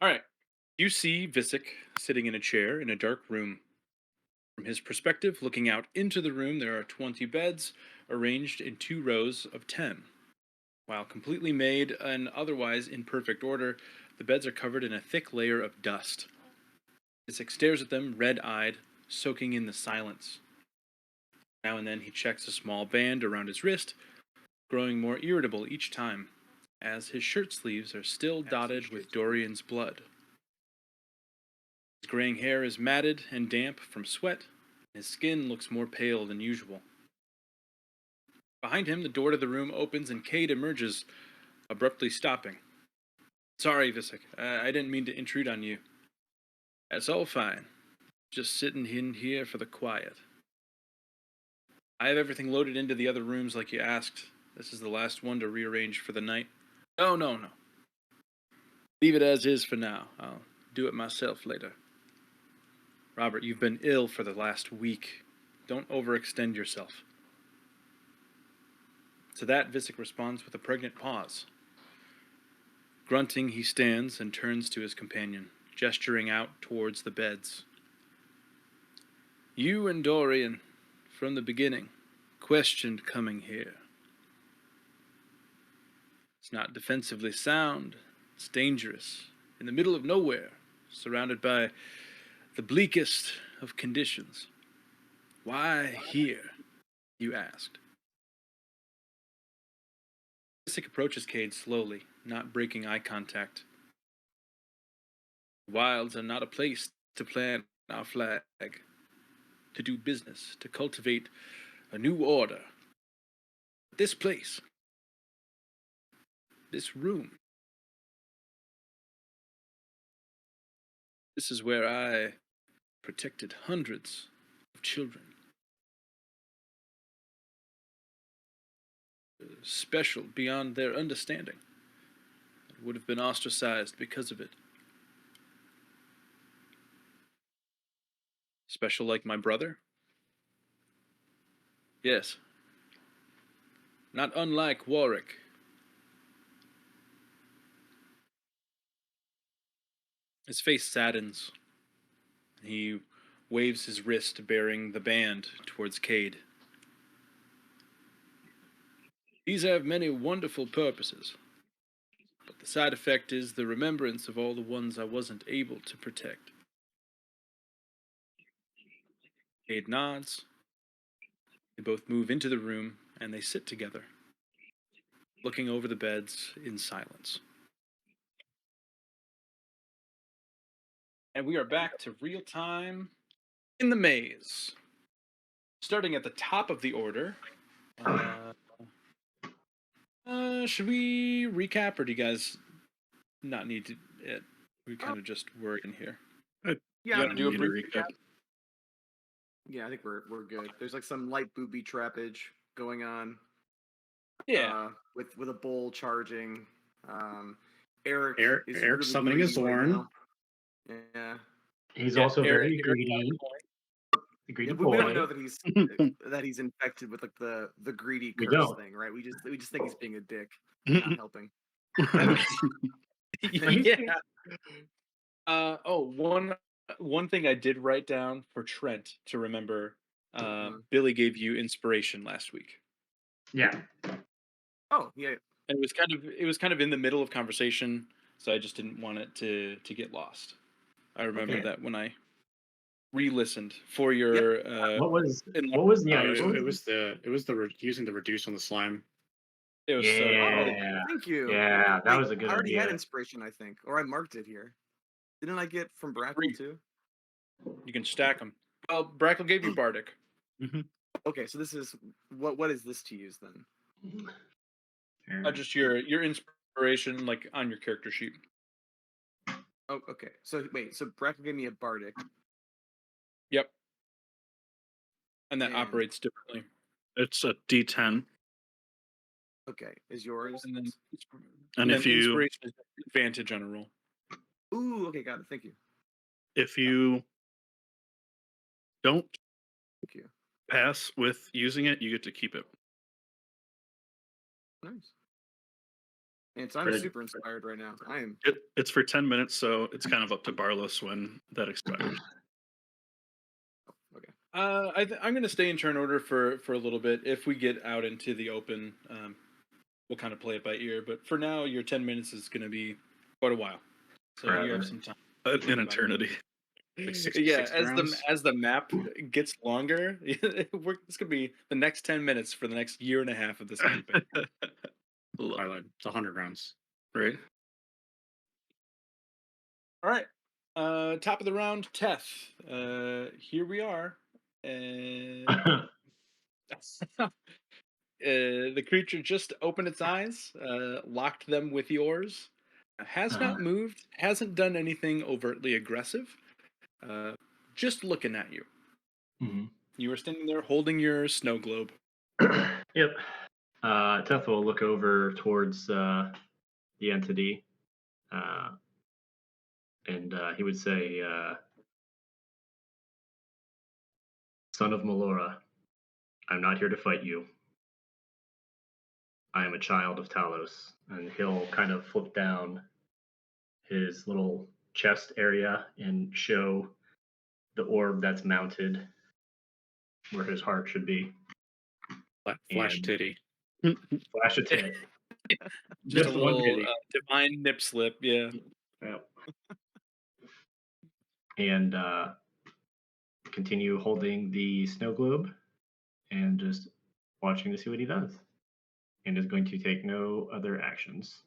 All right. You see Visick sitting in a chair in a dark room. From his perspective, looking out into the room, there are 20 beds arranged in two rows of 10. While completely made and otherwise in perfect order, the beds are covered in a thick layer of dust. Visick stares at them, red eyed, soaking in the silence. Now and then he checks a small band around his wrist, growing more irritable each time, as his shirt sleeves are still dotted with Dorian's blood. His graying hair is matted and damp from sweat, and his skin looks more pale than usual. Behind him, the door to the room opens and Cade emerges, abruptly stopping. Sorry, Visick, I didn't mean to intrude on you. That's all fine. Just sitting in here for the quiet. I have everything loaded into the other rooms like you asked. This is the last one to rearrange for the night. No. Leave it as is for now. I'll do it myself later. Robert, you've been ill for the last week. Don't overextend yourself. To that, Visick responds with a pregnant pause. Grunting, he stands and turns to his companion, gesturing out towards the beds. You and Dorian, from the beginning, questioned coming here. It's not defensively sound. It's dangerous. In the middle of nowhere, surrounded by the bleakest of conditions. Why here? You asked. Visick approaches Cade slowly, not breaking eye contact. The wilds are not a place to plant our flag, to do business, to cultivate a new order. This place, this room, this is where I protected hundreds of children. Special beyond their understanding. Would have been ostracized because of it. Special like my brother? Yes. Not unlike Warwick. His face saddens. He waves his wrist bearing the band towards Cade. These have many wonderful purposes, but the side effect is the remembrance of all the ones I wasn't able to protect. Cade nods. They both move into the room and they sit together, looking over the beds in silence. And we are back to real time in the maze. Starting at the top of the order. Should we recap, or do you guys not need to? We kind of just were in here. Yeah, you want to do a brief recap? Yeah, I think we're good. There's like some light booby trappage going on. Yeah. With a bull charging. Eric is Eric really summoning a Zorn. Right, yeah. He's also very greedy. The greedy boy. We don't know that he's infected with like the greedy curse thing, right? We just think he's being a dick, not helping. Yeah. One thing I did write down for Trent to remember. Billy gave you inspiration last week. Yeah. Oh yeah. And it was kind of in the middle of conversation, so I just didn't want it to get lost. I remember that when I re-listened for your what was it was using the reduce on the slime. It was thank you. Yeah, that was a good idea. I already had inspiration, I think, or I marked it here. Didn't I get from Brackle too? You can stack them. Well, Brackle gave you Bardic. Mm-hmm. Okay, so this is what is this to use then? Just your inspiration, like on your character sheet. Oh, okay. So wait, so Brackle gave me a Bardic. Yep. And that operates differently. It's a D10. Okay, is yours? And if you inspiration is advantage on a roll. Ooh, okay, got it. Thank you. If you don't Thank you. pass with using it, you get to keep it. Nice. And so I'm super inspired right now. I am. It's for 10 minutes, so it's kind of up to Barlos when that expires. Okay. I'm going to stay in turn order for a little bit. If we get out into the open, we'll kind of play it by ear. But for now, your 10 minutes is going to be quite a while, so you have some time. An eternity. Like Yeah, 60 rounds? as the map gets longer, it's going to be the next 10 minutes for the next year and a half of this campaign. Twilight. It's 100 rounds. Right. All right. Top of the round, Teth. Here we are. And the creature just opened its eyes, locked them with yours, has not moved, hasn't done anything overtly aggressive, just looking at you. Mm-hmm. You were standing there holding your snow globe. Yep. Teth will look over towards the entity, and he would say, "Son of Melora, I'm not here to fight you. I am a child of Talos." And he'll kind of flip down his little chest area and show the orb that's mounted where his heart should be. Flash And titty. flash a tit. Just a one little titty. divine nip slip, yeah. Yep. And continue holding the snow globe and just watching to see what he does. And is going to take no other actions.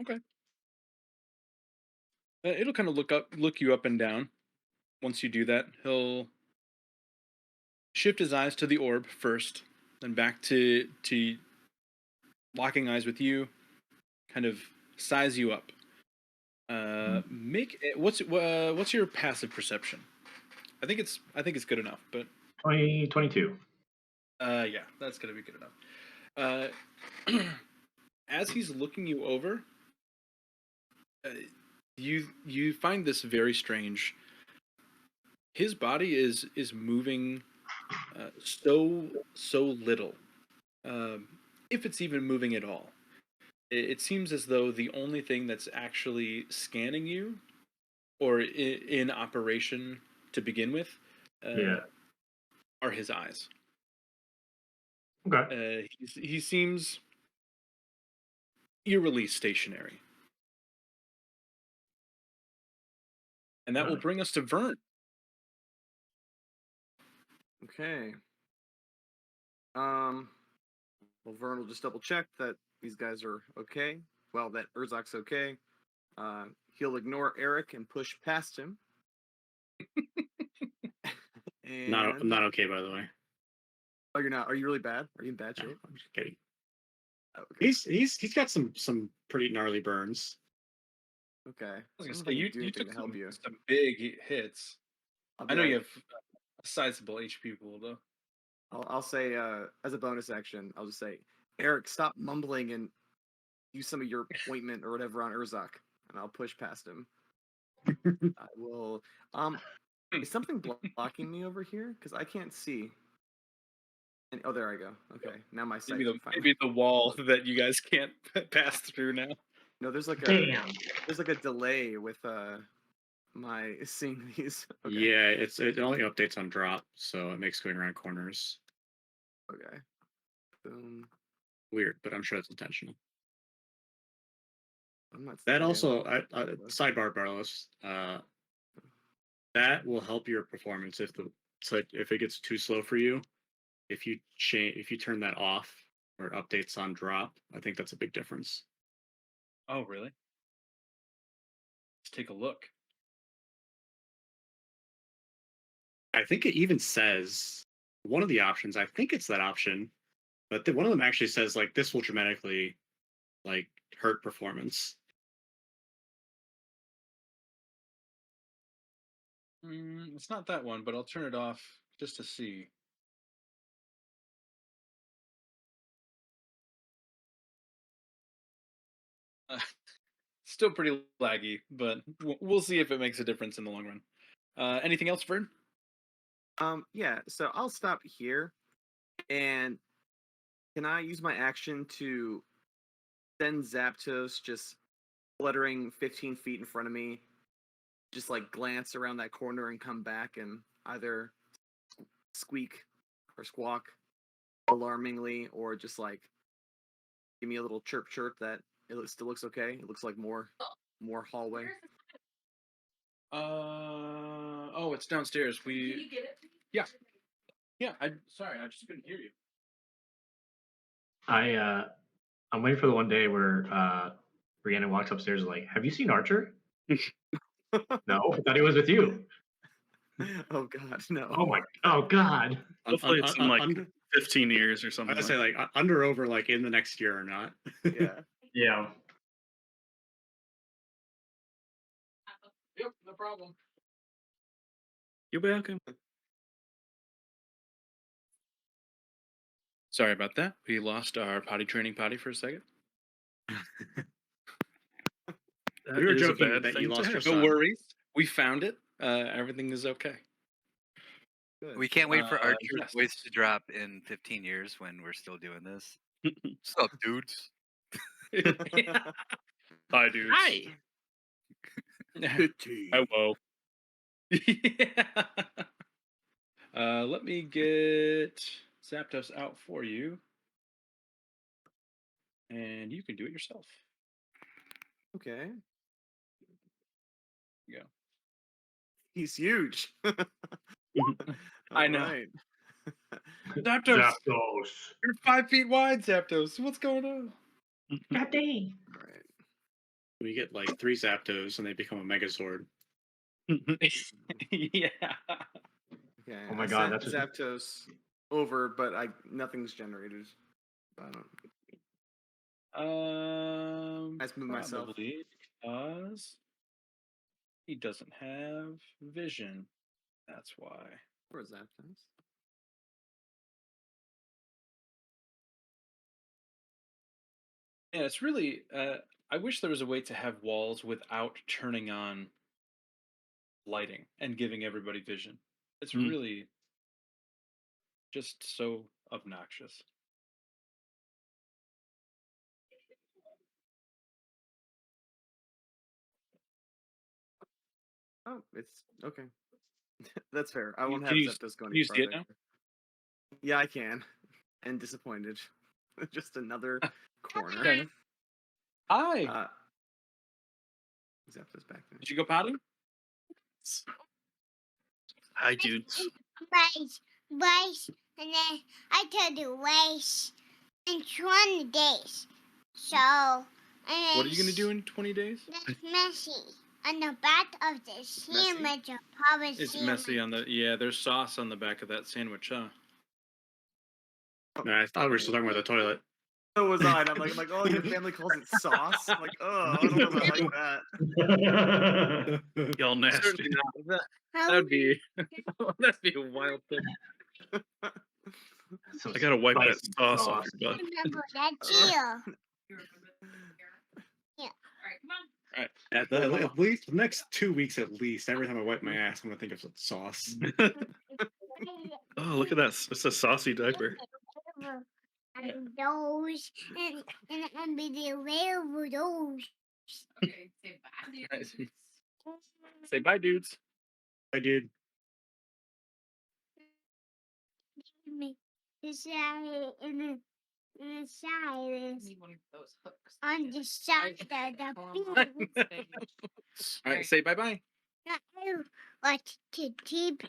Okay. It'll kind of look you up and down. Once you do that, he'll shift his eyes to the orb first, then back to locking eyes with you, kind of size you up. What's your passive perception? I think it's good enough, but 22. Yeah, that's gonna be good enough. As he's looking you over, you find this very strange. His body is moving so little, if it's even moving at all. It seems as though the only thing that's actually scanning you, or in operation to begin with, are his eyes. Okay. He seems eerily stationary. And that will bring us to Vern. Okay. Well, Vern will just double check that these guys are okay. Well, that Urzak's okay. He'll ignore Eric and push past him. And... I'm not okay, by the way. Oh, you're not? Are you really bad? Are you in bad shape? No, I'm just kidding. Okay. He's got some pretty gnarly burns. Okay. I was gonna say, you took to help you. Some big hits. I know like, you have a sizable HP pool, though. I'll say, as a bonus action, I'll just say, Eric, stop mumbling and use some of your ointment or whatever on Urzak, and I'll push past him. I will. Is something blocking me over here? Because I can't see. And, oh, there I go. Okay, now my sight. Maybe the wall that you guys can't pass through now. No, there's like a delay with my seeing these. Okay. Yeah, it only updates on drop, so it makes going around corners. Okay. Boom. Weird, but I'm sure it's intentional. I'm not that also, sidebar, Barlos. That will help your performance if it gets too slow for you. If you turn that off or updates on drop, I think that's a big difference. Oh, really? Let's take a look. I think it even says one of the options. I think it's that option, but one of them actually says like this will dramatically like hurt performance. It's not that one, but I'll turn it off just to see. Still pretty laggy, but we'll see if it makes a difference in the long run. Anything else, Vern? Yeah, so I'll stop here. And can I use my action to send Zapdos just fluttering 15 feet in front of me, just like glance around that corner and come back and either squeak or squawk alarmingly, or just like give me a little chirp that still looks okay. It looks like more hallway. Oh, it's downstairs. Yeah. I'm sorry, I just couldn't hear you. I'm waiting for the one day where Brianna walks upstairs and like, have you seen Archer? No, I thought he was with you. Oh God, no. Oh God. Hopefully it's in like 15 years or I something. would say like under over like in the next year or not. Yeah. Yeah. Yep, no problem. You'll be okay. Sorry about that. We lost our potty training potty for a second. That We were is a joking bad that thing you to lost your have. son. No worries. We found it. Everything is okay. Good. We can't wait for Archer's yes. voice to drop in 15 years when we're still doing this. What's up, dudes? Hi, dudes. Hello. Yeah. Let me get Zapdos out for you. And you can do it yourself. Okay. Yeah. He's huge. I know. Alright. Zapdos, Zapdos. you're 5 feet wide, Zapdos. What's going on? God dang. Alright. We get like 3 Zapdos and they become a Megazord. Yeah. Okay. Oh my I God, sent that's just- Zapdos over, but nothing's generated. I don't. Let's move myself. Probably because he doesn't have vision. That's why. Where's Zapdos? Yeah, it's really. I wish there was a way to have walls without turning on lighting and giving everybody vision. It's really just so obnoxious. Oh, it's okay. That's fair. I You- won't can have you- Zapdos go can any you see it further. now? Yeah, I can. And disappointed. Just another corner. Okay. Hi. Zapdos back there. Did you go potty? Hi, dudes. Rice, and then I told you rice in 20 days. So, and What are you gonna do in 20 days? That's messy. On the back of the sandwich, a probably It's messy on the. Yeah, there's sauce on the back of that sandwich, huh? No, I thought we were still talking about the toilet. So was I. And I'm like, oh, your family calls it sauce. I'm like, oh, I don't know if I like that. Y'all nasty. Certainly not. That'd be that'd be a wild thing. I gotta wipe that Spicy sauce off your butt. Remember that deal. At least the next 2 weeks at least, every time I wipe my ass, I'm gonna think of sauce. Oh, look at that. It's a saucy diaper. And those, and be the available those. Okay, say bye, dude. Say bye, dudes. I did. The side in the side is Need one of those hooks. on the side of the beam. All right, say bye bye. I want to keep.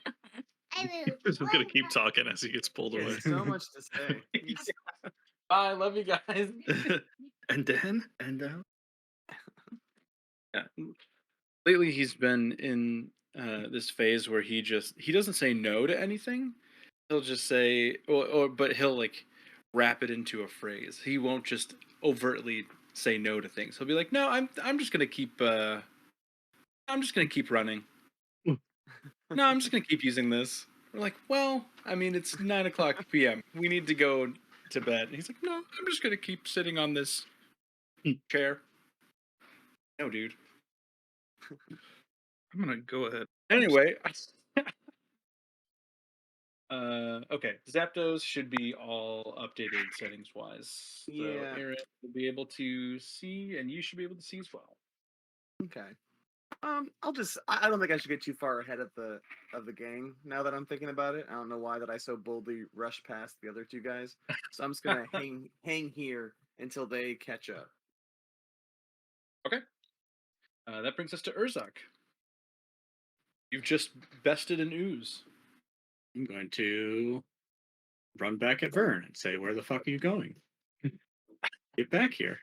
I will. I'm gonna keep talking as he gets pulled away. There's so much to say. Bye, love you guys. And then, and down. Yeah. Lately, he's been in this phase where he doesn't say no to anything. He'll just say, but he'll like wrap it into a phrase. He won't just overtly say no to things. He'll be like, no, I'm just gonna keep running. No, I'm just gonna keep using this. We're like, well, I mean, it's 9:00 p.m. We need to go to bed. And he's like, no, I'm just gonna keep sitting on this chair. No, dude. I'm gonna go ahead. Anyway, Okay, Zapdos should be all updated settings wise. So Yeah. Aaron will be able to see, and you should be able to see as well. Okay. I don't think I should get too far ahead of the gang now that I'm thinking about it. I don't know why that I so boldly rushed past the other two guys. So I'm just gonna hang here until they catch up. Okay. That brings us to Urzak. You've just bested an ooze. I'm going to run back at Vern and say, "Where the fuck are you going? Get back here!"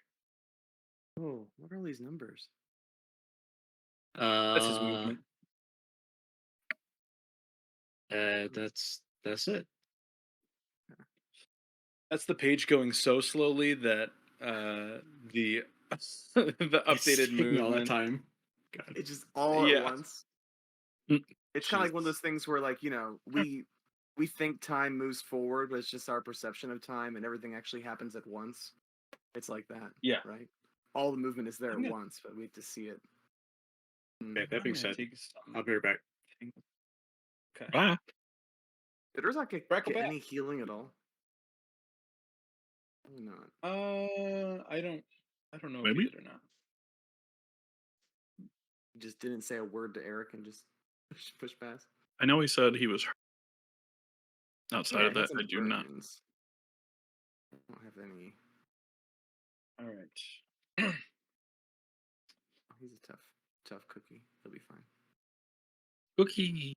Oh, what are all these numbers? That's his Uh, movement. that's it. That's the page going so slowly that the the It's updated taking all that movement. time. God. It's just all at Yeah. once. Mm. It's kind of like one of Jesus. those things where, like, we think time moves forward, but it's just our perception of time, and everything actually happens at once. It's like that, Yeah. right? All the movement is there I'm at gonna, once, but we have to see it. Okay, that I'm being gonna said, take some. I'll be right back. Okay. Ah, Did Urzak get Brackle back. any healing at all? Probably not. I don't know if maybe. he did or not. He just didn't say a word to Eric and just push past. I know he said he was hurt. Outside Yeah, of he had that, some I do not. burns. I don't have any. All right. Oh, he's a tough cookie. He'll be fine. Cookie.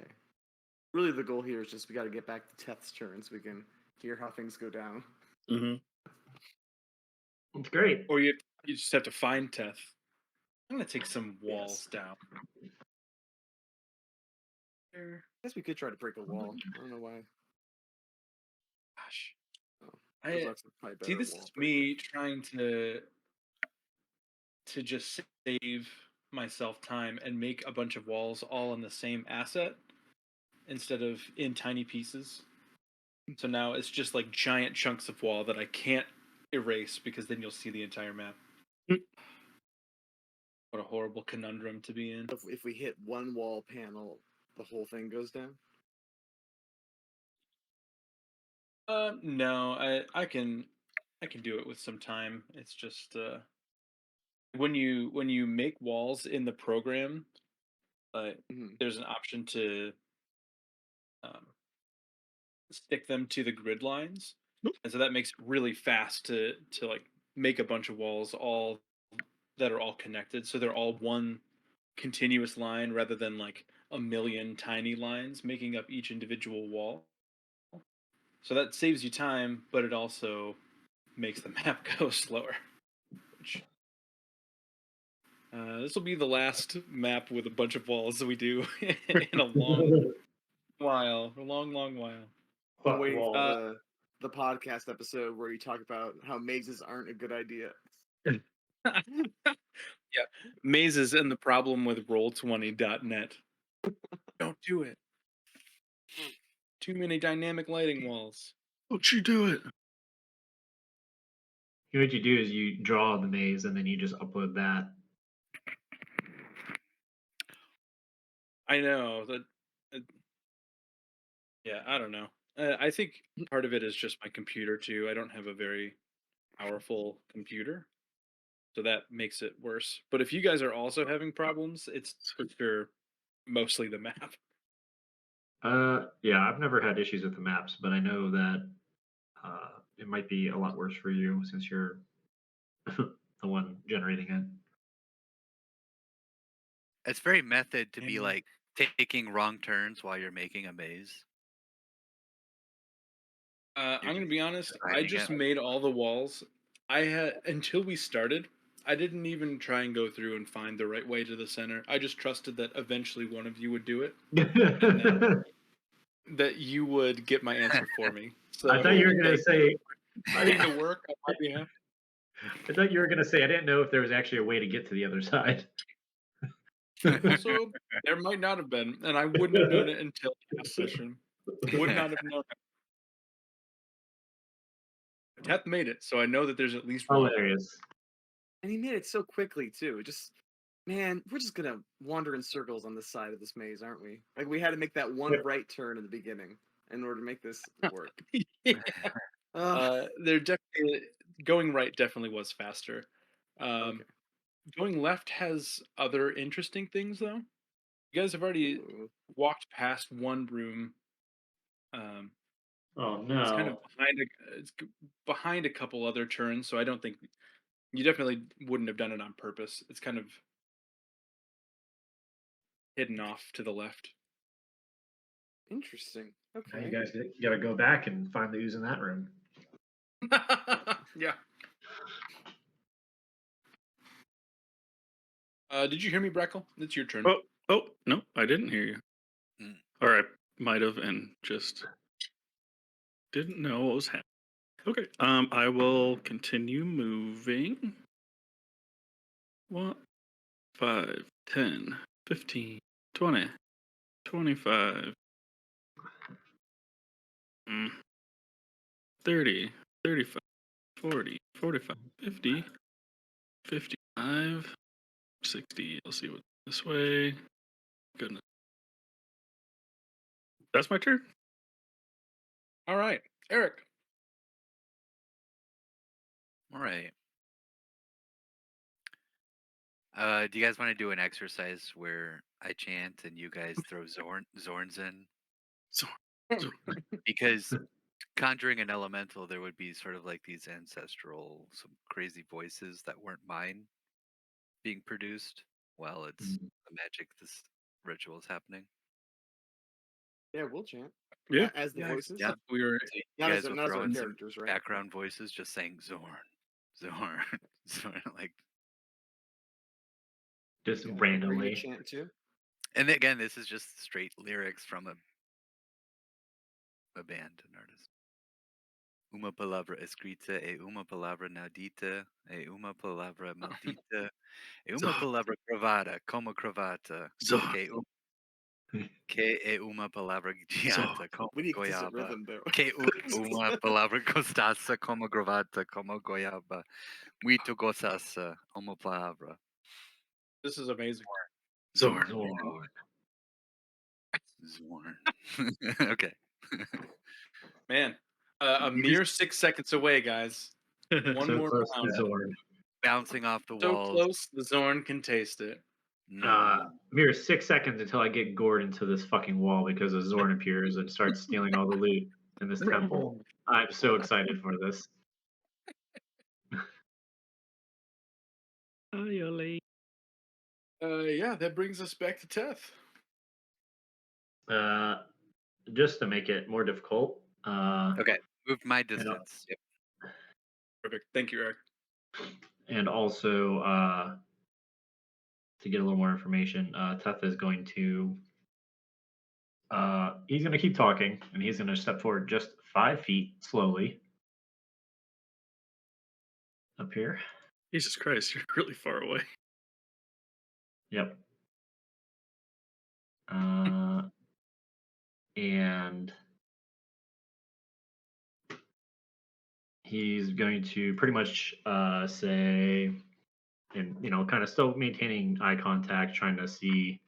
Okay. Really, the goal here is just we got to get back to Teth's turn so we can hear how things go down. Mm-hmm. It's great. Or you just have to find Teth. I'm gonna take some walls down. There. I guess we could try to break a wall. I don't know why. Gosh. Oh, I Urzak's probably see. better This wall is breaker. me trying to just save myself time and make a bunch of walls all in the same asset instead of in tiny pieces. So now it's just like giant chunks of wall that I can't erase because then you'll see the entire map. What a horrible conundrum to be in. If we hit one wall panel, the whole thing goes down. No, I can do it with some time. It's just when you make walls in the program, Mm-hmm. there's an option to um, stick them to the grid lines, and so that makes it really fast to like make a bunch of walls all that are all connected, so they're all one continuous line rather than like a million tiny lines making up each individual wall. So that saves you time, but it also makes the map go slower. Which this will be the last map with a bunch of walls that we do in a long while, a long while. I'm Fuck waiting for walls. the podcast episode where you talk about how mazes aren't a good idea. Yeah, mazes and the problem with Roll20.net. Don't do it. Too many dynamic lighting walls. Don't you do it? What you do is you draw the maze and then you just upload that. I know that. uh, Yeah, I don't know. I think part of it is just my computer too. I don't have a very powerful computer, so that makes it worse. But if you guys are also having problems, it's for sure mostly the map. Yeah, I've never had issues with the maps, but I know that it might be a lot worse for you since you're the one generating it. It's very method to be And like taking wrong turns while you're making a maze. You're I'm gonna just be honest. I designing just it. made all the walls. I had until we started. I didn't even try and go through and find the right way to the center. I just trusted that eventually one of you would do it, and that you would get my answer for me. So I thought you were gonna like say. putting the work on my behalf. I thought you were gonna say I didn't know if there was actually a way to get to the other side. Also, there might not have been, and I wouldn't have known it until last session. Would not have known it. Teth made it, so I know that there's at least one. Hilarious. And he made it so quickly too. Just Man, we're just gonna wander in circles on this side of this maze, aren't we? Like we had to make that one Yep. right turn in the beginning in order to make this work. Yeah. Ugh, They're definitely going right. Definitely was faster. okay. Going left has other interesting things though. You guys have already Ooh. walked past one room. Um, Oh it's kind of no. behind a couple other turns, so I don't think you definitely wouldn't have done it on purpose. It's kind of hidden off to the left. Interesting. Now you Okay. guys got to go back and find the ooze in that room. Yeah. Did you hear me, Breckle? It's your turn. Oh, no, I didn't hear you. Mm. Or I might have and just didn't know what was happening. Okay, I will continue moving. 1, 5, 10, 15, 20, 25, 30, 35, 40, 45, 50, 55, 60. I'll see what this way. Goodness. That's my turn. All right, Eric. All right. Do you guys want to do an exercise where I chant and you guys throw Zorns in? So, Because conjuring an elemental, there would be sort of like these ancestral, some crazy voices that weren't mine being produced while it's the magic this ritual is happening. Yeah, we'll chant. yeah. As the Yeah, voices. except we were. So you Not as guys will not as throw our in some characters, right? background voices just saying Zorn, Zorn, Zorn, like. Just Yeah, bring the randomly. chant too. And again, this is just straight lyrics from a band, an artist. Uma palavra escrita e uma palavra não dita e uma palavra maldita e uma Zorn. palavra gravada como cravata Zorn. que é uma palavra guiata como We need consistent goiaba rhythm though. que uma palavra gostosa como gravata como goiaba muito gostosa uma palavra This is amazing. Zorn. Zorn. Zorn. Okay. Man, a mere 6 seconds away, guys. One So more close to round. Zorn. Bouncing off the So walls. close, the Zorn can taste it. Mere 6 seconds until I get gored into this fucking wall because a Zorn appears and starts stealing all the loot in this temple. I'm so excited for this. Yeah, that brings us back to Teth. Just to make it more difficult. Okay, move my and, distance. Yep. Perfect. Thank you, Eric. and also to get a little more information, Teth is going to he's going to keep talking and he's going to step forward just 5 feet slowly up here. Jesus Christ, you're really far away. Yep. And he's going to pretty much say, and kind of still maintaining eye contact, trying to see,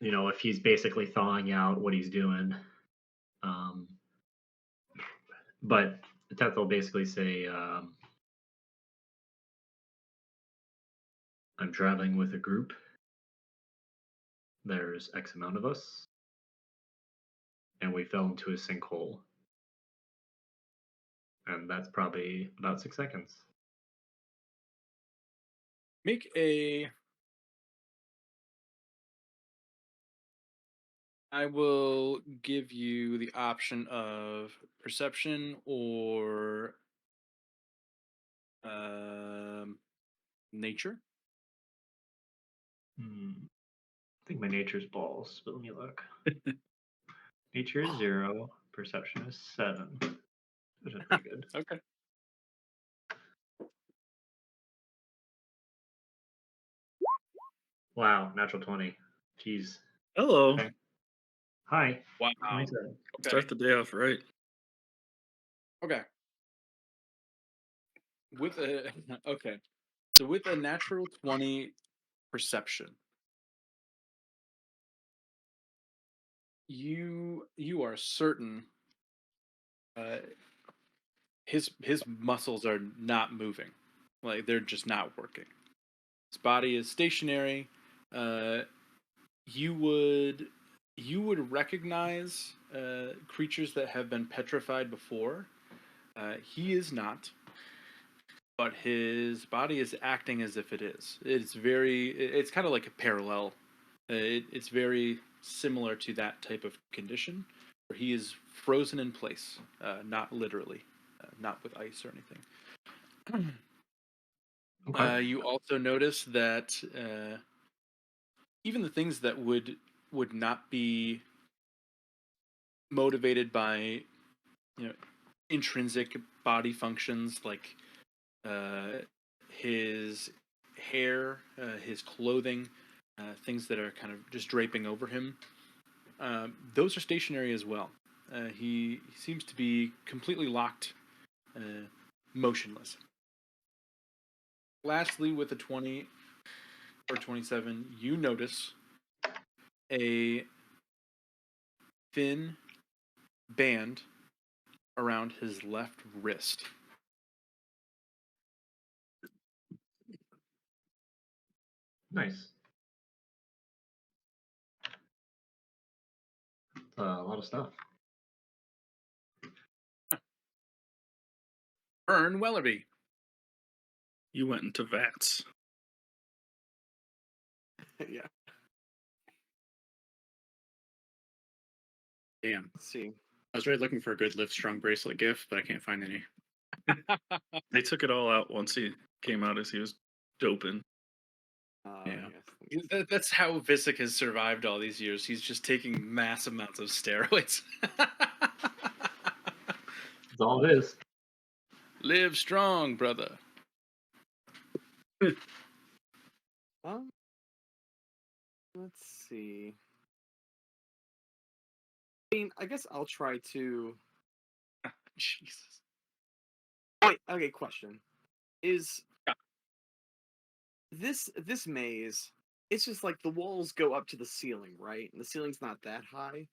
if he's basically thawing out what he's doing. But Teth will basically say, I'm traveling with a group. There's X amount of us. And we fell into a sinkhole. And that's probably about 6 seconds. Make a. I will give you the option of perception or nature. I think my nature's balls, but let me look. Nature is 0. Perception is 7. Which is pretty good. Okay. Wow, natural 20. Jeez. Hello. Okay. Hi. Wow. 27. Okay. Start the day off right. Okay. With a okay. So with a natural 20 perception, you are certain uh, his muscles are not moving, like they're just not working. His body is stationary. Uh, you would you would recognize creatures that have been petrified before. He is not, but his body is acting as if it is. It's kind of like a parallel. It's very similar to that type of condition where he is frozen in place, not literally, not with ice or anything. Okay. You also notice that even the things that would not be motivated by you know intrinsic body functions like uh, his hair, his clothing, things that are kind of just draping over him. Those are stationary as well. He seems to be completely locked, uh, motionless. Lastly, with a 20 or 27, you notice a thin band around his left wrist. Nice. A lot of stuff. Vern Wellerby. You went into vats. Yeah. Damn. Let's see. I was really looking for a good Live Strong bracelet gift, but I can't find any. They took it all out once he came out as he was doping. Yeah. Yes. That's how Visick has survived all these years. He's just taking mass amounts of steroids. That's all it is. Live strong, brother. Um, let's see. I mean, I guess I'll try to. Jesus. Wait. Okay. Question: Is Yeah. this maze? It's just like the walls go up to the ceiling, right? And the ceiling's not that high.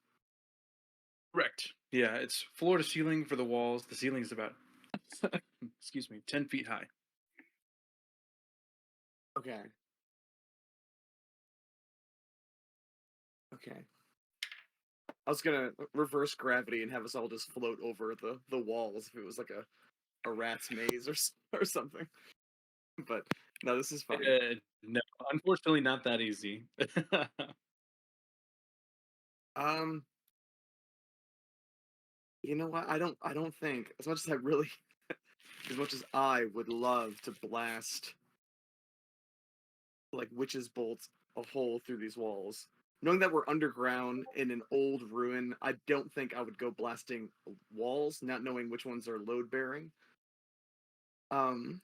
Correct. Yeah, it's floor to ceiling for the walls. The ceiling is about, excuse me, 10 feet high. Okay. Okay. I was gonna reverse gravity and have us all just float over the walls if it was like a rat's maze or something. But no, this is fine. No, unfortunately, not that easy. Um, you know what? I don't think as much as I really as much as I would love to blast like witches bolts a hole through these walls. Knowing that we're underground in an old ruin, I don't think I would go blasting walls, not knowing which ones are load bearing. Um,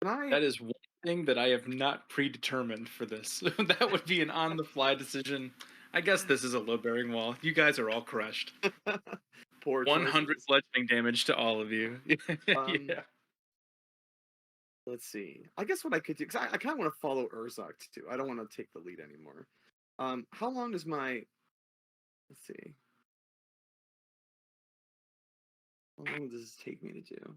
can I? That is one thing that I have not predetermined for this. That would be an on the fly decision. I guess this is a load bearing wall. You guys are all crushed. Poor 100 choices. bludgeoning damage to all of you. Yeah. Let's see. I guess what I could do, because I kind of want to follow Urzok too. I don't want to take the lead anymore. How long does my? Let's see. How long does this take me to do?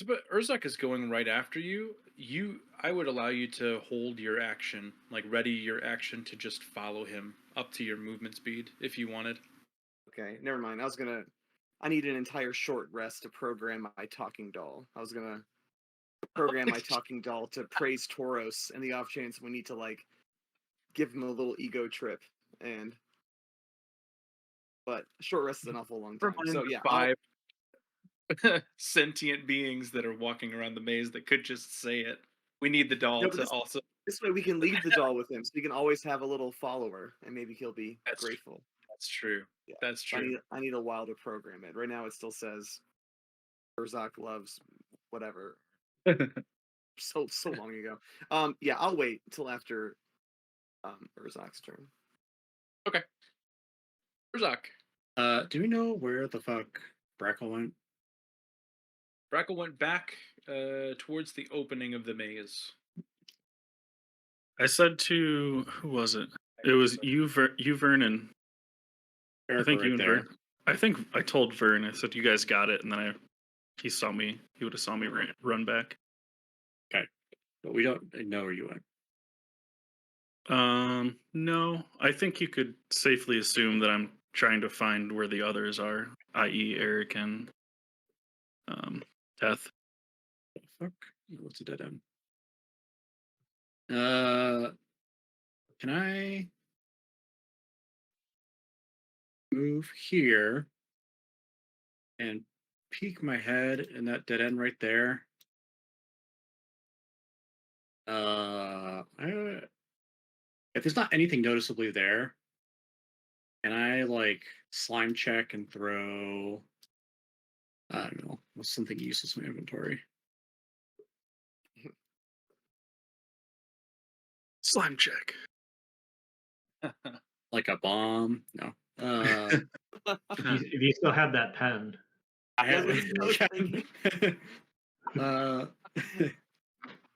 But Urzak is going right after you. I would allow you to hold your action, like ready your action to just follow him up to your movement speed if you wanted. Okay, never mind. I need an entire short rest to program my talking doll. I was gonna program my talking doll to praise Tauros and the off chance we need to like give him a little ego trip. And but short rest is an awful long time. So yeah, five sentient beings that are walking around the maze that could just say it. We need the doll No, but to also. this way we can leave the doll with him, so we can always have a little follower, and maybe he'll be That's true. grateful. That's true. Yeah, That's I true. need a while to program it. Right now, it still says Urzok loves whatever. So long ago. Yeah, I'll wait till after Urzok's turn. Okay. Urzak, Do we know where the fuck Brackle went? Brackle went back towards the opening of the maze. I said to who was it? It was you, you Vernon. I Eric, think right you and there. Vern. I think I told Vern. I said you guys got it, and then he saw me. He would have saw me run back. Okay, but we don't know where you went. No, I think you could safely assume that I'm trying to find where the others are, i.e., Eric and Death. Fuck, what's a dead end? Can I move here and peek my head in that dead end right there? If there's not anything noticeably there, can I like slime check and throw? I don't know, what's something useless in my inventory? Slime check. Like a bomb? No. If you still have that pen, I Yeah, have. that's what I was thinking. uh,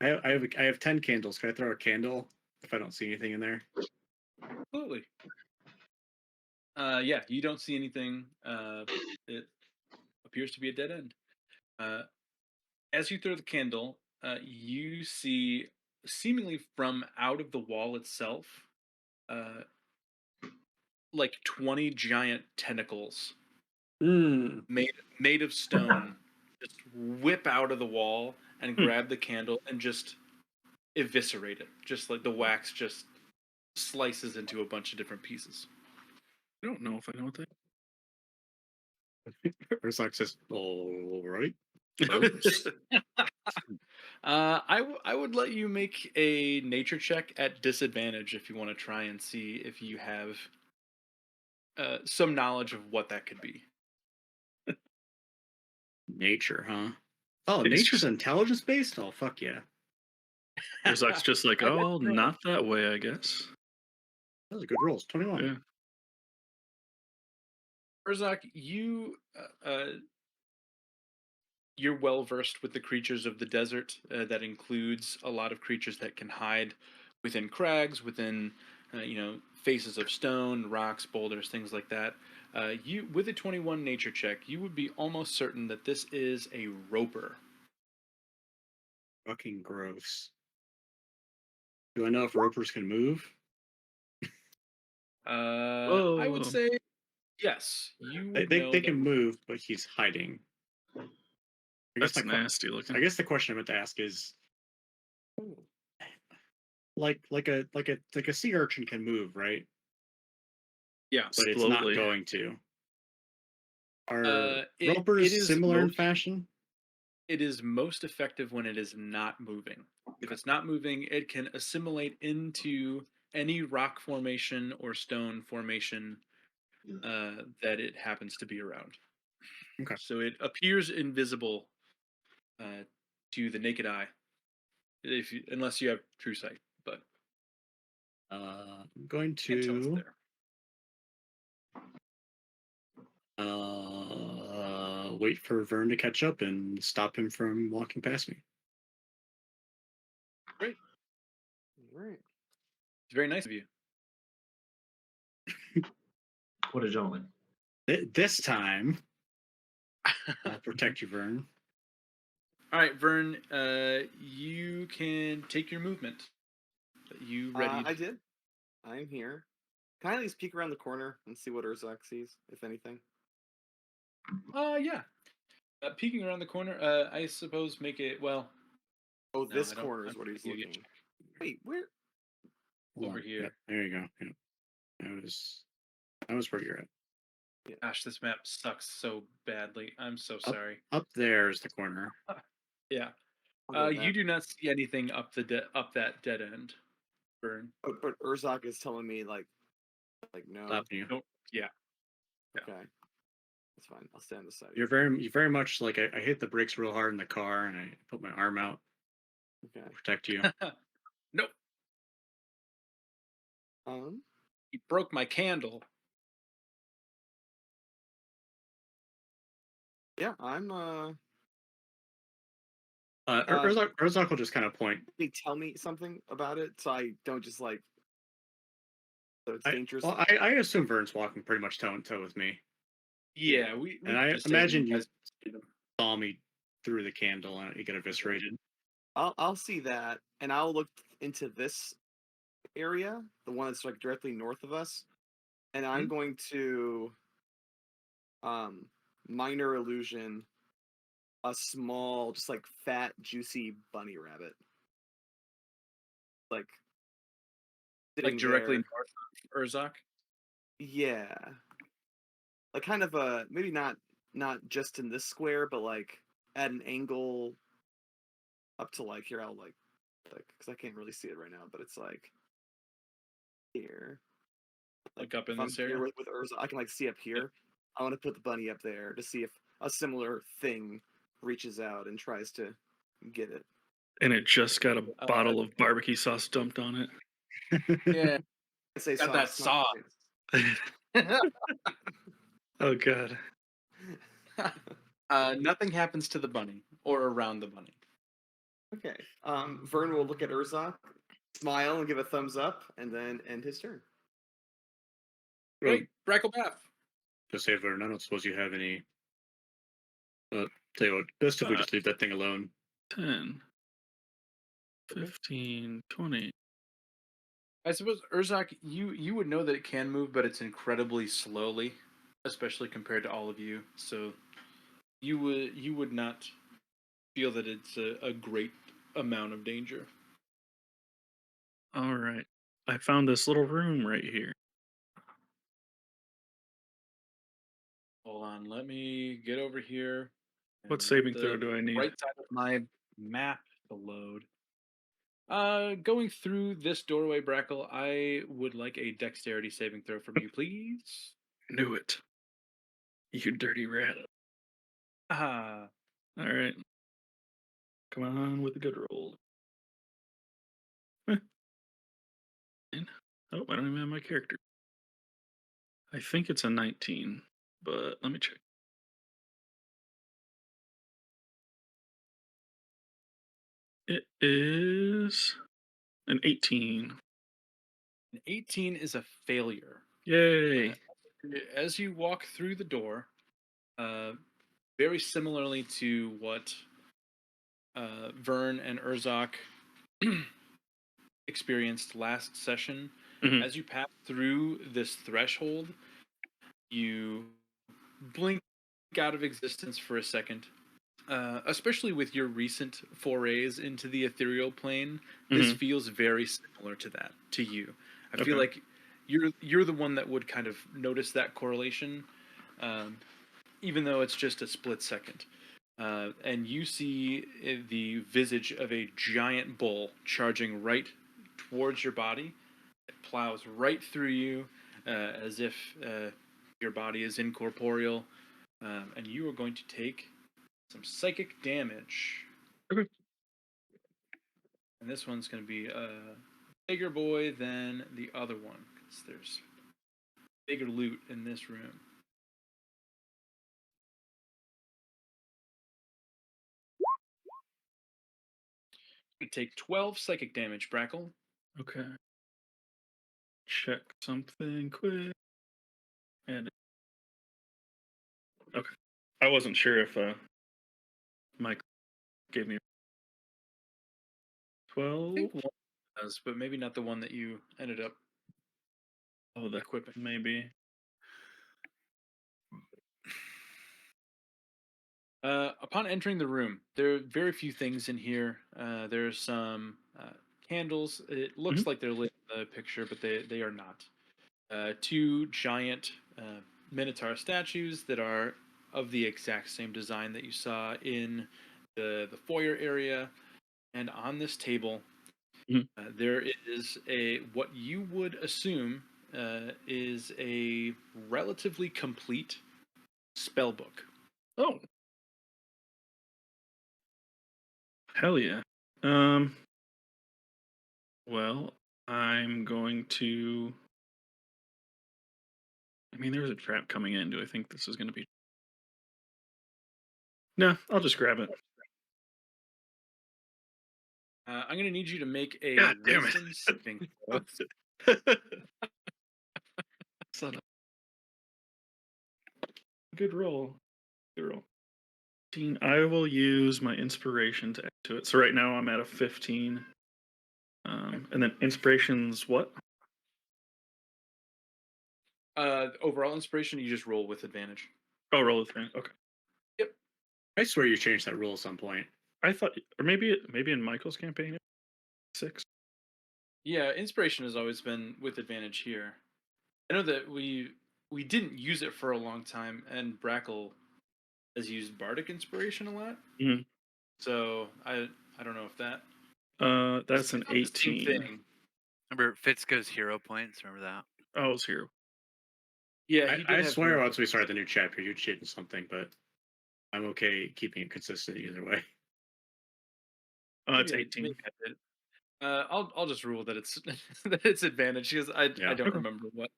I have 10 candles. Can I throw a candle if I don't see anything in there? Absolutely. Yeah, you don't see anything. It appears to be a dead end. As you throw the candle, you see, seemingly from out of the wall itself, uh, like 20 giant tentacles Hmm. made of stone just whip out of the wall and Hmm. grab the candle and just eviscerate it. Just like the wax just slices into a bunch of different pieces. I don't know if I know what that. Ursak says, "All right." I would let you make a nature check at disadvantage if you want to try and see if you have some knowledge of what that could be. Nature, huh? Oh, It's nature's just- intelligence based? Oh, fuck yeah. Urzak's just like, I bet oh, you're right. not that way, I guess. That was a good rolls. 21. Yeah. Urzak, you're well versed with the creatures of the desert. That includes a lot of creatures that can hide within crags, within faces of stone, rocks, boulders, things like that. You with a 21 nature check, you would be almost certain that this is a roper. Fucking gross. Do I know if ropers can move? I would Whoa. say yes. You They, would they, know they that. can move, but he's hiding. I guess That's my nasty looking. I guess the question I meant to ask is, like a sea urchin can move, right? Yeah. But it's not Slowly. going to. Are It ropers is similar in most fashion? it is most effective when it is not moving. If it's not moving, it can assimilate into any rock formation or stone formation that it happens to be around. Okay. So it appears invisible to the naked eye, unless you have true sight. But I'm going can't tell it's to there. wait for Vern to catch up and stop him from walking past me. Great. All right. It's very nice of you. what a gentleman. This time, I'll protect you, Vern. All right, Vern. You can take your movement. You ready? I did. I'm here. Can I at least peek around the corner and see what Urzak sees, if anything? Yeah. Peeking around the corner, I suppose make it well. Oh, No, this I don't- corner is I'm what he's thinking you looking. Wait, where? Hold over on. here. Yep, there you go. Yep. That was where you're at. Gosh, this map sucks so badly. I'm so Up, sorry. up there's the corner. Yeah. I'll get You that. do not see anything up that dead end, Vern. But Urzak is telling me like no. Stopping you. Nope. Yeah. Okay, that's fine. I'll stand aside. You're very much like I hit the brakes real hard in the car and I put my arm out Okay. to protect you. Nope. Um. He broke my candle. Yeah, I'm. Urzak will just kind of point. They tell me something about it, so I don't just like. So it's dangerous. I assume Vern's walking pretty much toe and toe with me, Yeah, we and could I just say that imagine you guys see them. saw me through the candle and you get eviscerated. I'll see that, and I'll look into this area, the one that's like directly north of us, and I'm going to um minor illusion a small, just like fat, juicy bunny rabbit, like Like sitting directly there. north of Urzak. Yeah, like kind of a maybe not just in this square, but like at an angle up to like here. I'll like because I can't really see it right now, but it's like here. Like up in If I'm this here area. with Urza, I can like see up here. I want to put the bunny up there to see if a similar thing reaches out and tries to get it. And it just got a bottle of barbecue sauce dumped on it. Yeah, I say got that sauce. Oh god. Nothing happens to the bunny or around the bunny. Okay. Vern will look at Urzak, smile, and give a thumbs up, and then end his turn. Great, Bracklebath. Just say, Vern, I don't suppose you have any. Tell you what, best if we just leave that thing alone. 10, 15, 20. I suppose Urzak, you would know that it can move, but it's incredibly slowly, especially compared to all of you. So you would not feel that it's a great amount of danger. All right. I found this little room right here. Hold on, let me get over here. What and saving let throw the do I need? Right side of my map to load. Going through this doorway, Brackle, I would like a dexterity saving throw from you, please. Knew it. You dirty rat. Ah, All right. Come on with the good roll. Oh, I don't even have my character. I think it's a 19, but let me check. It is an 18. an 18 is a failure. Yay. As you walk through the door, very similarly to what Vern and Urzak experienced last session, Mhm. as you pass through this threshold, you blink out of existence for a second. Especially with your recent forays into the ethereal plane, this Mhm. feels very similar to that to you. I feel Okay. like you're the one that would kind of notice that correlation, um, even though it's just a split second. And you see the visage of a giant bull charging right towards your body. It plows right through you, as if your body is incorporeal, and you are going to take some psychic damage. Okay. And this one's going to be a bigger boy than the other one, because there's bigger loot in this room. You take 12 psychic damage, Brackle. Okay. Check something quick. And okay. I wasn't sure if Mike gave me I 12. think one does, but maybe not the one that you ended up Oh, the equipping. maybe. Upon entering the room, there are very few things in here. There's some candles. It looks like they're lit in the picture, but they are not. Two giant Minotaur statues that are of the exact same design that you saw in the foyer area. And on this table, there is a what you would assume is a relatively complete spell book. Oh. Hell yeah. Well, I'm going to. I mean, there's a trap coming in. Do I think this is going to be? No, I'll just grab it. I'm gonna need you to make a God damn it. wisdom saving throw. Son of- Good roll. Good roll. 15. I will use my inspiration to add to it. So right now I'm at a 15. And then inspiration's what? Overall inspiration, you just roll with advantage. Oh, roll with me. Okay. Yep. I swear you changed that rule at some point. I thought, or maybe in Michael's campaign, 6. Yeah, inspiration has always been with advantage here. I know that we didn't use it for a long time, and Brackle has used bardic inspiration a lot. Mhm. So I don't know if that. That's an it's not the same 18. thing. Remember Fitzko's hero points? Remember that? Oh, it's here. Yeah, he did I have swear hero once we points. start the new chapter, you'd change something, but I'm okay keeping it consistent either way. It's Maybe 18. maybe I did. I'll just rule that it's that it's advantage because I Yeah. don't Okay. remember what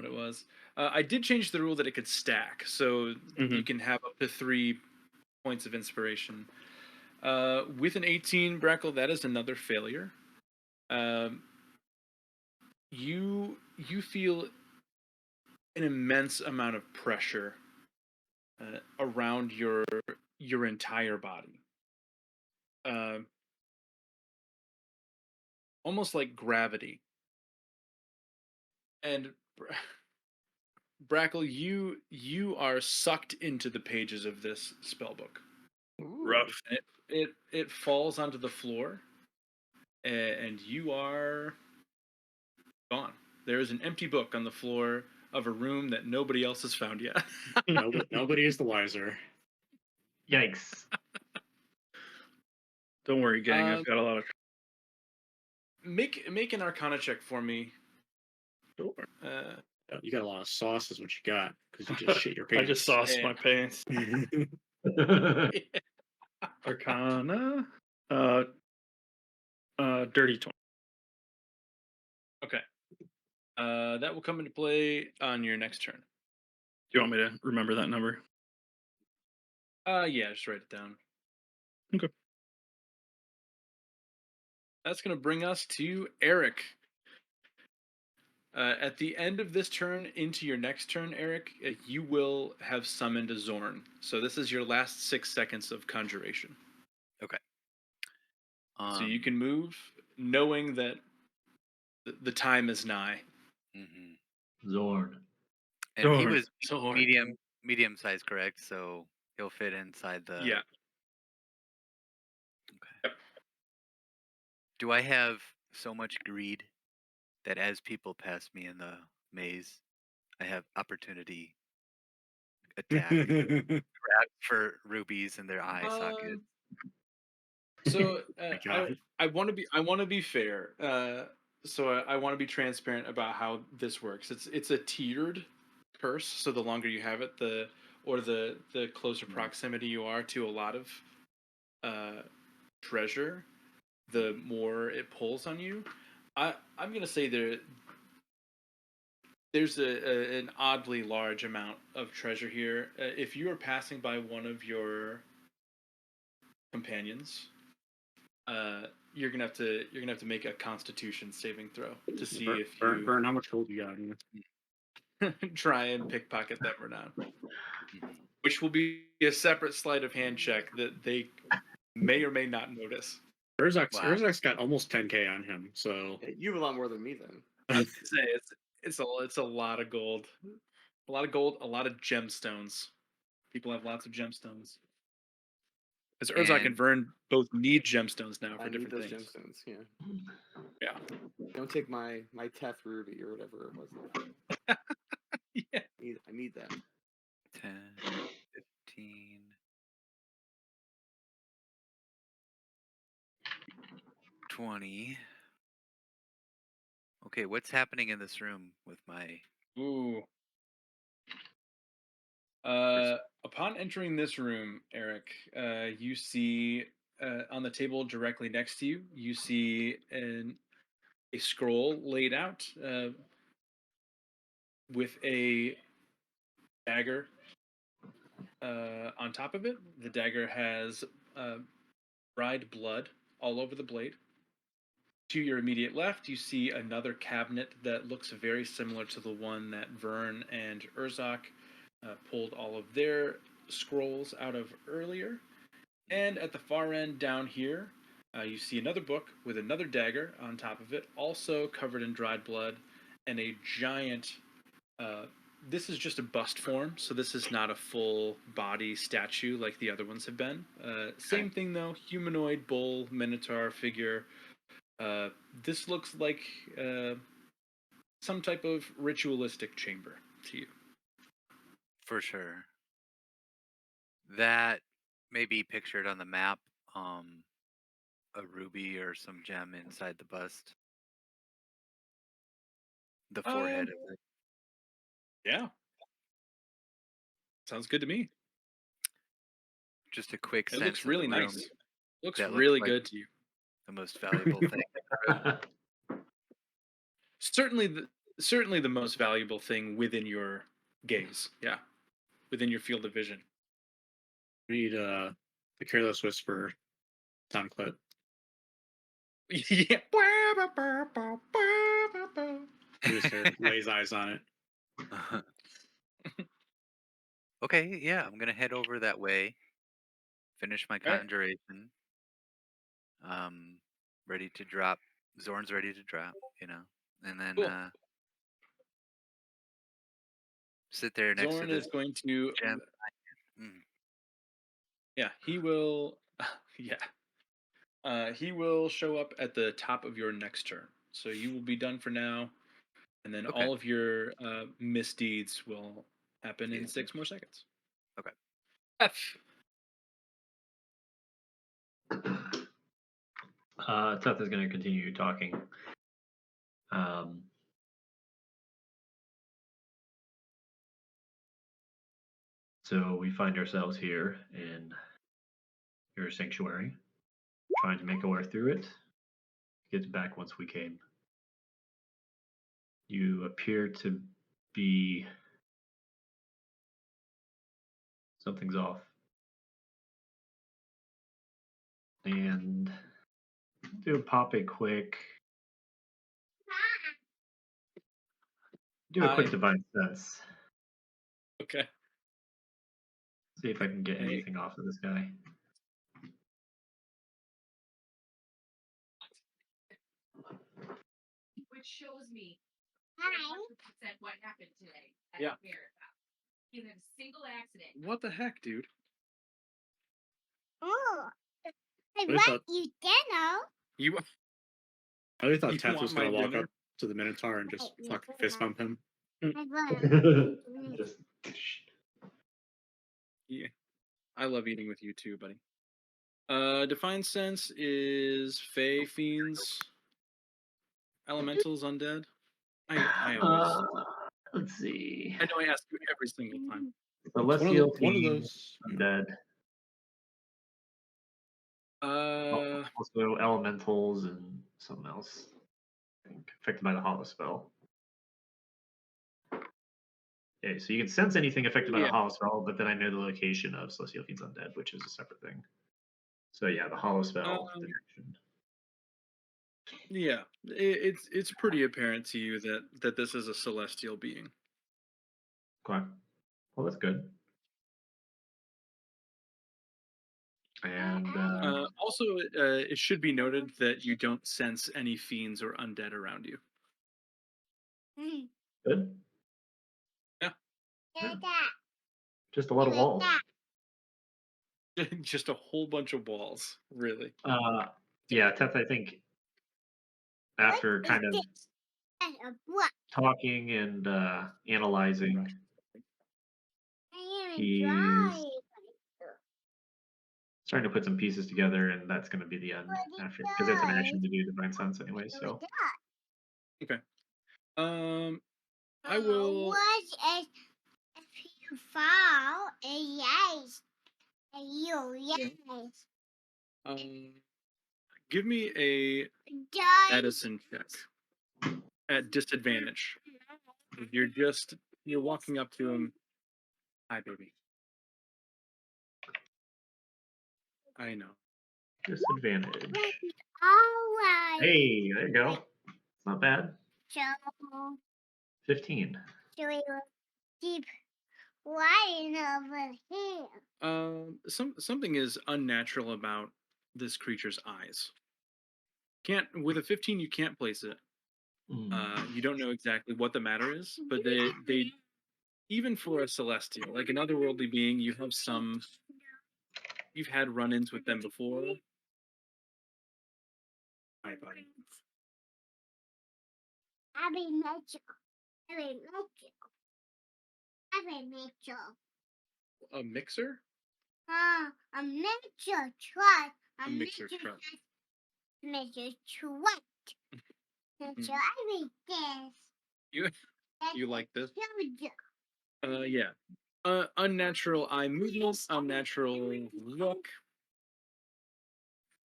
it was. I did change the rule that it could stack, so you Mhm. can have up to 3 points of inspiration. With an 18, Brackle, that is another failure. You feel an immense amount of pressure around your entire body, uh, almost like gravity. And Brackle, you are sucked into the pages of this spellbook. Rough. And it falls onto the floor, and you are gone. There is an empty book on the floor of a room that nobody else has found yet. Nobody is the wiser. Yikes. Don't worry, gang. Um, I've got a lot of. make an Arcana check for me. Sure. You got a lot of sauce, is what you got, because you just shit your pants. I just sauced Yeah. my pants. Arcana. Dirty 20. Okay. That will come into play on your next turn. Do you want me to remember that number? Yeah, just write it down. Okay. That's going to bring us to Eric. At the end of this turn, into your next turn, Eric, you will have summoned a Zorn. So this is your last 6 seconds of conjuration. Okay. So you can move, knowing that the time is nigh. Zorn. And he Zorn. was Zorn. medium size, correct? So he'll fit inside the. Yeah. Okay. Yep. Do I have so much greed that as people pass me in the maze, I have opportunity attack, grab for rubies in their eye socket? So My God. I want to be fair. So I want to be transparent about how this works. It's a tiered curse. So the longer you have it, the closer proximity you are to a lot of treasure, the more it pulls on you. I'm gonna say there's an oddly large amount of treasure here. If you are passing by one of your companions, you're gonna have to make a Constitution saving throw to see if you Burn, how much gold you got? try and pickpocket them or not. Which will be a separate sleight of hand check that they may or may not notice. Urzak's got almost 10k on him, so Yeah, you have a lot more than me then. I would say it's a lot of gold, a lot of gemstones. People have lots of gemstones. As Urzak and And Vern both need gemstones now I for need different those things. gemstones. Yeah. Yeah. Don't take my Teth ruby or whatever it was. Yeah. I need that. 10, 15. 20. Okay, what's happening in this room with my. Ooh. Upon entering this room, Eric, you see on the table directly next to you, you see a scroll laid out with a dagger On top of it, the dagger has uh, dried blood all over the blade. To your immediate left, you see another cabinet that looks very similar to the one that Vern and Urzok pulled all of their scrolls out of earlier. And at the far end down here, you see another book with another dagger on top of it, also covered in dried blood, and a giant. This is just a bust form, so this is not a full body statue like the other ones have been. Same thing though, humanoid bull minotaur figure. This looks like some type of ritualistic chamber to you. For sure. That may be pictured on the map. A ruby or some gem inside the bust. The forehead of it. Yeah. Sounds good to me. Just a quick It sense looks of the really room. nice. Looks That looks really like good to you. the most valuable thing. Certainly the most valuable thing within your gaze. Yeah. Within your field of vision. Read the Careless Whisper sound clip. Yeah. Producer lays eyes on it. Okay, yeah, I'm gonna head over that way. Finish my Alright. conjuration. Ready to drop. Zorn's ready to drop, and then Cool. sit there next Zorn to is this going to gem. yeah, he will yeah. He will show up at the top of your next turn. So you will be done for now, and then Okay. all of your misdeeds will happen in Yeah. 6 more seconds. Okay. F. Teth is going to continue talking. So we find ourselves here in your sanctuary, trying to make our way through it. Get back once we came. You appear to be something's off. And pop a quick Hi. divine sense. Okay. See if I can get Hey. anything off of this guy. Which shows me Hi. 100% what happened today at Yeah. Marathon. He had a single accident. What the heck, dude? Oh, I I want thought- you dinner. You I really thought You Teth want was gonna my walk dinner? up to the Minotaur and just Yeah, fucking fist bump him. I want. Just Yeah. I love eating with you too, buddy. Define sense is Fey, fiends, elementals, undead. I always let's see. I know I ask you every single time. Celestial One of fiend, those. undead. Also elementals and something else. I think affected by the hollow spell. Okay, so you can sense anything affected by the Yeah. hollow spell, but then I know the location of celestial fiends undead, which is a separate thing. So yeah, the hollow spell detection. Yeah, it's pretty apparent to you that this is a celestial being. Okay. Well, that's good. And Also, it should be noted that you don't sense any fiends or undead around you. good. Yeah. Just a lot of walls. Just a whole bunch of walls, really. Yeah, Teth, I think after kind of talking and analyzing, he's starting to put some pieces together, and that's going to be the end after, because it's an action to do divine sense anyway. So Okay. I will. What is if you fall? Yes. Yes. Give me a Does medicine check at disadvantage. You're walking up to him. Hi, baby. I know. Disadvantage. Alright. Hey, there you go. It's not bad. So, 15. so we will keep riding over here. Something is unnatural about this creature's eyes. Can't with a 15 you can't place it. You don't know exactly what the matter is, but they even for a celestial, like an otherworldly being, you've had run-ins with them before. Hi, buddy. I be Mitchell. I be Mitchell. I be Mitchell. A mixer? A Mitchell truck. A mixer truck. Mitchell truck. Mitchell, I be this. You like this? Soldier. Yeah. Unnatural eye movements, unnatural look.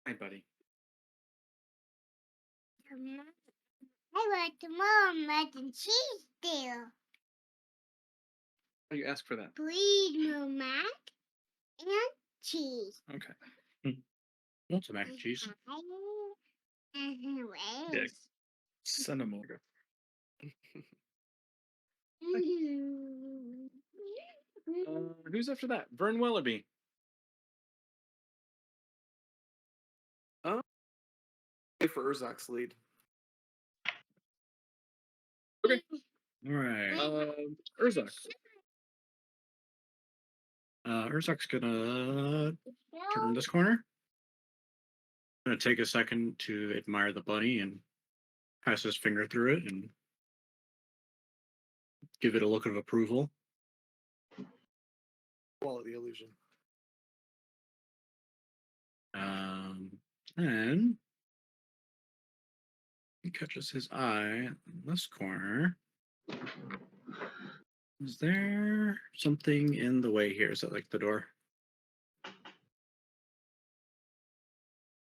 Hi, buddy. I like tomorrow mac and cheese deal. Oh, you asked for that. Please, no mac and cheese. Okay. Want some mac and cheese? Yeah. Send them over. Who's after that? Vern Wellerby. Wait for Urzak's lead. Okay. All right. Urzak. Urzak's gonna turn this corner. Gonna take a second to admire the bunny and pass his finger through it and give it a look of approval. Wall of the illusion. And he catches his eye in this corner. Is there something in the way here? Is that like the door?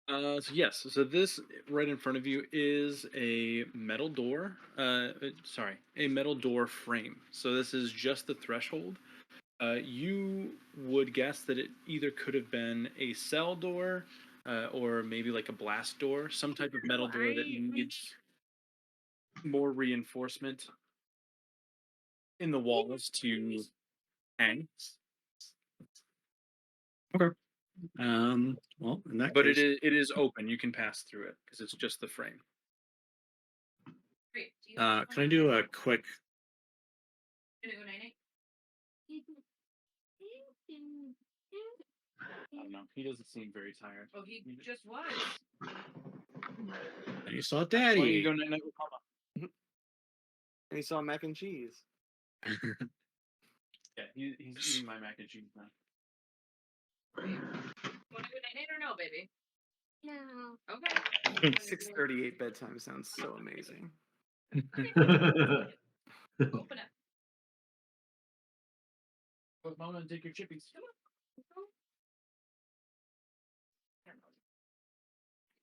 So yes, so this right in front of you is a metal door. A metal door frame. So this is just the threshold. You would guess that it either could have been a cell door, or maybe like a blast door, some type of metal door that needs more reinforcement in the walls to hang. Okay. Well, in that But case, it is open. You can pass through it because it's just the frame. Great. Do you can I do a quick? Gonna go night-night? I don't know. He doesn't seem very tired. Oh, he just was. And you saw Why don't you Daddy. go night night with Mama? And he saw mac and cheese. Yeah, he's eating my mac and cheese now. Want to go night-night or no, baby? No. Okay. 6:38 bedtime sounds so amazing. Open up. But Mama, take your chippies.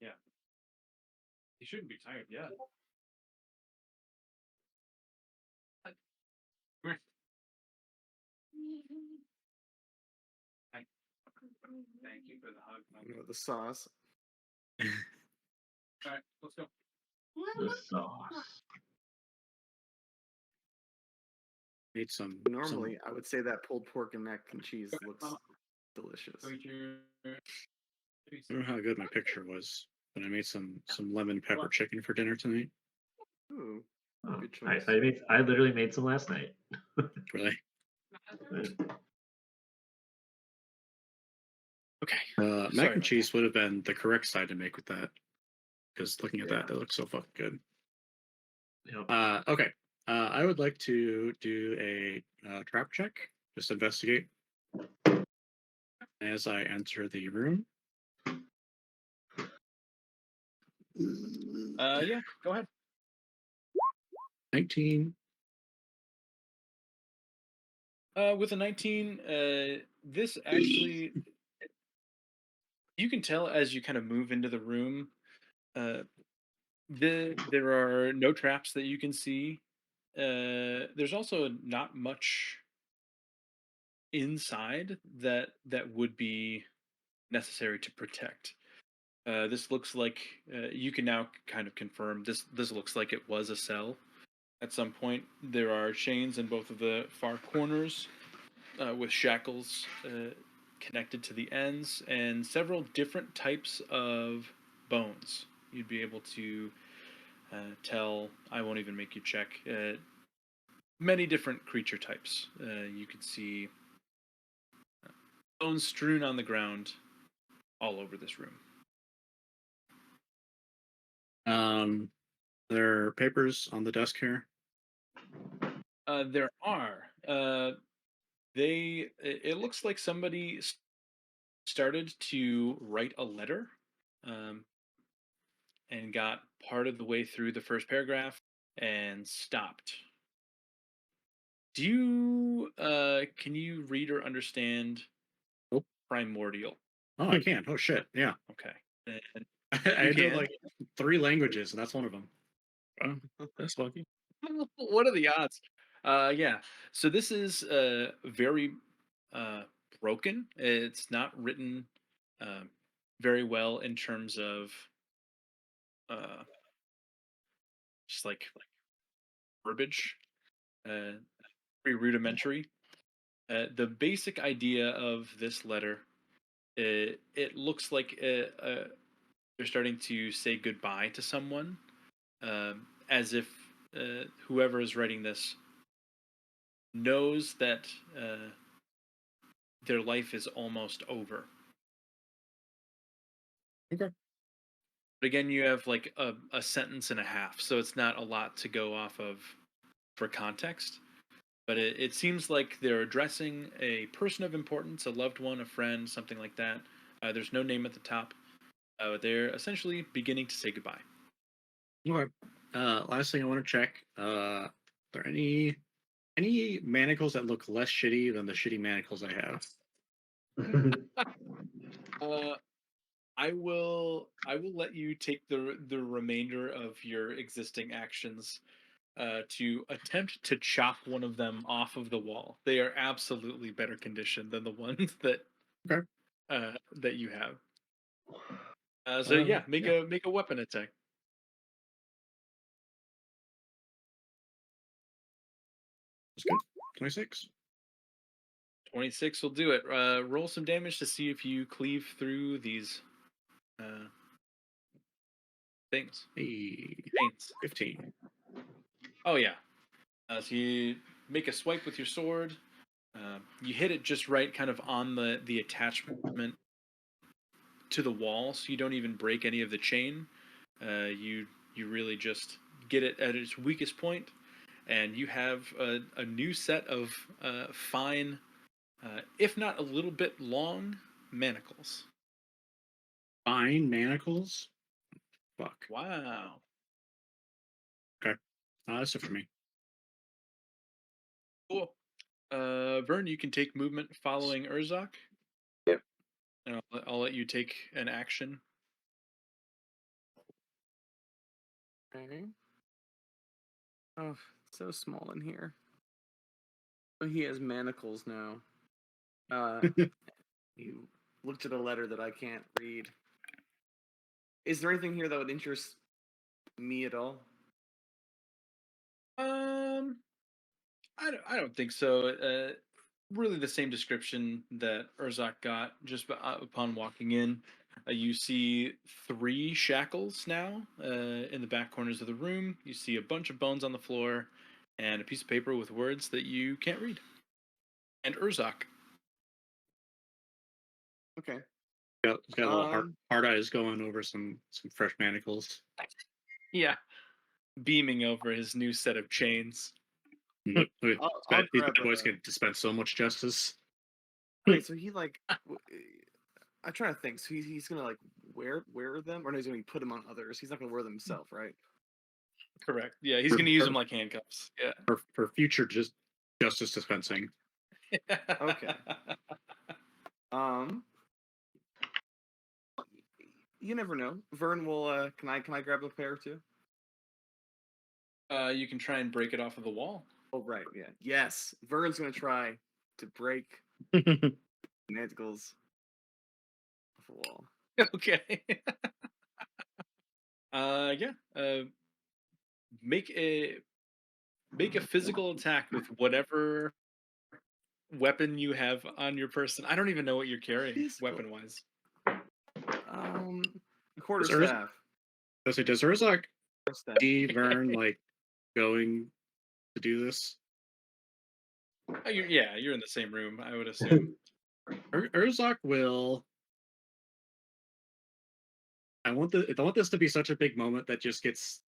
Yeah. He shouldn't be tired yet. Come here. Thank you for the hug. You know, the sauce. All right, let's go. The sauce. Made some. Normally, I would say that pulled pork and mac and cheese looks delicious. Go eat your I don't know how good my picture was, but I made some lemon pepper chicken for dinner tonight. Ooh, Oh, good nice. choice. I literally made some last night. Really? Okay. Mac Sorry and about cheese would have been the correct side to make with that. Because looking at that looks so fucking good. Yep. Okay. I would like to do a trap check. Just investigate. As I enter the room. Yeah, go ahead. 19. With a 19, this actually, you can tell as you kind of move into the room, there are no traps that you can see. There's also not much inside that would be necessary to protect. This looks like you can now kind of confirm this. This looks like it was a cell at some point. There are chains in both of the far corners with shackles connected to the ends, and several different types of bones. You'd be able to tell. I won't even make you check. Many different creature types. You could see bones strewn on the ground all over this room. There are papers on the desk here. There are. It looks like somebody started to write a letter, um, and got part of the way through the first paragraph and stopped. Do you can you read or understand Nope. primordial? Oh, I can. Oh shit. Yeah. Okay. And I know can? like 3 languages, and that's one of them. That's lucky. What are the odds? Yeah. So this is very broken. It's not written uh, very well in terms of uh, just like verbiage. Pretty rudimentary. The basic idea of this letter, it looks like they're starting to say goodbye to someone, as if whoever is writing this knows that their life is almost over. Okay. But again, you have like a sentence and a half, so it's not a lot to go off of for context. But it seems like they're addressing a person of importance, a loved one, a friend, something like that. There's no name at the top. They're essentially beginning to say goodbye. Okay. Last thing I want to check. Are there any manacles that look less shitty than the shitty manacles I have? I will let you take the remainder of your existing actions to attempt to chop one of them off of the wall. They are absolutely better condition than the ones that Okay. that you have. So yeah, make a weapon attack. That's good. 26. 26 will do it. Roll some damage to see if you cleave through these things. Hey, Paints. 15. Oh yeah. So you make a swipe with your sword. You hit it just right, kind of on the attachment to the wall, so you don't even break any of the chain. You really just get it at its weakest point, and you have a new set of fine, if not a little bit long, manacles. Fine manacles? Fuck. Wow. Okay. That's it for me. Cool. Vern, you can take movement following Urzok. Yep. And I'll let you take an action. Okay. Oh, so small in here. Oh, he has manacles now. You looked at a letter that I can't read. Is there anything here that would interest me at all? I don't think so. Really, the same description that Urzok got just upon walking in. You see 3 shackles now in the back corners of the room. You see a bunch of bones on the floor, and a piece of paper with words that you can't read. And Urzok. Okay. He's got a little hard eyes going over some fresh manacles. Yeah, beaming over his new set of chains. These I'll grab boys can dispense so much justice. Wait, so he like I'm trying to think. So he's gonna like wear them, or no, he's gonna put them on others. He's not gonna wear them himself, right? Correct. Yeah, he's going to use them like handcuffs. Yeah. For future justice dispensing. Okay. You never know. Vern will. Can I grab a pair too? You can try and break it off of the wall. Oh right, yeah. Yes, Vern's gonna try to break manacles off a wall. Okay. Yeah. Make a physical attack with whatever weapon you have on your person. I don't even know what you're carrying Physical. weapon wise. A quarter Does Urs- staff. Does Urzak Quarter staff. see Vern like going to do this? Oh, you're in the same room, I would assume. Urzak will. I want this to be such a big moment that just gets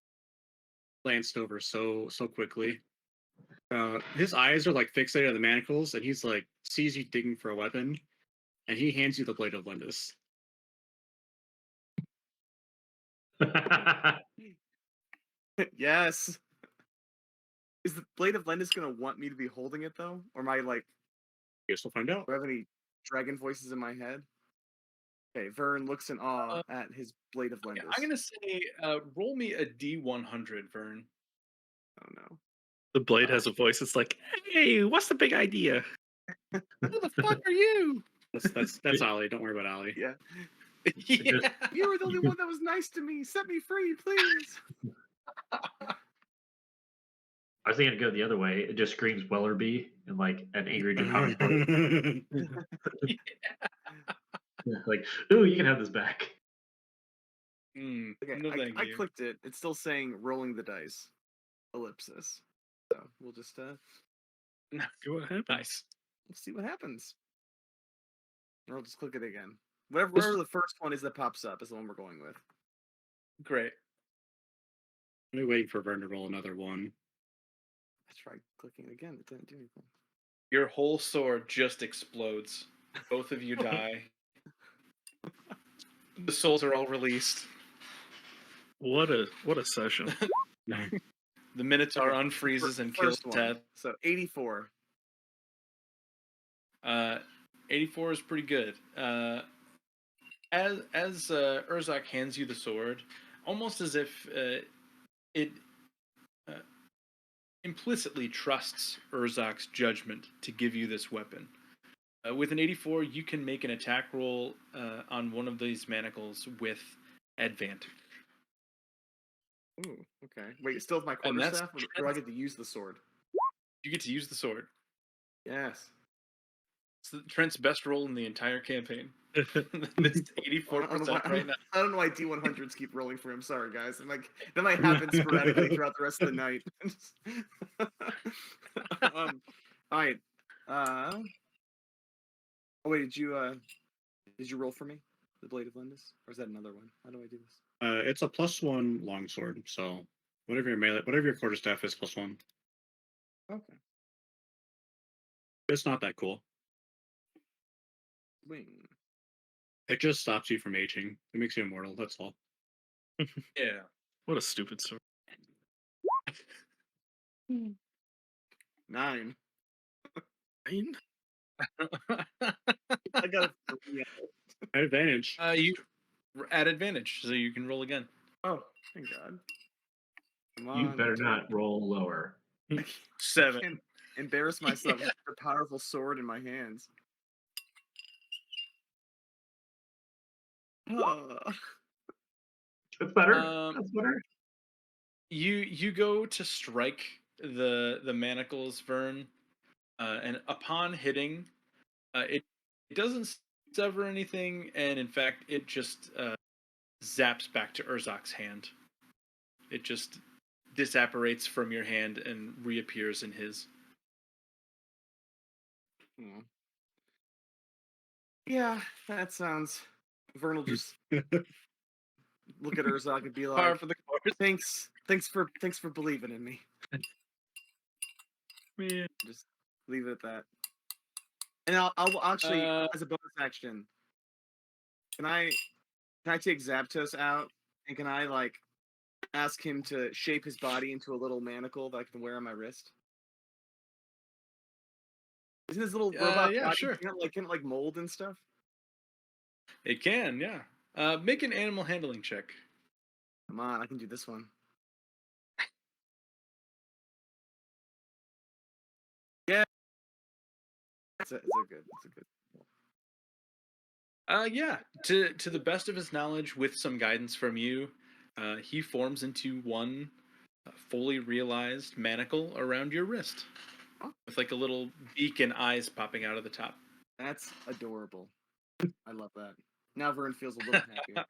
glanced over so quickly. His eyes are like fixated on the manacles, and he's like sees you digging for a weapon, and he hands you the blade of Lindis. Yes. Is the Blade of Lendis gonna want me to be holding it though, or am I like? Guess we'll find out. Do I have any dragon voices in my head? Okay, Vern looks in awe at his Blade of Okay, Lendis. I'm gonna say, roll me a D100, Vern. Oh no. The blade has a voice. It's like, hey, what's the big idea? Who the fuck are you? That's Ollie. Don't worry about Ollie. Yeah. Yeah. You were the only one that was nice to me. Set me free, please. I was thinking to go the other way. It just screams Wellerby in like an angry draconic voice. Like, ooh, you can have this back. Okay, No, thank I you. clicked it. It's still saying rolling the dice. Ellipsis. So we'll just See what happens. Nice. we'll see what happens. Or I'll just click it again. Whatever the first one is that pops up is the one we're going with. Great. I'm waiting for Vern to roll another one. I tried clicking it again. It didn't do anything. Your whole sword just explodes. Both of you die. The souls are all released. What a session. The Minotaur unfreezes and kills First one. Ted. So 84. 84 is pretty good. As Urzak hands you the sword, almost as if it implicitly trusts Urzak's judgment to give you this weapon. With an 84, you can make an attack roll on one of these manacles with advantage. Ooh, okay. Wait, still with my And that's quarterstaff, or do I get to use the sword? You get to use the sword. Yes. It's Trent's best roll in the entire campaign. This 84% right now. I don't know why D100s keep rolling for him. Sorry, guys. That might happen sporadically throughout the rest of the night. All right. Oh wait, did you roll for me? The Blade of Lindis? Or is that another one? How do I do this? It's a +1 longsword, so whatever your quarterstaff is, +1. Okay. It's not that cool. Wing. It just stops you from aging. It makes you immortal. That's all. Yeah. What a stupid sword. 9. Nine? I got a 3. At advantage. You at advantage, so you can roll again. Oh, thank God. Come You on. better not roll lower. 7. I can't embarrass myself with a powerful sword in my hands. That's better. Um, That's better. You go to strike the manacles, Vern, and upon hitting, it doesn't sever anything, and in fact, it just zaps back to Urzak's hand. It just disapparates from your hand and reappears in his. Yeah, that sounds. Vern will just look at Urzak and be Par like, for the course. thanks for believing in me. Yeah. Just leave it at that. And I'll actually, as a bonus action, can I take Zapdos out, and can I like ask him to shape his body into a little manacle that I can wear on my wrist? Isn't his little robot Yeah, body sure. can it like mold and stuff? It can, yeah. Make an animal handling check. Come on, I can do this one. Yeah, it's a good. Yeah. To the best of his knowledge, with some guidance from you, he forms into one fully realized manacle around your wrist, Oh, with like a little beak and eyes popping out of the top. that's adorable. I love that. Now Vern feels a little happier.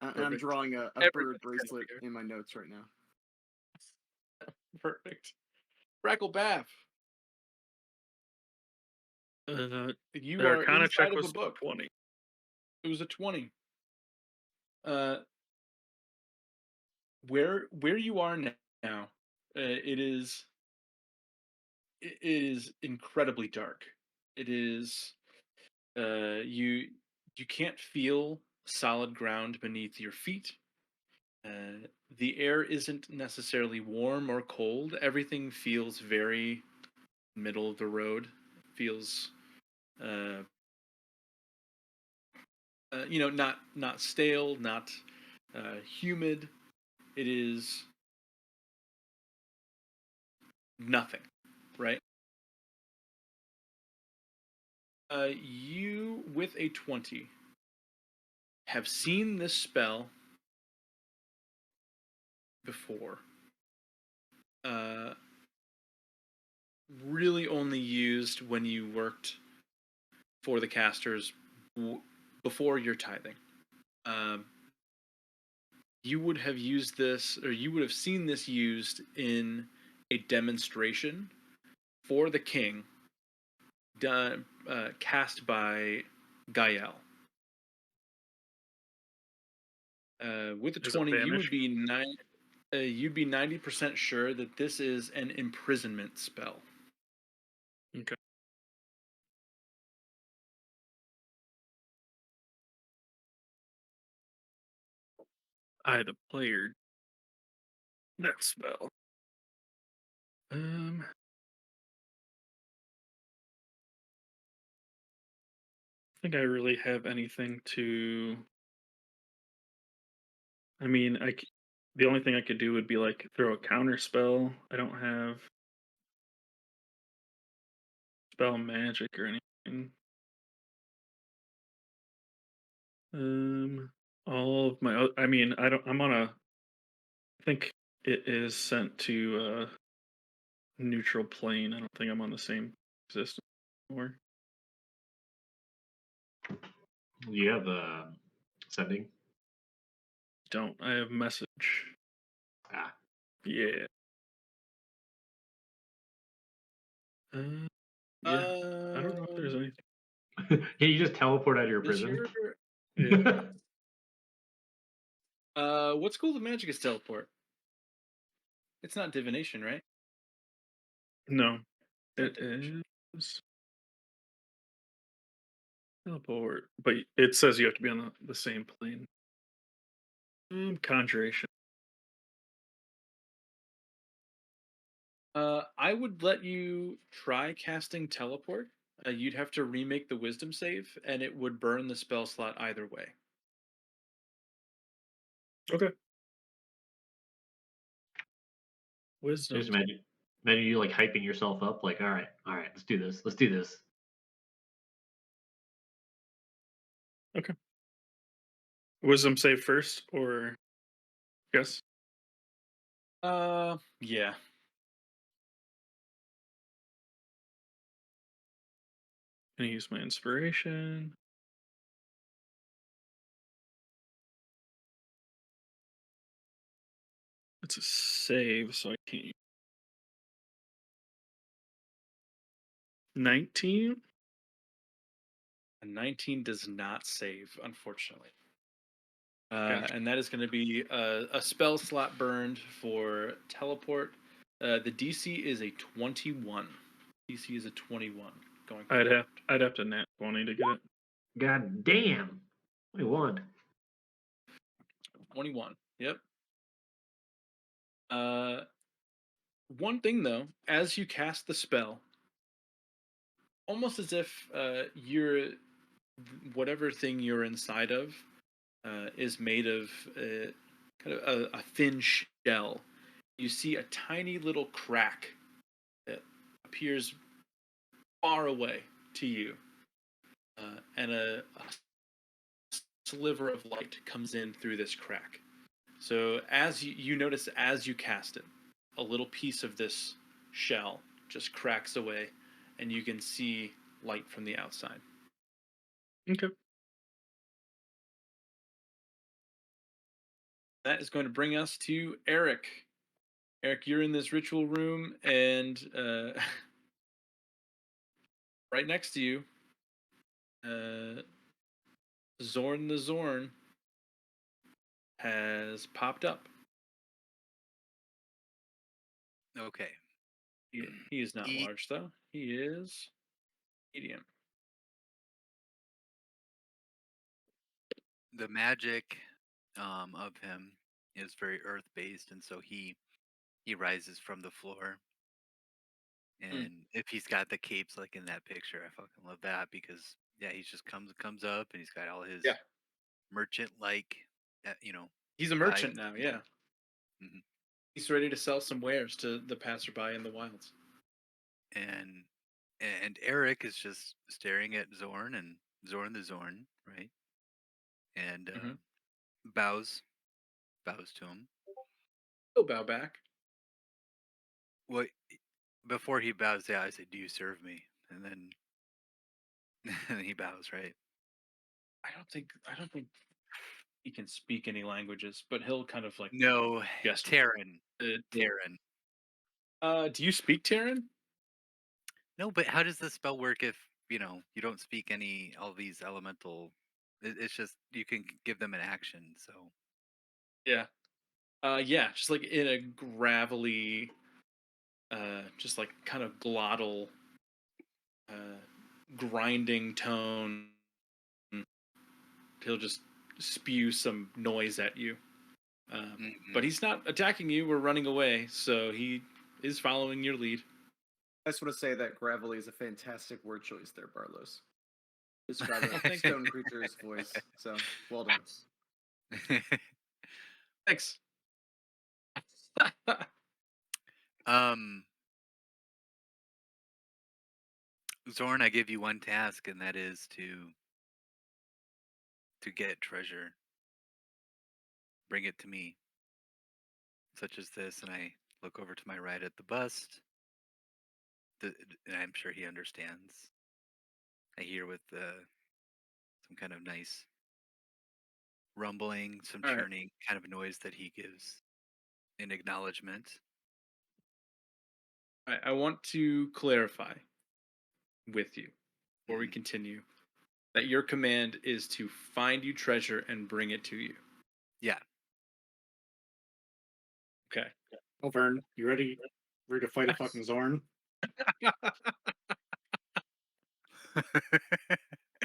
And I'm Perfect. drawing a bird Everybody's bracelet happier. in my notes right now. Perfect. Brackle Bath, you The are Arcana check inside of a was book. 20. It was a 20. Uh, where you are now, it is incredibly dark. It is you can't feel solid ground beneath your feet. The air isn't necessarily warm or cold. Everything feels very middle of the road. Feels uh, not stale, not humid. It is nothing, right? You with a 20 have seen this spell before. Uh, really only used when you worked for the casters before your tithing. Um, you would have used this, or you would have seen this used in a demonstration for the king, done cast by Gael. With a Is it 20, vanish? you'd be 90% sure that this is an imprisonment spell. Okay. I, the player, that spell. I think I really have anything to. I mean, the only thing I could do would be like throw a counter spell. I don't have spell magic or anything. All of my. I mean, I don't. I'm on a. I think it is sent to neutral plane. I don't think I'm on the same existence anymore. You have sending. Don't. I have message. Ah, Yeah. Yeah. I don't know if there's anything. yeah, you just teleport out of your Does prison. your Yeah. what school of magic is teleport? It's not divination, right? No. It's not It divination. is teleport, but it says you have to be on the same plane. Conjuration. I would let you try casting teleport. You'd have to remake the wisdom save, and it would burn the spell slot either way. Okay. Just Wisdom. imagine you like hyping yourself up, like, all right, let's do this, let's do this. Okay. Wisdom save first, or yes? Yeah. Gonna use my inspiration. It's a save, so I can't. 19. A 19 does not save, unfortunately. Gotcha. And that is going to be a spell slot burned for teleport. The DC is a 21. DC is a 21. Going I'd forward. have to nat 20 to get it. God damn, 21. 21. Yep. One thing though, as you cast the spell, almost as if you're whatever thing you're inside of is made of kind of a thin shell. You see a tiny little crack that appears far away to you. and a sliver of light comes in through this crack. So as you notice as you cast it, a little piece of this shell just cracks away, and you can see light from the outside. Okay. That is going to bring us to Eric. Eric, you're in this ritual room, and right next to you, Zorn the Zorn has popped up. Okay. He is not He- large, though. He is medium. The magic of him is very earth based, and so he rises from the floor. And if he's got the capes like in that picture, I fucking love that because yeah, he just comes up and he's got all his Yeah. merchant like, you know, He's a vibes. merchant now, yeah. Mhm. He's ready to sell some wares to the passerby in the wilds. And Eric is just staring at Zorn and Zorn the Zorn, right? And Mhm. bows to him. He'll bow back. What before he bows, yeah, I say, "Do you serve me?" And then and he bows, right? I don't think he can speak any languages, but he'll kind of like No, gesture. Terran, To- Terran. do you speak Terran? No, but how does the spell work if you don't speak all these elemental? It's just you can give them an action. So Yeah. Yeah, just like in a gravelly, just like kind of glottal, uh, grinding tone. He'll just spew some noise at you. But Mhm. he's not attacking you or running away, so he is following your lead. I just want to say that gravelly is a fantastic word choice there, Barlos. Describe Oh, a thank stone creature's voice. So well done. Thanks. um, Zorn, I give you one task, and that is to get treasure. Bring it to me, such as this. And I look over to my right at the bust. And I'm sure he understands. I hear with some kind of nice rumbling, some All right. churning kind of noise that he gives in acknowledgement. I want to clarify with you before we Mhm. continue that your command is to find you treasure and bring it to you. Yeah. Okay. Oh, Vern, you ready? Ready to fight a fucking Zorn?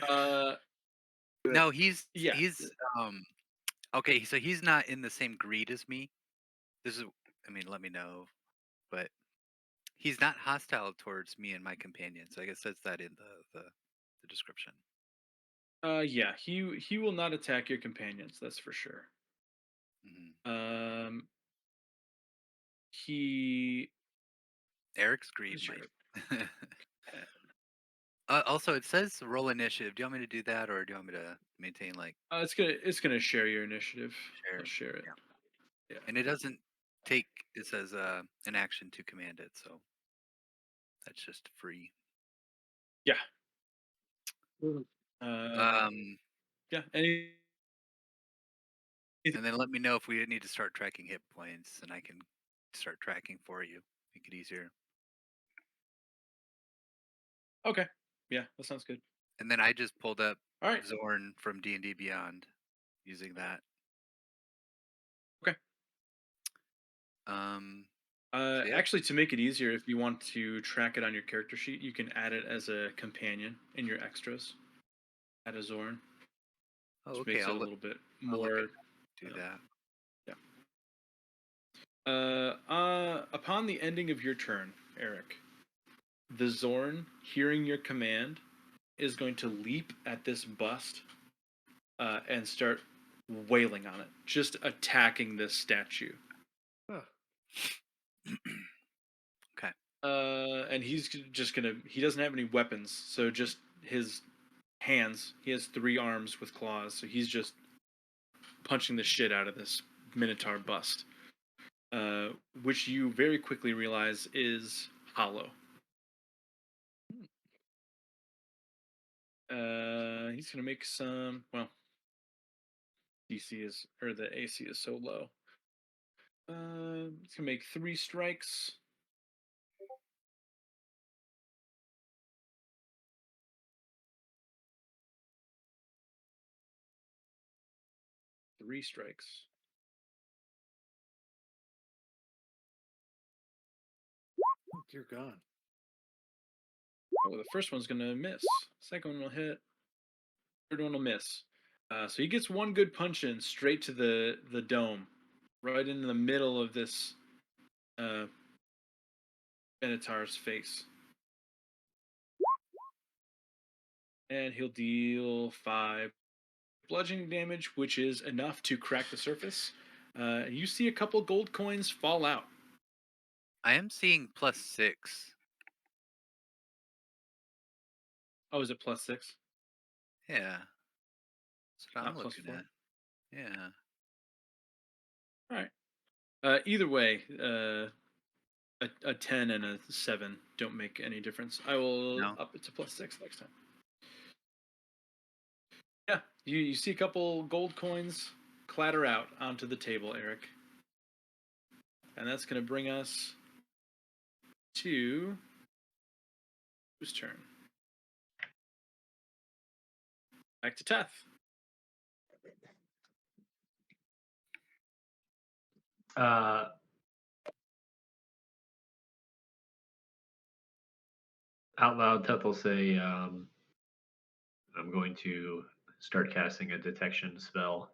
Uh, No, he's yeah. he's okay. So he's not in the same greed as me. This is, I mean, let me know, but he's not hostile towards me and my companion. So I guess that's that in the description. Yeah. He will not attack your companions. That's for sure. Hmm. He. Eric's greed Sure. might. Also, it says roll initiative. Do you want me to do that, or do you want me to maintain like It's gonna share your initiative. I'll share? share it. Yeah. Yeah. And it doesn't take. It says an action to command it, so that's just free. Yeah. Mm. Um, Yeah. Any. and then let me know if we need to start tracking hit points, and I can start tracking for you. Make it easier. Okay. Yeah, that sounds good. And then I just pulled up All right. Zorn from D&D Beyond using that. Okay. Um, so yeah. Actually, to make it easier, if you want to track it on your character sheet, you can add it as a companion in your extras. Add a Zorn, Oh, which okay. makes it a little bit I'll look more. at do that. Upon the ending of your turn, Eric, the Zorn, hearing your command, is going to leap at this bust and start wailing on it, just attacking this statue. Okay. And he's just gonna. He doesn't have any weapons, so just his hands. He has 3 arms with claws, so he's just punching the shit out of this Minotaur bust, which you very quickly realize is hollow. He's gonna make some. Well, DC is or the AC is so low. He's gonna make 3 strikes. Three strikes. Oh, dear God. Oh, the first one's gonna miss. Second one will hit. Third one will miss. So he gets one good punch in straight to the dome, right in the middle of this Minotaur's face, and he'll deal 5 bludgeoning damage, which is enough to crack the surface. You see a couple gold coins fall out. I am seeing +6. Oh, is it +6? Yeah. That's what I'm Not looking +4. at. Yeah. All right. Either way, a 10 and a 7 don't make any difference. I will No. up it to +6 next time. Yeah, you see a couple gold coins clatter out onto the table, Eric. And that's going to bring us to whose turn? Back to Teth. Uh, out loud, Teth will say, I'm going to start casting a detection spell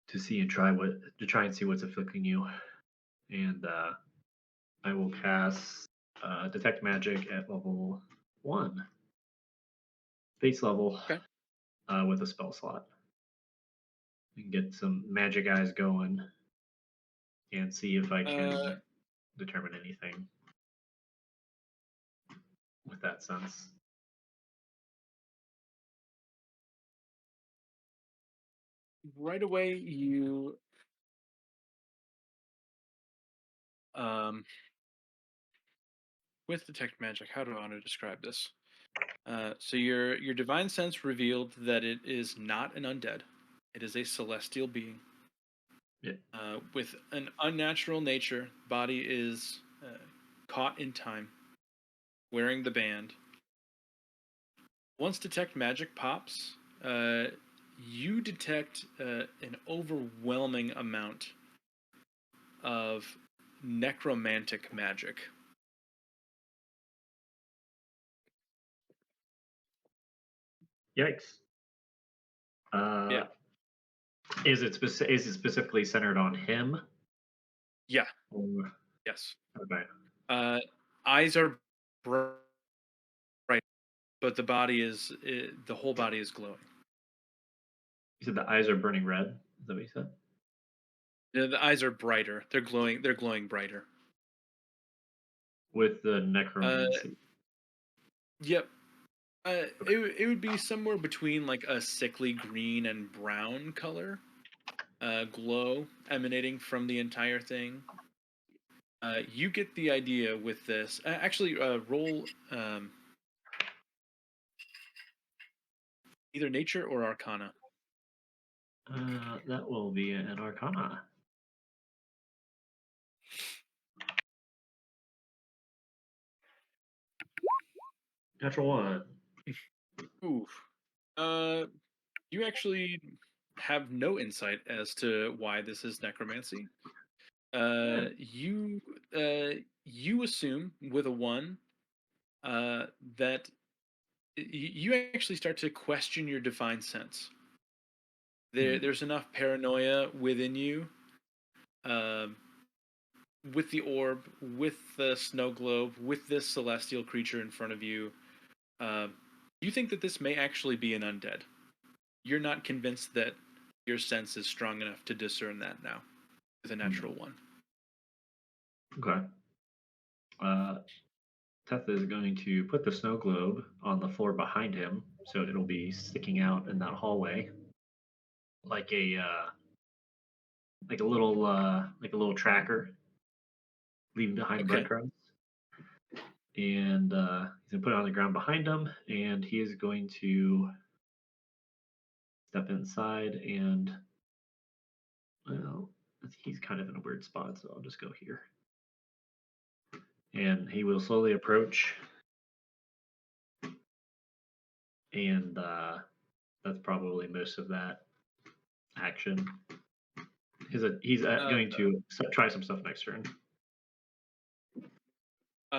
to try and see what's afflicting you, and I will cast detect magic at level 1, base level, Okay. with a spell slot, and get some magic eyes going, and see if I can determine anything with that sense. Right away, you with detect magic. How do I want to describe this? So your divine sense revealed that it is not an undead; it is a celestial being. Yeah. With an unnatural nature, body is caught in time, wearing the band. Once detect magic pops, you detect an overwhelming amount of necromantic magic. Yikes. Yeah. Is it specifically centered on him? Yeah. Or, Yes. okay. Eyes are bright, but the whole body is glowing. You said the eyes are burning red. Is that what you said? The eyes are brighter. They're glowing. They're glowing brighter. With the necromancy. Yep. It would be somewhere between like a sickly green and brown color, glow emanating from the entire thing. You get the idea with this. Actually, roll either nature or arcana. That will be an arcana. Natural 1. Oof. You actually have no insight as to why this is necromancy. You you assume with a 1 that you actually start to question your divine sense. There's enough paranoia within you, um, with the orb, with the snow globe, with this celestial creature in front of you. You think that this may actually be an undead. You're not convinced that your sense is strong enough to discern that now with a natural 1. Okay. Teth is going to put the snow globe on the floor behind him, so it'll be sticking out in that hallway, like like a little tracker leaving behind Okay. breadcrumbs. And he's gonna put it on the ground behind him, and he is going to step inside and, well, he's kind of in a weird spot, so I'll just go here. And he will slowly approach, and that's probably most of that action. He's going to try some stuff next turn.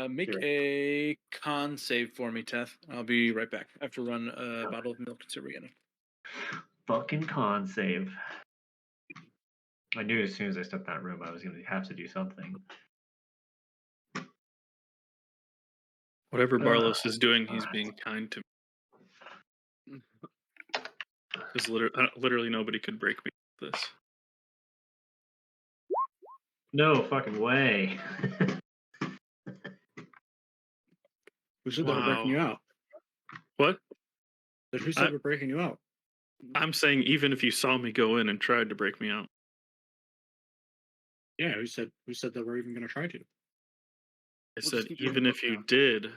Make Sure. a con save for me, Teth. I'll be right back. I have to run a bottle of milk to Rihanna. Fucking con save. I knew as soon as I stepped in that room I was going to have to do something. Whatever Barlos is doing, he's being kind to me. Because literally nobody could break me with this. No fucking way. Who said they were breaking you out? What? Who said we're breaking you out? I'm saying even if you saw me go in and tried to break me out. Yeah, who said that we're even going to try to? I We'll said just keep doing even the if book you now. did.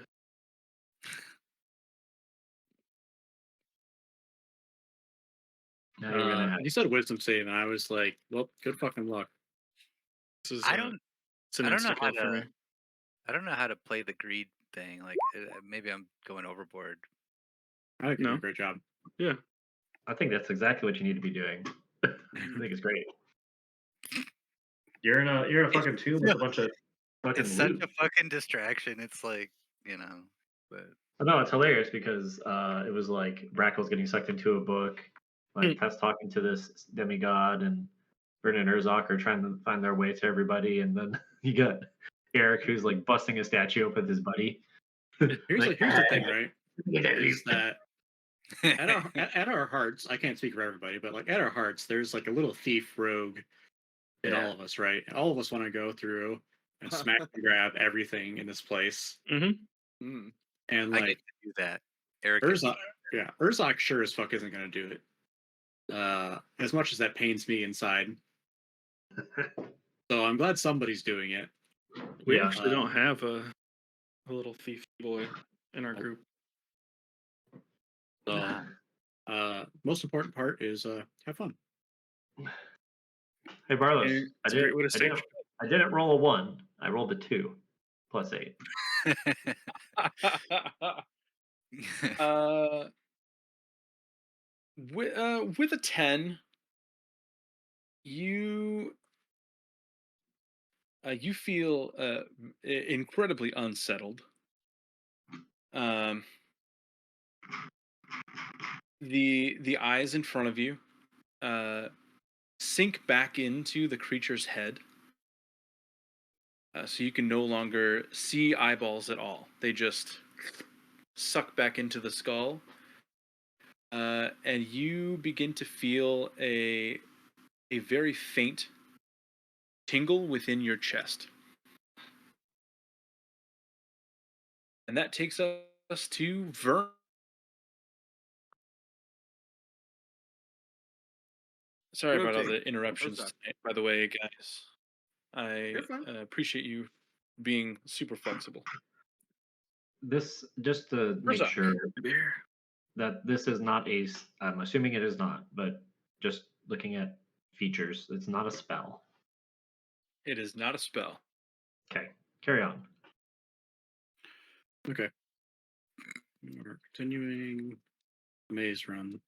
Now you're gonna have He said wisdom save, and I was like, well, good fucking luck. This is I don't it's an I don't know how insta-kill for me. to I don't know how to play the greed thing. Like maybe I'm going overboard. I think you did No. a great job. Yeah. I think that's exactly what you need to be doing. I think it's great. You're in a fucking tomb with a bunch of fucking It's such loot. a fucking distraction. It's like, but No, it's hilarious because it was like Brackle's getting sucked into a book, like Tess talking to this demigod, and Bern and Urzok are trying to find their way to everybody, and then you got Eric who's like busting a statue up with his buddy. Here's Like, the thing, right? Is that at our hearts, I can't speak for everybody, but like at our hearts, there's like a little thief rogue in Yeah. all of us, right? All of us want to go through and smack and grab everything in this place. Mm-hmm. Mm. And I get like to do that. Eric, Urzok sure as fuck isn't gonna do it. As much as that pains me inside. So I'm glad somebody's doing it. We Yeah. actually don't have a little thief boy in our group. So most important part is have fun. Hey Barlos, It's a great way to stay. I didn't roll a 1. I rolled a 2 plus 8. With a 10, you feel incredibly unsettled. The eyes in front of you sink back into the creature's head, so you can no longer see eyeballs at all. They just suck back into the skull, and you begin to feel a very faint tingle within your chest. And that takes us to Vern. Sorry about all Okay. the interruptions Okay. tonight, by the way, guys. I You're fine. appreciate you being super flexible. This just to make Urzok. sure that this is not I'm assuming it is not, but just looking at features, it's not a spell. It is not a spell. Okay, carry on. Okay. We're continuing maze run.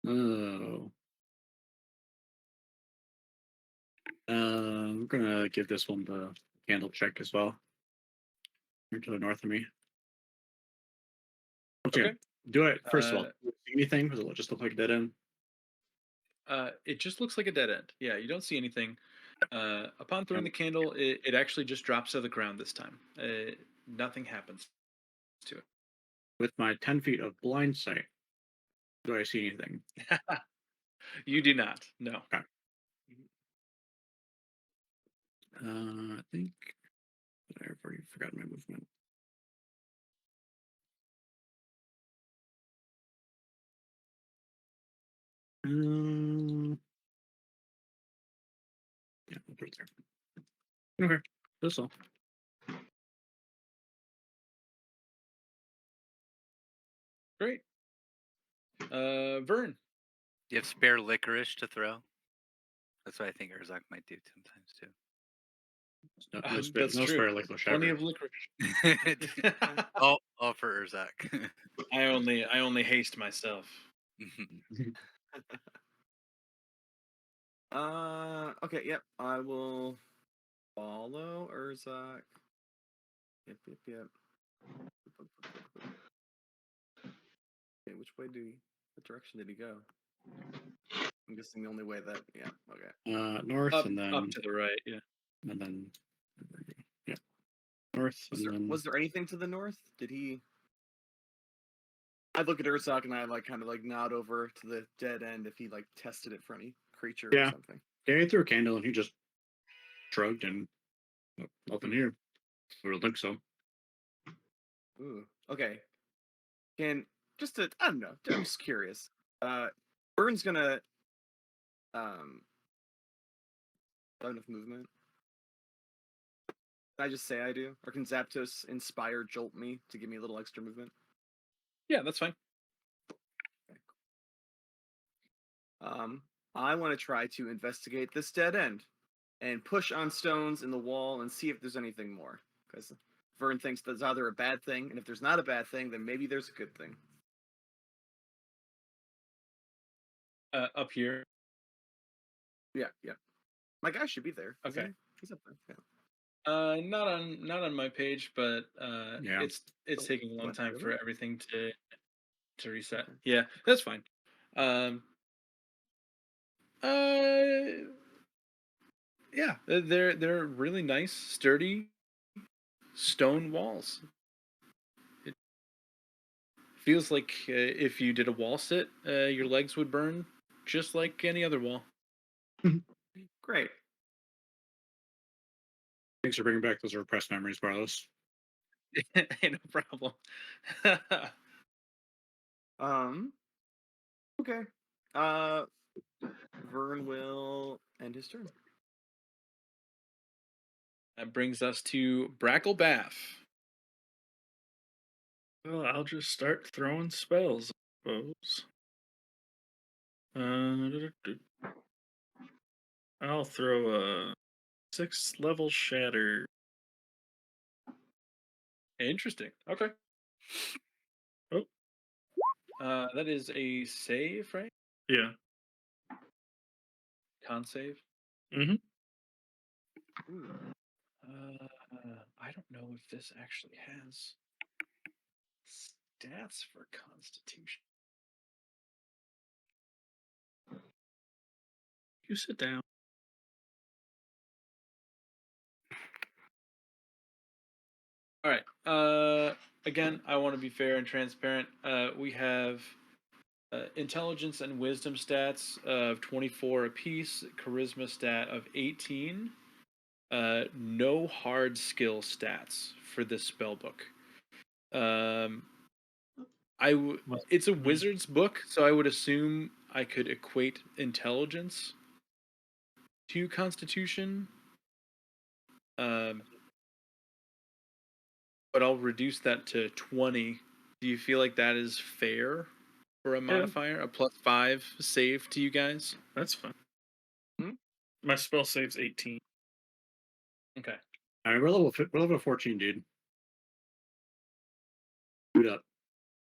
Oh. We're gonna give this one the candle check as well. Here to the north of me. Okay. Do it. First of all, see anything? Does it just look like a dead end? It just looks like a dead end. Yeah, you don't see anything. Upon throwing the candle, it actually just drops to the ground this time. Nothing happens to it. With my 10 feet of blind sight, do I see anything? You do not. No. Okay. I think I've already forgotten my movement. Yeah, I'll put it there. Okay, that's all. Great. Vern. You have spare licorice to throw? That's what I think Urzak might do sometimes too. That's no true. spare licorice Plenty ever. of licorice. oh, for Urzak. I only haste myself. Okay, yep. I will follow Urzak. Yep. Okay, which way what direction did he go? I'm guessing the only way that, yeah, okay. North Up, and then up to the right, yeah. and then yeah, north and then Was there anything to the north? Did he? I look at Urzak and I kind of nod over to the dead end if he tested it for any creature or Yeah. something. Yeah, he threw a candle and he just shrugged and nothing here. I don't think so. Ooh, okay. I don't know. I'm just curious. Vern's gonna have enough movement. Can I just say I do? Or can Zapdos inspire jolt me to give me a little extra movement? Yeah, that's fine. Okay, cool. I want to try to investigate this dead end and push on stones in the wall and see if there's anything more. Because Vern thinks that's either a bad thing, and if there's not a bad thing, then maybe there's a good thing. Up here. Yeah. My guy should be there. Okay. Isn't he? He's up there. Yeah. Not on my page, but Yeah. it's taking a long time really? for everything to reset. Okay. Yeah, that's fine. Yeah, they're really nice, sturdy stone walls. It feels like if you did a wall sit, your legs would burn just like any other wall. Great. Thanks for bringing back those repressed memories, Barlos. No problem. Okay. Vern will end his turn. That brings us to Brackle Bath. Well, I'll just start throwing spells, I suppose. I'll throw a 6th level shatter. Interesting. Okay. Oh. That is a save, right? Yeah. Con save. Mm-hmm. I don't know if this actually has stats for Constitution. You sit down. All right. Again, I want to be fair and transparent. We have intelligence and wisdom stats of 24 apiece, charisma stat of 18. No hard skill stats for this spell book. It's a wizard's book, so I would assume I could equate intelligence to Constitution. But I'll reduce that to 20. Do you feel like that is fair for a modifier? A +5 save to you guys? That's fine. My spell save's 18. Okay. All right, we're level 14, dude. Boot up.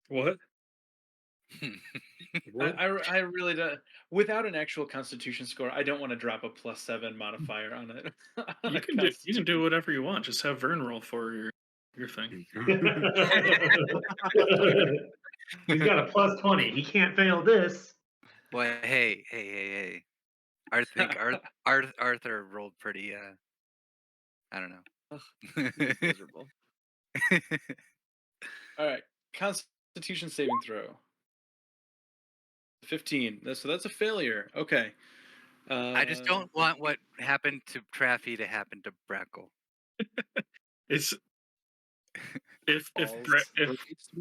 What? I really don't. Without an actual Constitution score, I don't want to drop a +7 modifier on it. You can do whatever you want. Just have Vern roll for your thing. He's got a +20. He can't fail this. Well, hey. I think Arthur rolled pretty. I don't know. He's miserable. All right, Constitution saving throw. 15. So that's a failure. Okay. I just don't want what happened to Traffy to happen to Brackle. It's if Balls.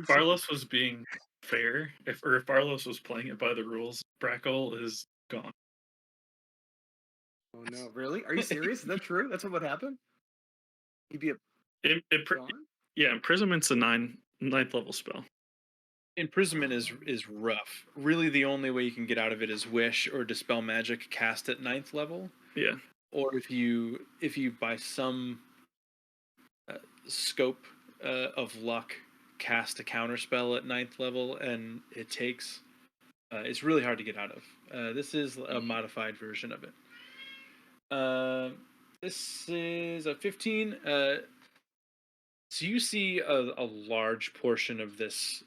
Barlos was being fair, if Barlos was playing it by the rules, Brackle is gone. Oh no, really? Are you serious? Is that true? That's what would happen? He'd be gone? Yeah, imprisonment's a ninth level spell. Imprisonment is rough. Really, the only way you can get out of it is wish or dispel magic cast at 9th level, Yeah. or if you by some scope of luck cast a counter spell at 9th level, and it takes. It's really hard to get out of. This is a modified version of it. This is a 15. So you see a large portion of this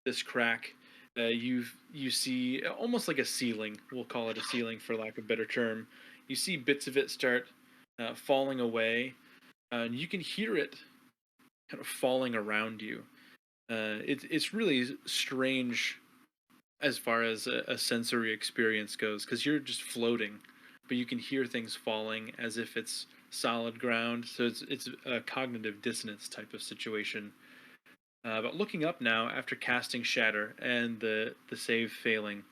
this crack. You see almost like a ceiling. We'll call it a ceiling for lack of a better term. You see bits of it start falling away, and you can hear it kind of falling around you. It's really strange as far as a sensory experience goes, because you're just floating, but you can hear things falling as if it's solid ground. So it's a cognitive dissonance type of situation. But looking up now after casting Shatter and the save failing,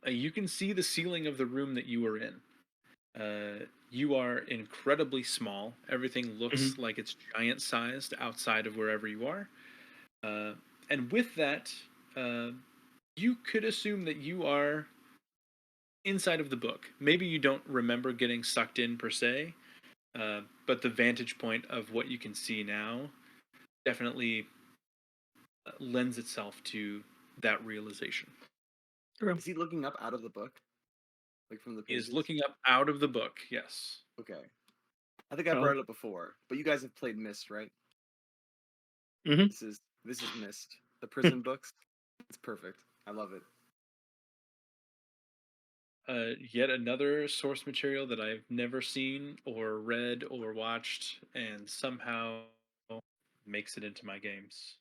you can see the ceiling of the room that you were in. You are incredibly small. Everything looks like it's giant sized outside of wherever you are. And with that, you could assume that you are inside of the book. Maybe you don't remember getting sucked in per se, but the vantage point of what you can see now definitely lends itself to that realization. Is he looking up out of the book? Like from the He pages? is looking up out of the book, yes. Okay. I think I brought it up before, but you guys have played Myst, right? Mhm. This is Myst. The prison books. It's perfect. I love it. Yet another source material that I've never seen or read or watched, and somehow makes it into my games.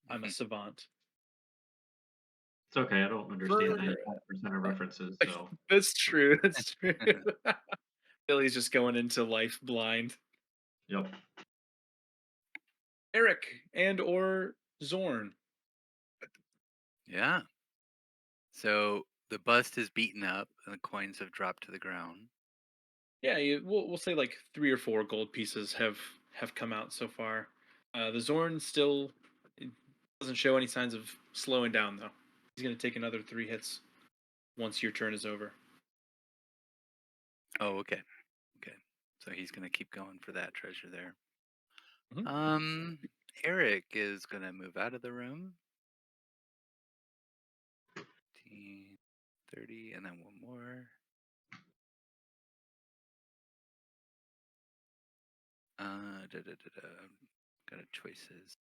I'm a savant. It's okay. I don't understand 95% of references, so That's true. That's true. Billy's just going into life blind. yep. Eric and or Zorn. Yeah. So the bust is beaten up and the coins have dropped to the ground. Yeah, we'll say like 3 or 4 gold pieces have come out so far. The Zorn still doesn't show any signs of slowing down though. He's gonna take another 3 hits once your turn is over. Oh, okay. Okay. So he's gonna keep going for that treasure there. Mhm. Eric is gonna move out of the room. 15, 30, and then one more. Got a choices.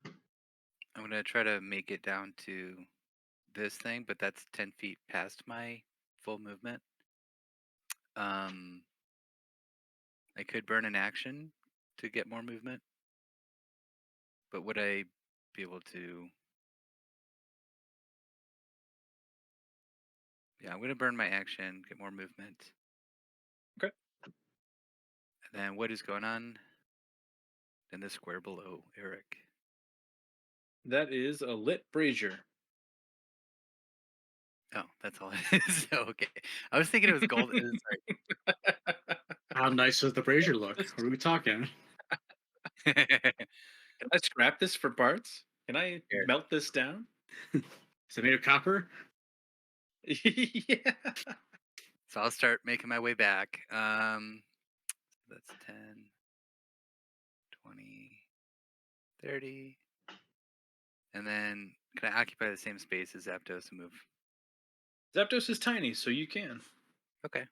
I'm gonna try to make it down to this thing, but that's 10 feet past my full movement. I could burn an action to get more movement, but would I be able to? Yeah, I'm gonna burn my action, get more movement. Okay. And then what is going on in the square below, Eric? That is a lit brazier. Oh, that's all it is. Okay, I was thinking it was gold. How nice does the brazier look? What are we talking? Sorry. Can I scrap this for parts? Can I Here. melt this down? Is it made of copper? Yeah. So I'll start making my way back. That's 10, 20, 30. And then can I occupy the same space as Zapdos and move? Zapdos is tiny, so you can. Okay.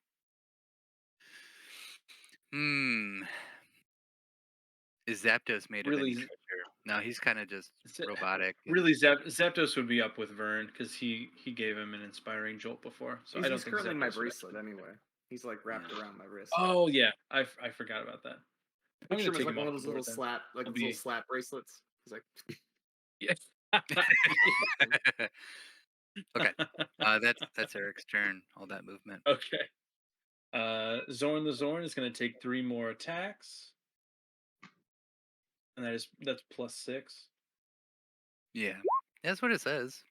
Is Zapdos made of any Really, treasure? No, he's kind of just robotic. really, Zapdos would be up with Vern because he gave him an inspiring jolt before. So I don't He's think currently in my Zapdos would bracelet anyway. He's like wrapped around my wrist. Oh yeah, I forgot about that. I'm Picture gonna him as take like him one off of those the little board then. slap, like I'll those little be- slap bracelets. He's like, Yeah. Okay. That's Eric's turn. All that movement. Okay. Zorn the Zorn is going to take 3 more attacks, and that's +6. Yeah. That's what it says.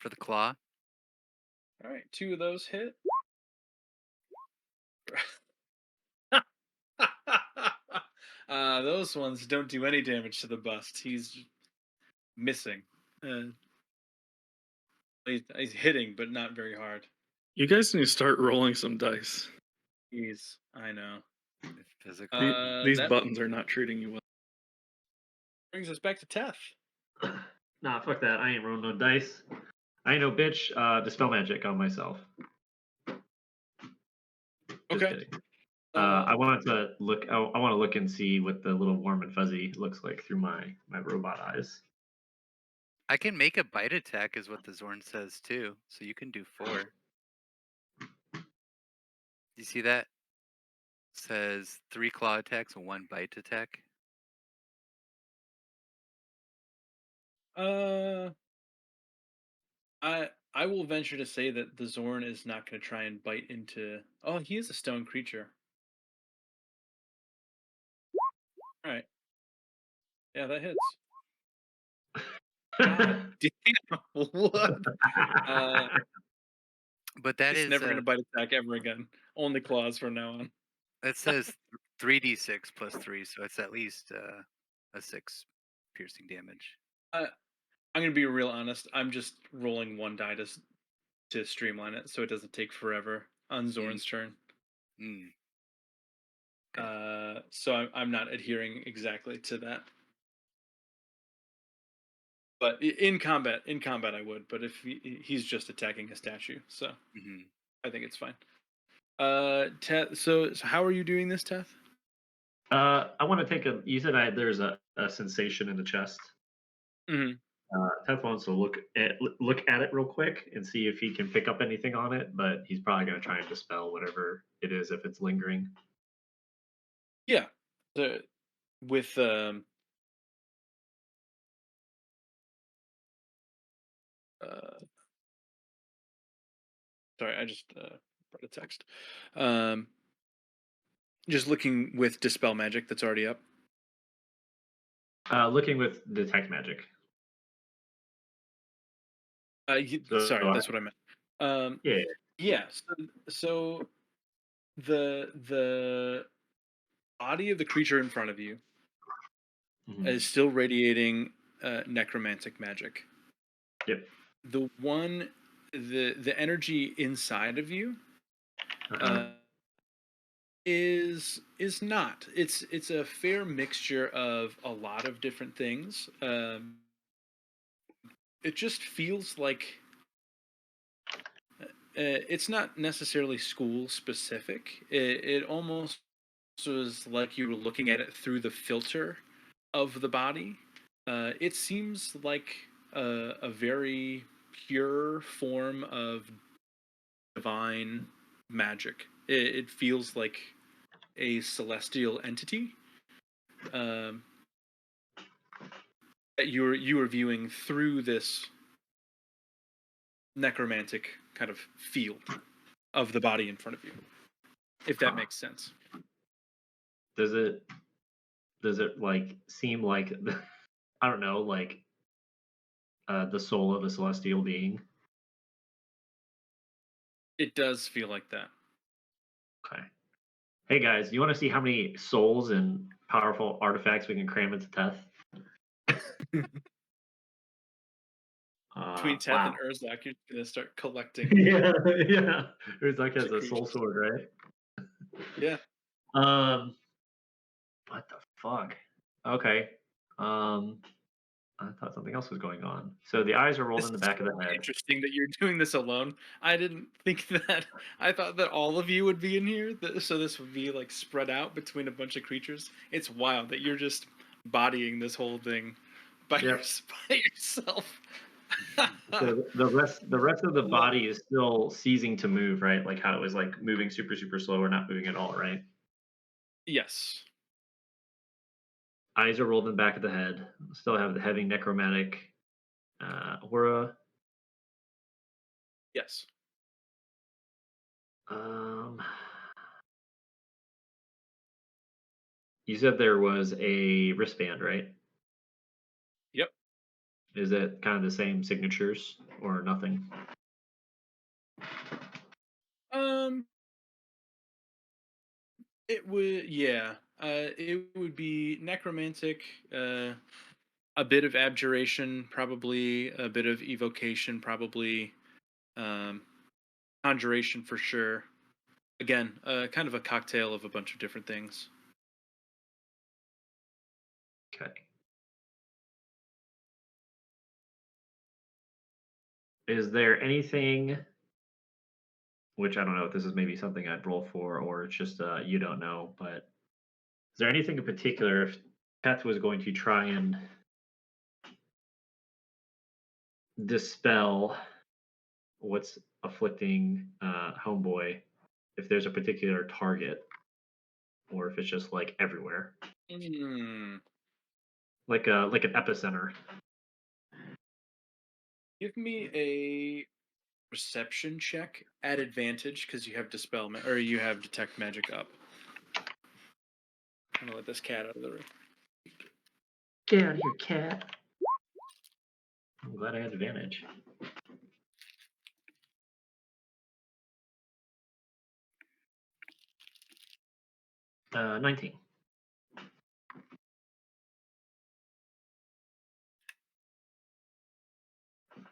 For the claw. All right, 2 of those hit. Those ones don't do any damage to the bust. He's missing. He's hitting, but not very hard. You guys need to start rolling some dice. I know. Physical. These That buttons are not treating you well. brings us back to Teth. Nah, fuck that. I ain't rolling no dice. I ain't no bitch. Dispel magic on myself. Just Okay. kidding. I wanted to look. I want to look and see what the little warm and fuzzy looks like through my robot eyes. I can make a bite attack, is what the Zorn says too. So you can do 4. You see that? Says 3 claw attacks and 1 bite attack. I will venture to say that the Zorn is not going to try and bite into. Oh, he is a stone creature. All right. Yeah, that hits. God damn! What? But that He's is never going to bite attack ever again. Only claws from now on. it says 3d6 plus 3, so it's at least a 6 piercing damage. I'm going to be real honest. I'm just rolling 1 die to streamline it, so it doesn't take forever on Zorn's turn. Mm. So I'm not adhering exactly to that. But in combat, I would. But if he's just attacking a statue, so I think it's fine. Teth. So how are you doing this, Teth? I want to take a. You said there's a sensation in the chest. Mm-hmm. Teth wants to look at it real quick and see if he can pick up anything on it, but he's probably going to try and dispel whatever it is if it's lingering. Yeah. With sorry, I just brought a text. Just looking with dispel magic that's already up. Looking with detect magic. Sorry, that's what I meant. Yeah. Yeah. So the body of the creature in front of you is still radiating necromantic magic. Yep. The energy inside of you is not. It's a fair mixture of a lot of different things. It just feels like it's not necessarily school specific. It almost was like you were looking at it through the filter of the body. It seems like a very pure form of divine magic. It feels like a celestial entity that you were viewing through this necromantic kind of field of the body in front of you, if that makes sense. Does it like seem like I don't know, like the soul of a celestial being? It does feel like that. Okay. Hey guys, you want to see how many souls and powerful artifacts we can cram into Teth? Between Teth and Urzak, you're gonna start collecting. yeah. Urzak has a soul sword, right? Yeah. What the fuck? Okay. I thought something else was going on. So the eyes are rolled in the back of the head. Interesting that you're doing this alone. I didn't think that. I thought that all of you would be in here, so this would be like spread out between a bunch of creatures. It's wild that you're just bodying this whole thing by yourself. So the rest of the body is still ceasing to move, right? Like how it was like moving super slow or not moving at all, right? Yes. eyes are rolled in the back of the head. Still have the heavy necromantic aura. Yes. You said there was a wristband, right? Yep. Is it kind of the same signatures or nothing? It would, yeah. It would be necromantic, a bit of abjuration, probably a bit of evocation, probably um, conjuration for sure. Again, kind of a cocktail of a bunch of different things. Okay. Is there anything, which I don't know if this is maybe something I'd roll for or it's just you don't know, but is there anything in particular if Teth was going to try and dispel what's afflicting Homeboy, if there's a particular target or if it's just like everywhere, Hmm. like an epicenter? Give me a perception check at advantage because you have or you have detect magic up. I'm gonna let this cat out of the room. Get out of here, cat. I'm glad I had advantage. Uh, 19.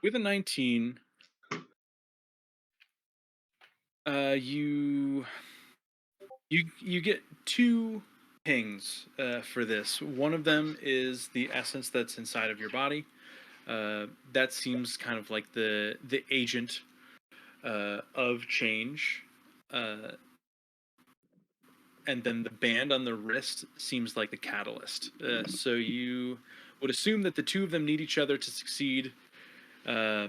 With a 19, you get two pings for this. One of them is the essence that's inside of your body. That seems kind of like the agent of change. And then the band on the wrist seems like the catalyst. So you would assume that the two of them need each other to succeed. Uh,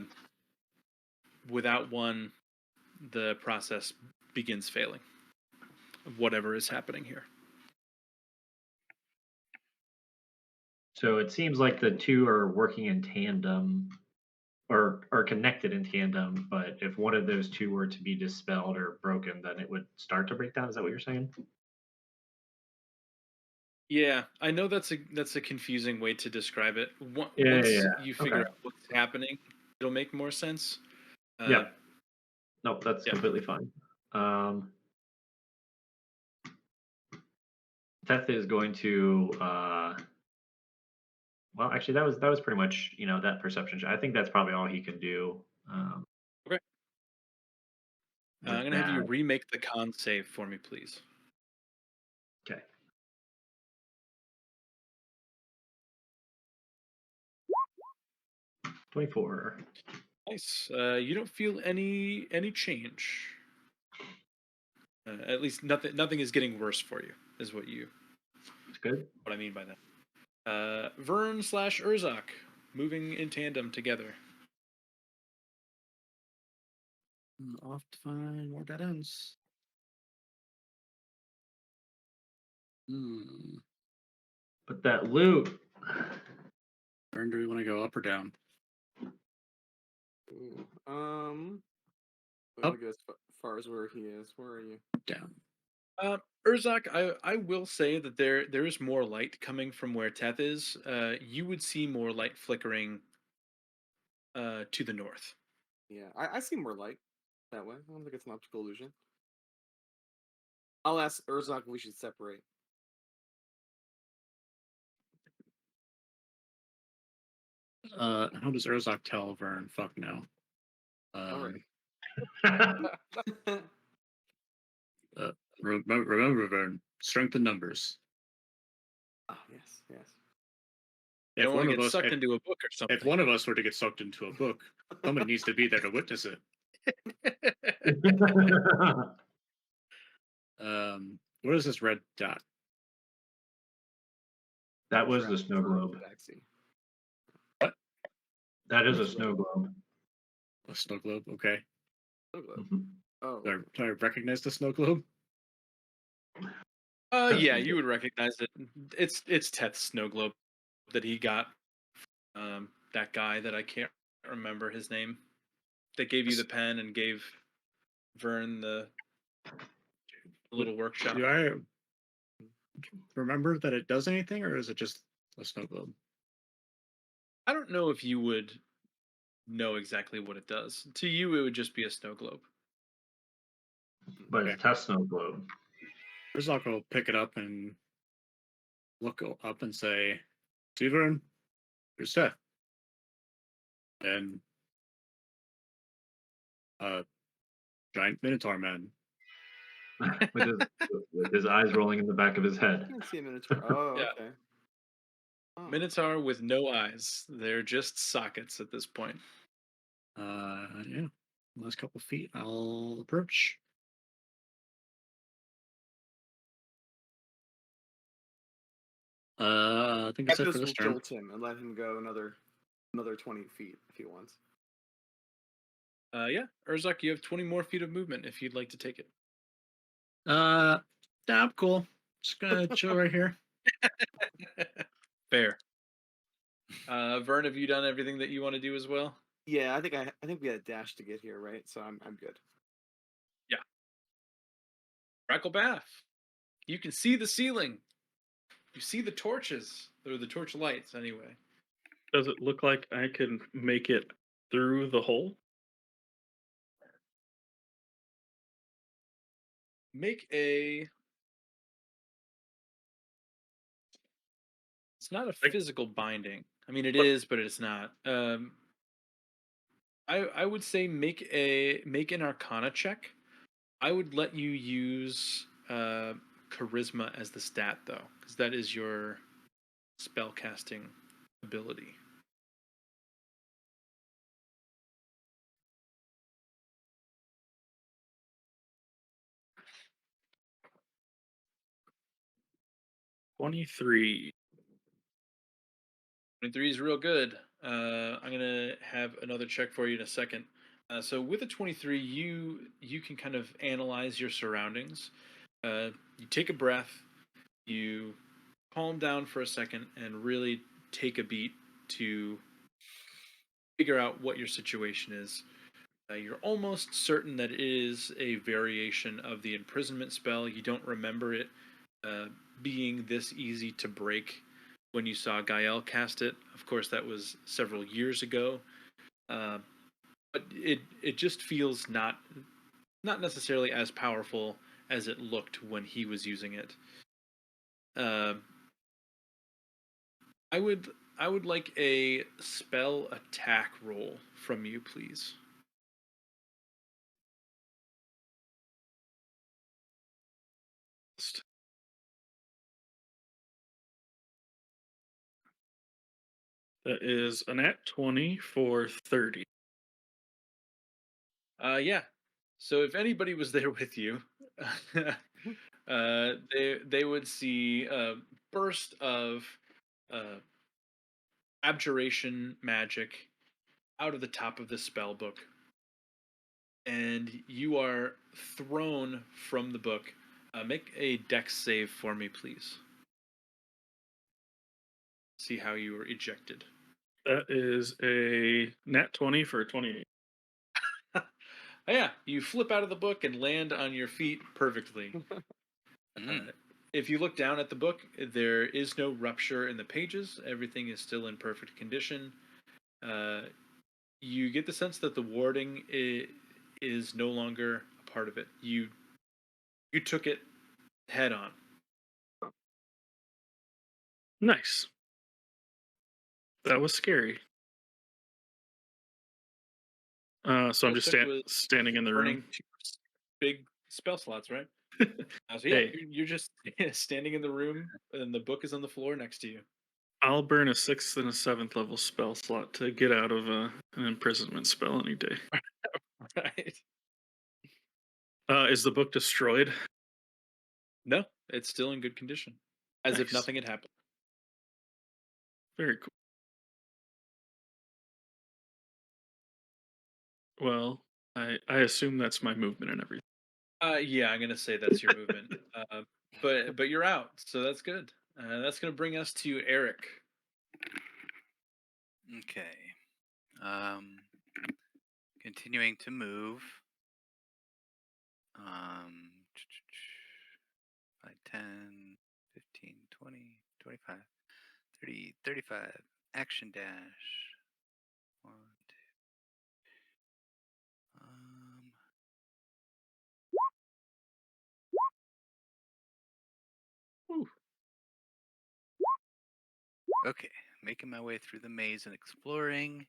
Without one, the process begins failing. Of whatever is happening here. So it seems like the two are working in tandem or are connected in tandem, but if one of those two were to be dispelled or broken, then it would start to break down. Is that what you're saying? Yeah, I know that's a confusing way to describe it. Yeah, Once yeah. you figure Okay. out what's happening, it'll make more sense. Yeah. Nope, that's yeah. completely fine. Teth is going to well, actually that was pretty much, that perception check. I think that's probably all he can do. Okay. I'm With gonna have that. you remake the con save for me, please. Okay. $24. Nice. You don't feel any change. At least nothing is getting worse for you. Is what That's good. I mean by that. Vern / Urzak moving in tandem together. Off to find more dead ends. But that loot. Where do we want to go, up or down? Ooh, Up. we go as far as where he is. Where are you? Down. Urzak, I will say that there is more light coming from where Teth is. You would see more light flickering to the north. Yeah, I see more light that way. I don't think it's an optical illusion. I'll ask Urzak if we should separate. How does Urzak tell Vern? Fuck no. All right. Remember, Vern, strength in numbers. Oh yes, yes. You If don't one want to of get us, sucked if, into a book or something. if one of us were to get sucked into a book, somebody needs to be there to witness it. What is this red dot? That was the Trap snow for globe. taxi. What? That is a snow globe. A snow globe. Okay. Snow globe. Mhm. Oh, Do I recognize the snow globe? Yeah, you would recognize it. It's Teth's snow globe that he got. That guy that I can't remember his name. That gave you the pen and gave Vern the little workshop. Do I remember that it does anything, or is it just a snow globe? I don't know if you would know exactly what it does. To you, it would just be a snow globe. But it's a test snow globe. First, I'll go pick it up and look up and say, Steven, here's Seth. And giant Minotaur man. with his eyes rolling in the back of his I head. can't see a minotaur. Oh, Yeah. okay. Oh. Minotaur with no eyes. They're just sockets at this point. Yeah. Last couple feet, I'll approach. I think that's it Captives for will this turn. jolt him and let him go another 20 feet if he wants. Yeah, Urzak, you have 20 more feet of movement if you'd like to take it. Yeah, I'm cool. Just gonna chill right here. Fair. Vern, have you done everything that you want to do as well? Yeah, I think we had a dash to get here, right? So I'm good. Bracklebath, you can see the ceiling. You see the torches, or the torch lights, anyway. Does it look like I can make it through the hole? Make a. It's not a physical binding. I mean, it is, but it's not. I would say make an Arcana check. I would let you use Charisma as the stat though, because that is your spell casting ability. $23. 23 is real good. I'm gonna have another check for you in a second. So with a 23, you can kind of analyze your surroundings. You take a breath, you calm down for a second, and really take a beat to figure out what your situation is. You're almost certain that it is a variation of the imprisonment spell. You don't remember it being this easy to break when you saw Gael cast it. Of course, that was several years ago. But it just feels not necessarily as powerful as it looked when he was using it. I would like a spell attack roll from you, please. That is a nat 20 for 30. Yeah. So if anybody was there with you, they would see a burst of uh, abjuration magic out of the top of the spell book, and you are thrown from the book. Make a dex save for me, please. See how you were ejected. That is a nat 20 for 28. Yeah, you flip out of the book and land on your feet perfectly. If you look down at the book, there is no rupture in the pages. Everything is still in perfect condition. You get the sense that the warding is no longer a part of it. You took it head on. Nice. That was scary. So I'm Most just of it was standing in the burning room. 2 big spell slots, right? So yeah, Hey. you're just standing in the room, and the book is on the floor next to you. I'll burn a 6th and a 7th level spell slot to get out of an imprisonment spell any day. Right? Is the book destroyed? No, it's still in good condition, as if Nice. nothing had happened. Very cool. Well, I assume that's my movement and everything. Yeah, I'm gonna say that's your movement. but you're out, so that's good. That's gonna bring us to Eric. Okay. Continuing to move. 5, 10, 15, 20, 25, 30, 35. Action dash. 1, 2. Okay, making my way through the maze and exploring.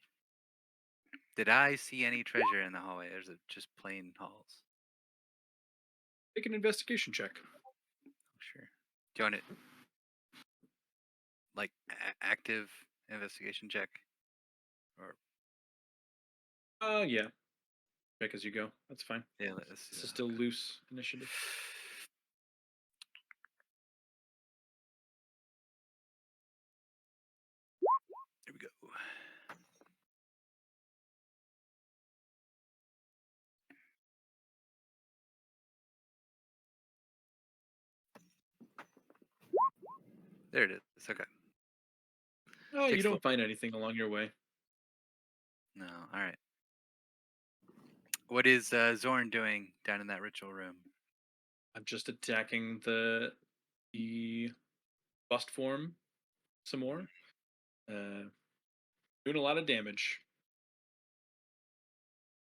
Did I see any treasure in the hallway, or is it just plain halls? Make an investigation check. Sure. Do you want it like active investigation check? Or Yeah. Check as you go. That's fine. yeah, let's This is still loose initiative. Here we go. There it is. Okay. Oh, you Takes don't find anything along your way. No. All right. What is Zorn doing down in that ritual room? I'm just attacking the bust form some more. Doing a lot of damage.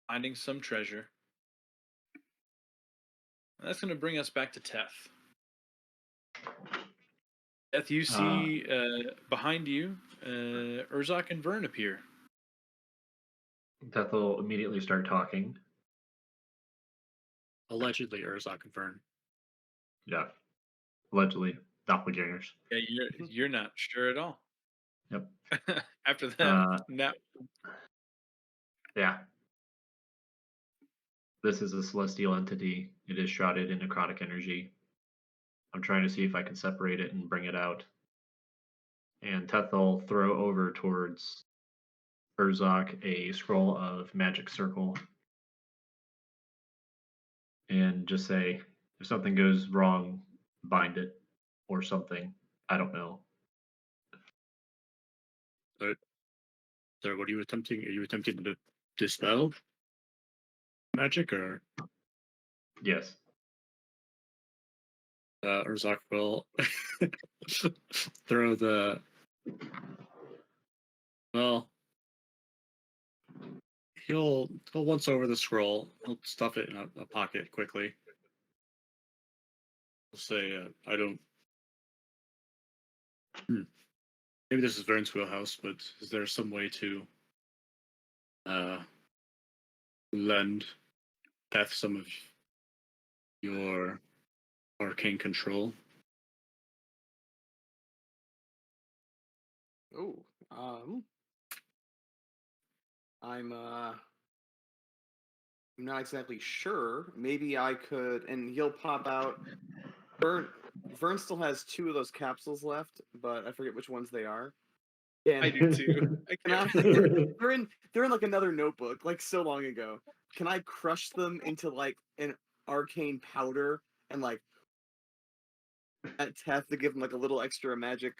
Finding some treasure. And that's going to bring us back to Teth. Teth, you see behind you, Urzak and Vern appear. Teth will immediately start talking. Allegedly, Urzak and Vern. Yeah. Allegedly, doppelgangers. Yeah, you're not sure at all. Yep. After that, now Yeah. This is a celestial entity. It is shrouded in necrotic energy. I'm trying to see if I can separate it and bring it out. And Teth will throw over towards Urzak a scroll of magic circle and just say, if something goes wrong, bind it or something. I don't know. So what are you attempting? Are you attempting to dispel magic, or Yes. Urzak will throw the he'll once over the scroll. He'll stuff it in a pocket quickly. He'll say, "I don't." Maybe this is Vern's wheelhouse, but is there some way to lend Beth some of your arcane control? Oh, I'm not exactly sure. Maybe I could, and he'll pop out. Vern still has 2 of those capsules left, but I forget which ones they are. I do too. They're in like another notebook, like so long ago. Can I crush them into like an arcane powder and like at Teth to give him like a little extra magic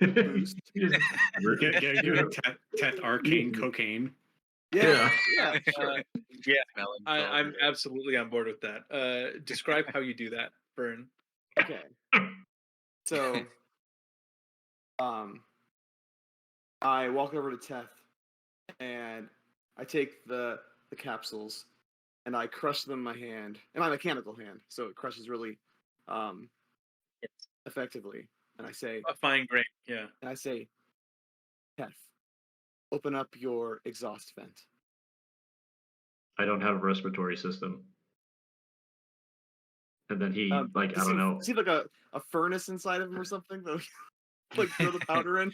boost? Give Teth arcane cocaine. Yeah, sure. Melon I'm solver. absolutely on board with that. Describe how you do that, Vern. Okay. So, I walk over to Teth, and I take the capsules, and I crush them in my hand, in my mechanical hand, so it crushes really, effectively. And I say, A fine grain, yeah. Teth, open up your exhaust vent. I don't have a respiratory system. And then he, I don't know. Is he like a furnace inside of him or something? That like throw the powder in.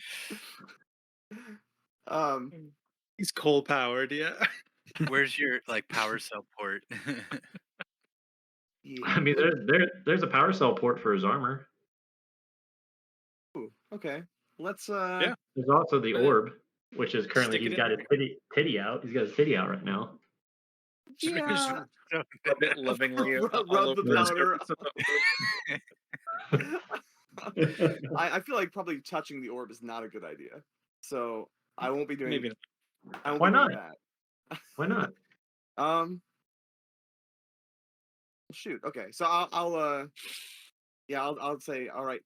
He's coal powered, yeah. Where's your like power cell port? Yeah. I mean, there's a power cell port for his armor. Ooh, okay. Let's Yeah. There's also the orb, which is currently Stick it he's in got his titty out. He's got his titty out right now. Yeah. Rub it lovingly Rub all the over the powder. surface of the I feel like probably touching the orb is not a good idea. So I won't be doing. Maybe not. I won't Why be doing not? that. Why not? Shoot. Okay. So yeah, I'll say all right.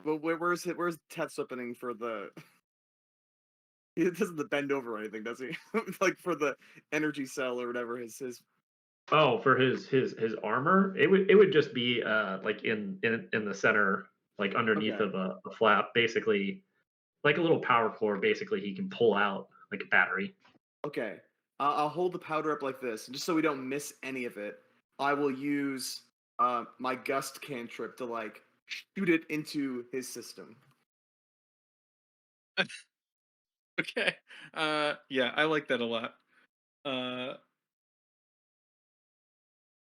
But where's it? Where's Teth's opening for the? He doesn't bend over or anything, does he? Like for the energy cell or whatever his. Oh, for his armor, it would just be like in the center, like underneath Okay. of a flap, basically like a little power core. Basically, he can pull out like a battery. Okay. I'll hold the powder up like this, just so we don't miss any of it. I will use my gust cantrip to like shoot it into his system. Okay. Yeah, I like that a lot.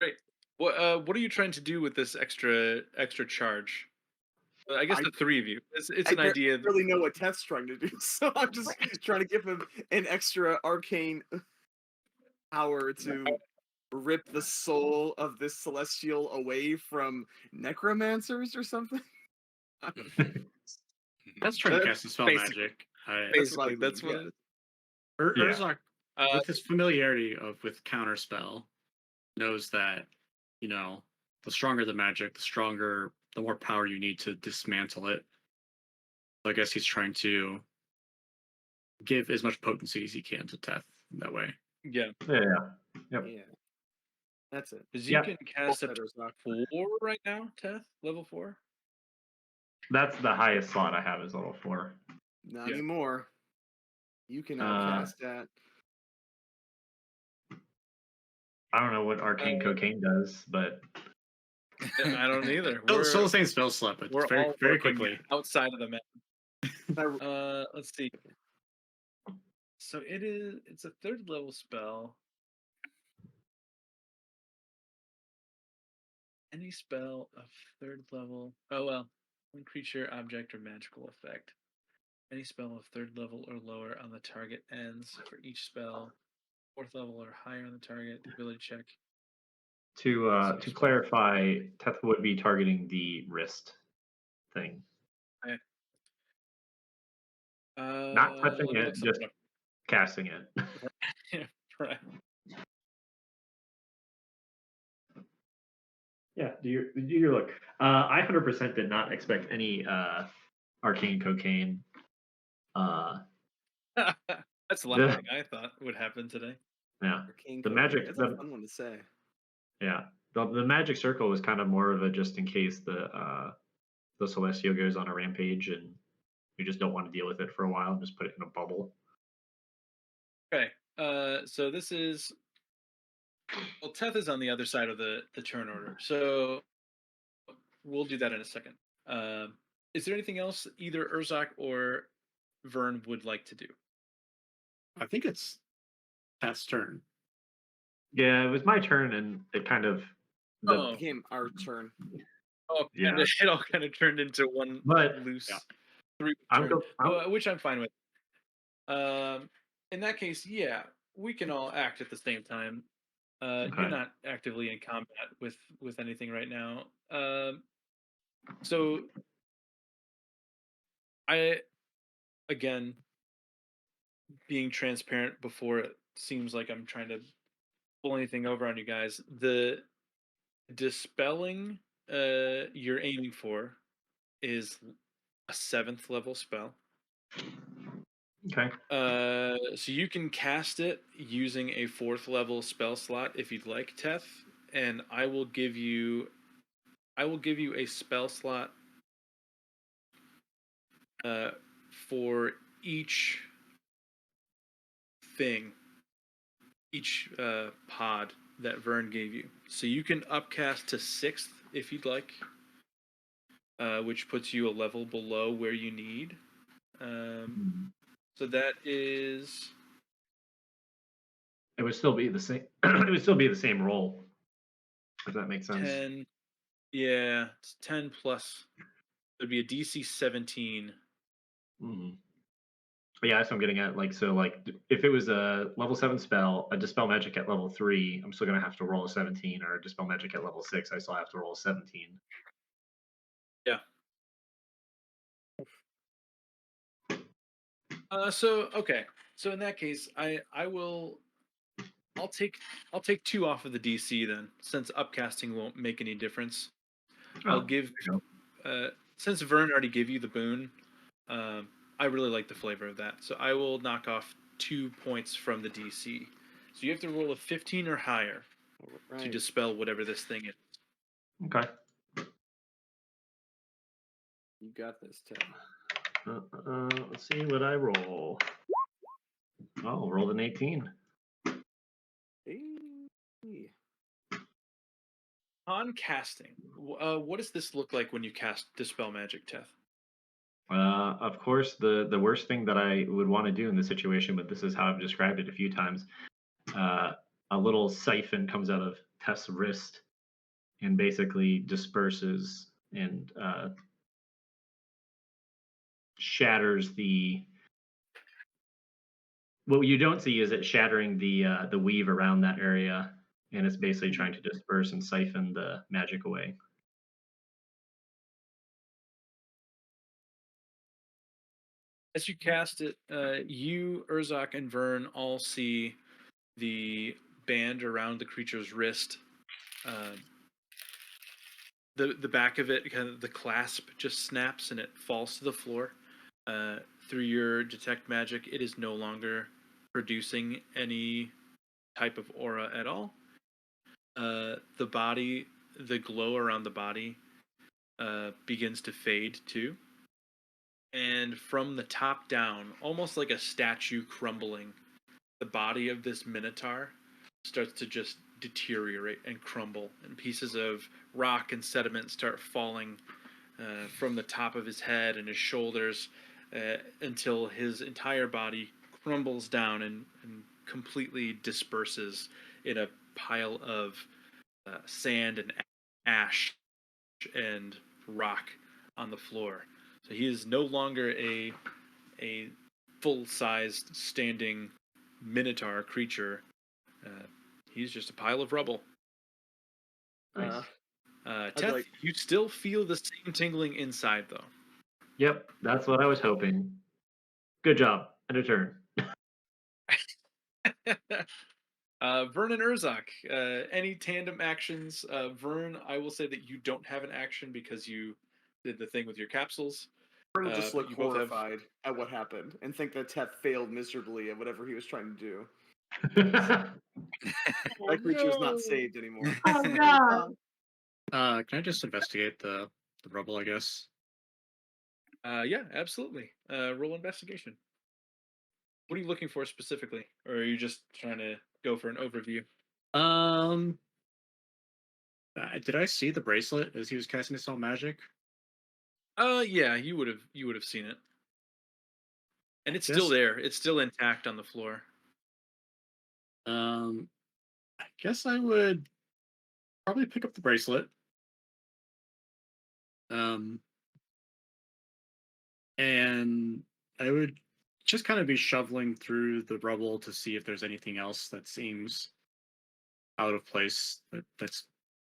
Great. What are you trying to do with this extra charge? I guess I the three of you. It's I an idea. barely know what Teth's trying to do, so I'm just trying to give him an extra arcane power to rip the soul of this celestial away from necromancers or something. That's trying to That- cast a spell Basically. magic. That's what I Basically, that's mean, what yeah. it is. Yeah. Urzak, Uh, with his familiarity with counterspell, knows that, the stronger the magic, the more power you need to dismantle it. So I guess he's trying to give as much potency as he can to Teth that way. yeah, Yeah. Yep. Yeah. That's it. because you Yeah. can cast up to Better Zoc. 4 right now, Teth, level 4. That's the highest slot I have is level 4. Not Yeah. anymore. You can Uh, outcast that. I don't know what arcane Uh, cocaine does, but I don't either. Still the same spell slot, but We're very all very working quickly. outside of the map. I- Let's see. So it's a 3rd level spell. Any spell of 3rd level. Oh well. One creature, object, or magical effect. Any spell of 3rd level or lower on the target ends. For each spell, 4th level or higher on the target, the ability check. to clarify, Teth would be targeting the wrist thing, not touching Let me it, look just something up. casting it. Yeah, right. Yeah, do your look. I 100% did not expect any arcane cocaine. That's the last The thing I thought would happen today. yeah, Arcane the cocaine. magic That's a fun one to say. yeah, the magic circle was kind of more of a just in case the celestial goes on a rampage and you just don't want to deal with it for a while. Just put it in a bubble. Okay. So this is Teth is on the other side of the turn order. So we'll do that in a second. Is there anything else either Urzak or Vern would like to do? I think it's Teth's turn. Yeah, it was my turn, and it kind of the Oh. Became our turn. Oh, Yeah. it all kind of turned into one But loose yeah. 3 I'm turn, go- which I'm fine with. In that case, yeah, we can all act at the same time. Okay. You're not actively in combat with anything right now. So again, being transparent before it seems like I'm trying to pull anything over on you guys. The dispelling you're aiming for is a 7th level spell. Okay. So you can cast it using a 4th level spell slot if you'd like, Teth, and I will give you a spell slot for each thing, each pod that Vern gave you. So you can upcast to 6th if you'd like, which puts you a level below where you need. So that is It would still be the same. It would still be the same roll. If that makes sense. 10. Yeah, it's 10 plus. It'd be a DC 17. Mhm. Yeah, that's what I'm getting at. Like, so, like, if it was a level 7 spell, a dispel magic at level 3, I'm still gonna have to roll a 17, or a dispel magic at level 6, I still have to roll a 17. Yeah. Okay. So in that case, I'll take 2 off of the DC then, since upcasting won't make any difference. I'll Oh, give there you since Vern already gave you the boon, um, I really like the flavor of that. So I will knock off 2 points from the DC. So you have to roll a 15 or higher to Right. dispel whatever this thing is. go. Okay. You got this, Ted. Let's see what I roll. Oh, rolled an 18. Hey. On casting, what does this look like when you cast Dispel Magic, Teth? Of course, the worst thing that I would want to do in this situation, but this is how I've described it a few times. A little siphon comes out of Teth's wrist and basically disperses and shatters the. What you don't see is it shattering the weave around that area, and it's basically trying to disperse and siphon the magic away. As you cast it, you, Urzak, and Vern all see the band around the creature's wrist. The back of it, kind of the clasp, just snaps and it falls to the floor. Through your detect magic, it is no longer producing any type of aura at all. The body, the glow around the body, begins to fade too. And from the top down, almost like a statue crumbling, the body of this minotaur starts to just deteriorate and crumble, and pieces of rock and sediment start falling from the top of his head and his shoulders until his entire body crumbles down and completely disperses in a pile of sand and ash and rock on the floor. So he is no longer a full-sized standing minotaur creature. He's just a pile of rubble. Nice. Teth, like- you still feel the same tingling inside, though. Yep, that's what I was hoping. Good job. And a turn. Vern and Urzak, any tandem actions? Vern, I will say that you don't have an action because you did the thing with your capsules. Vern will just but look you both have- horrified at what happened and think that Teth failed miserably at whatever he was trying to do. That creature is not saved anymore. Oh no. Can I just investigate the rubble? I guess. Yeah, absolutely. Roll investigation. What are you looking for specifically, or are you just trying to go for an overview? Did I see the bracelet as he was casting his own magic? Yeah, you would have seen it, and it's Yes. still there. It's still intact on the floor. I guess I would probably pick up the bracelet. And I would just kind of be shoveling through the rubble to see if there's anything else that seems out of place that's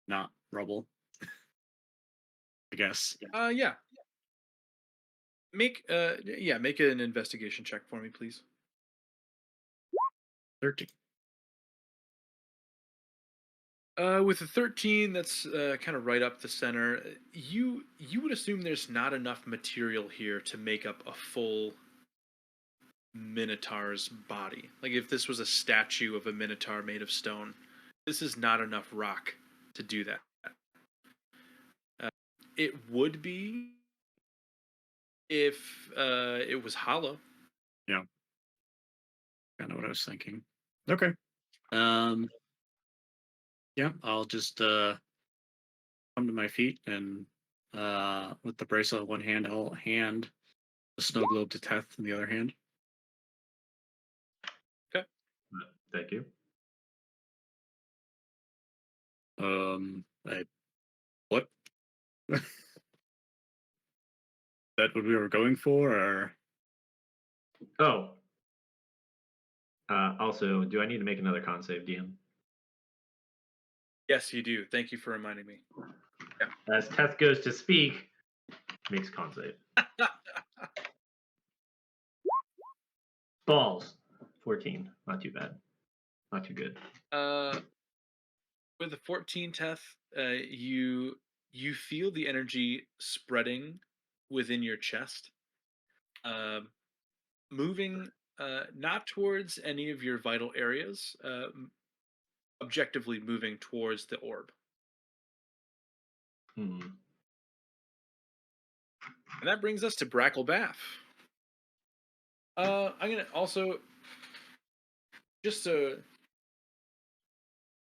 not rubble. I guess. Yeah. Make an investigation check for me, please. 13. With a 13, that's kind of right up the center. You would assume there's not enough material here to make up a full minotaur's body. Like if this was a statue of a minotaur made of stone, this is not enough rock to do that. It would be if it was hollow. Yeah. Kind of what I was thinking. Okay. Yeah, I'll just come to my feet and with the bracelet in one hand, I'll hand the snow globe to Teth in the other hand. Thank you. What? That what we were going for, or Oh. Also, do I need to make another con save, DM? Yes, you do. Thank you for reminding me. As Teth goes to speak, Makes con save. Balls. 14. Not too bad. Not too good. With the 14 Teth, you feel the energy spreading within your chest, moving not towards any of your vital areas, objectively moving towards the orb. Hmm. And that brings us to Brackle Baff. I'm gonna also just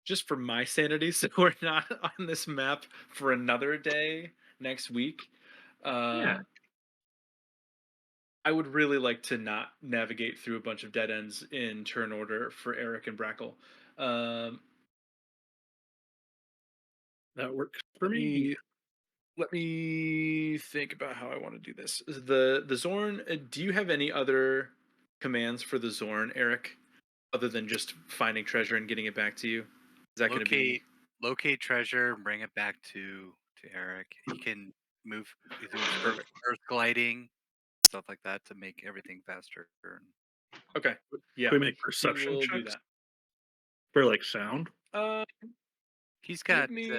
just for my sanity, so we're not on this map for another day next week. Yeah. I would really like to not navigate through a bunch of dead ends in turn order for Eric and Brackle. That works for Let me. me let me think about how I want to do this. The Zorn. Do you have any other commands for the Zorn, Eric, other than just finding treasure and getting it back to you? Is that going to be Locate treasure and bring it back to Eric. He can move, do earth gliding, stuff like that to make everything faster. okay? Yeah, Can we make he perception will do checks that. for like sound? He's Give got me.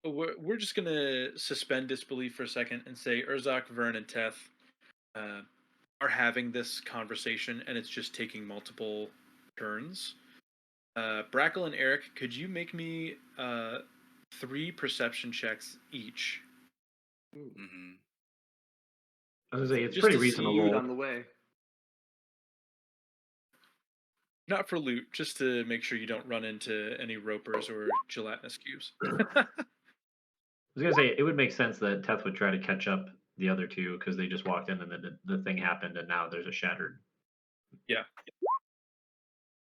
We're just gonna suspend disbelief for a second and say Urzak, Vern, and Teth are having this conversation, and it's just taking multiple turns. Brackle and Eric, could you make me 3 perception checks each? hmm I was gonna say it's Just pretty to see reasonable. Food on the way. Not for loot, just to make sure you don't run into any ropers or gelatinous cubes. I was gonna say it would make sense that Teth would try to catch up the other two because they just walked in and then the thing happened and now there's a shattered. Yeah.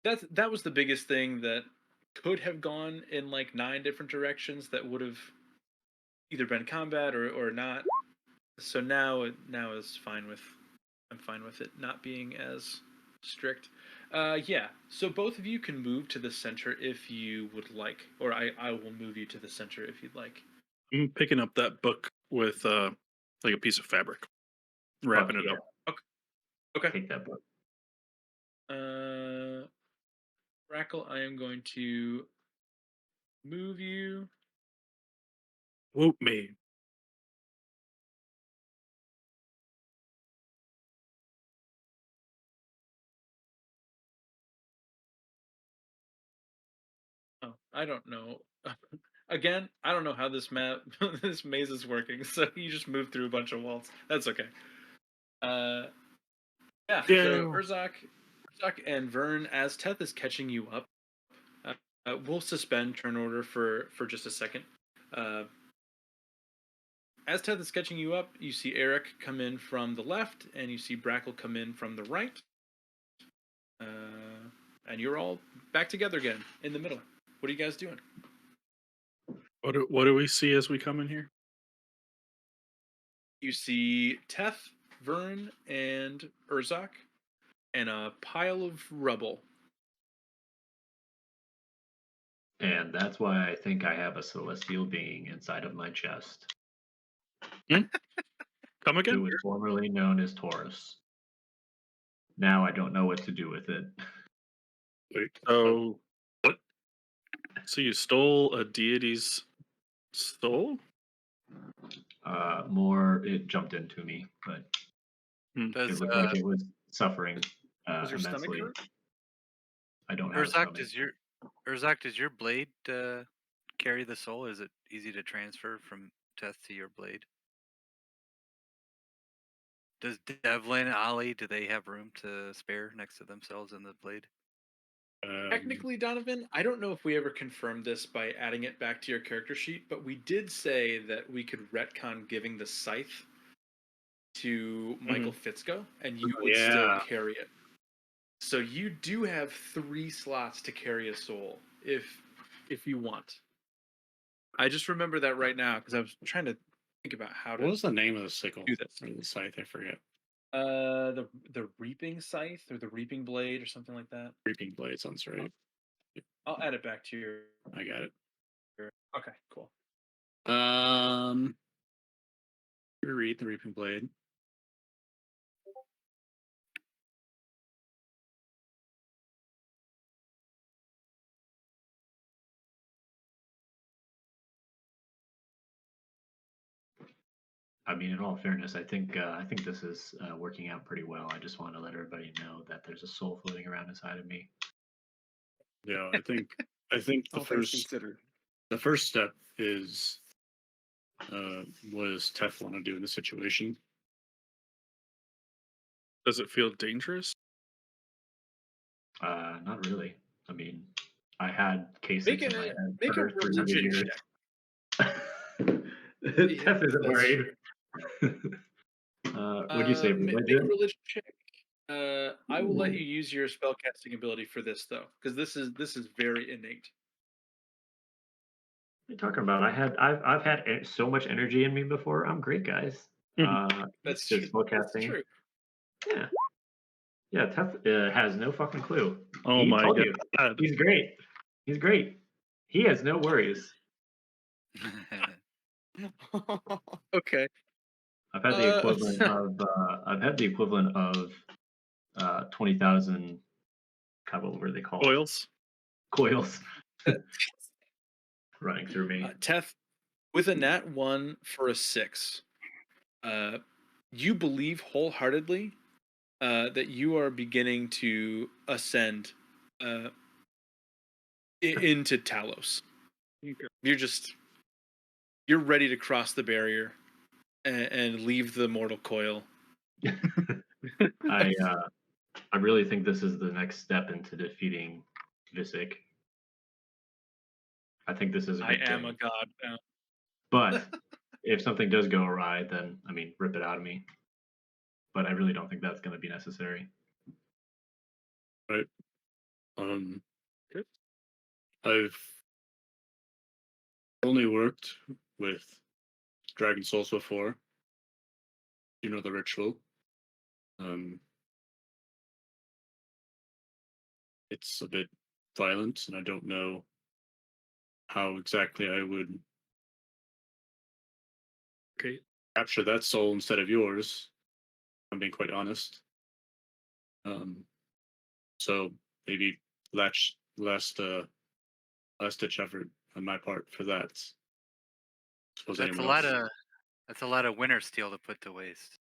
That was the biggest thing that could have gone in like 9 different directions that would have either been combat or not. So now is fine with I'm fine with it not being as strict. Yeah. So both of you can move to the center if you would like, or I will move you to the center if you'd like. I'm picking up that book with like a piece of fabric, wrapping Fuck it yeah. up. Okay. Take that book. Rackle, I am going to move you. Whoop me. Oh, I don't know. Again, I don't know how this map, this maze is working. So you just move through a bunch of walls. That's okay. Yeah. So Yeah. Urzak and Vern, as Teth is catching you up, we'll suspend turn order for just a second. As Teth is catching you up, you see Eric come in from the left, and you see Brackle come in from the right. And you're all back together again in the middle. What are you guys doing? What do we see as we come in here? You see Teth, Vern, and Urzak, and a pile of rubble. And that's why I think I have a celestial being inside of my chest, Come again? who was formerly known as Taurus. Now I don't know what to do with it. Wait, so what? So you stole a deity's soul? More, it jumped into me, but it Does looked like it was suffering Does your stomach immensely. hurt? I don't have a stomach. Urzak, does your blade carry the soul? Is it easy to transfer from Teth to your blade? Does Devlin, Ollie, do they have room to spare next to themselves in the blade? Technically, Donovan, I don't know if we ever confirmed this by adding it back to your character sheet, but we did say that we could retcon giving the scythe to Michael Fitzko, and you would still yeah. carry it. So you do have 3 slots to carry a soul if you want. I just remember that right now because I was trying to think about how to What was the name of the sickle? do this. Or the scythe? I forget. The reaping scythe or the reaping blade or something like that. Reaping blade sounds right. I'll add it back to your. I got it. Okay, cool. Read the Reaping Blade. I mean, in all fairness, I think this is working out pretty well. I just want to let everybody know that there's a soul floating around inside of me. Yeah, I think All things considered. the first step is what does Tef want to do in this situation? Does it feel dangerous? Not really. I mean, I had K6 Make in my a head make a for 300 religion years. check. Tef isn't That's worried. true. What'd you say, Make a religion? religion check. I will let Ooh. you use your spellcasting ability for this though, because this is very innate. What are you talking about? I've had so much energy in me before. I'm great, guys. That's Just true. That's spellcasting. true. Yeah. Yeah, Tef has no fucking clue. Oh He my told you. god. He's great. He's great. He has no worries. Okay. I've had the equivalent of 20,000. God, what were they called? Oils. Coils running through me. Teth, with a nat 1 for a 6, you believe wholeheartedly that you are beginning to ascend into Talos. You're ready to cross the barrier and leave the mortal coil. I really think this is the next step into defeating Visick. I think this is a I good am thing. a god now. But if something does go awry, then I mean, rip it out of me. But I really don't think that's going to be necessary. Right. I've only worked with Dragon Souls before. You know the ritual. It's a bit violent, and I don't know how exactly I would capture that soul instead of yours. I'm being quite honest. So maybe last ditch effort on my part for that. Suppose That's a anyone lot else. of winter steel to put to waste.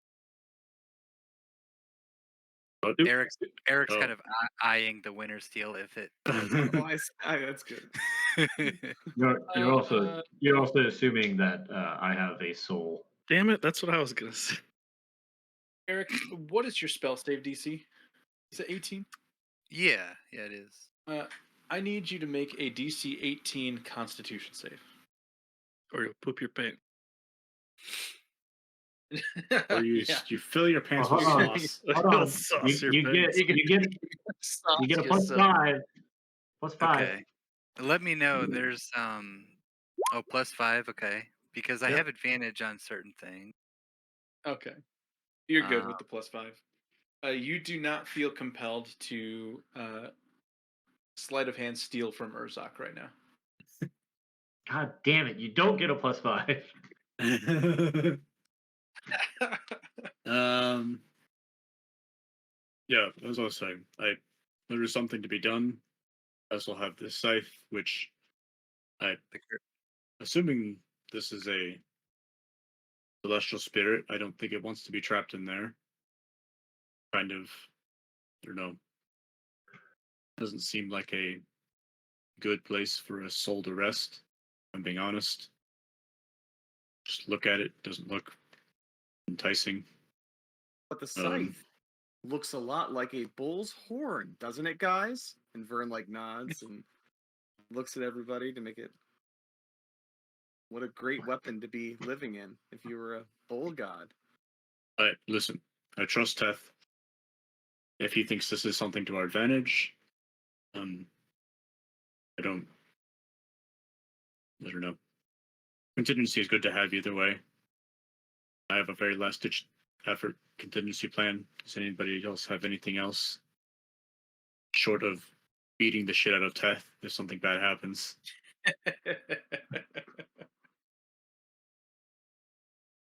But, Eric's Oh. kind of eyeing the winter steel if it. Oh, that's good. You're also assuming that I have a soul. Damn it, that's what I was gonna say. Eric, what is your spell save DC? Is it 18? Yeah, it is. I need you to make a DC 18 Constitution save. Or you'll poop your pants. or you Yeah. you fill your pants Oh, with hold on. sauce. Hold on. Sauce your You get pants. you get a plus 5. Plus 5. Okay. Let me know. There's +5. Okay, because I Yep. have advantage on certain things. Okay. You're good with the +5. You do not feel compelled to sleight of hand steal from Urzok right now. God damn it! You don't get a plus 5. Yeah, as I was saying, there is something to be done. I also have this scythe, which assuming this is a celestial spirit, I don't think it wants to be trapped in there. Kind of, I don't know. Doesn't seem like a good place for a soul to rest. If I'm being honest. Just look at it; doesn't look enticing. But the scythe looks a lot like a bull's horn, doesn't it, guys? And Vern nods and looks at everybody to make it. What a great weapon to be living in if you were a bull god. Listen, I trust Teth. If he thinks this is something to our advantage, I don't know. Contingency is good to have either way. I have a very last-ditch effort contingency plan. Does anybody else have anything else? Short of beating the shit out of Teth if something bad happens.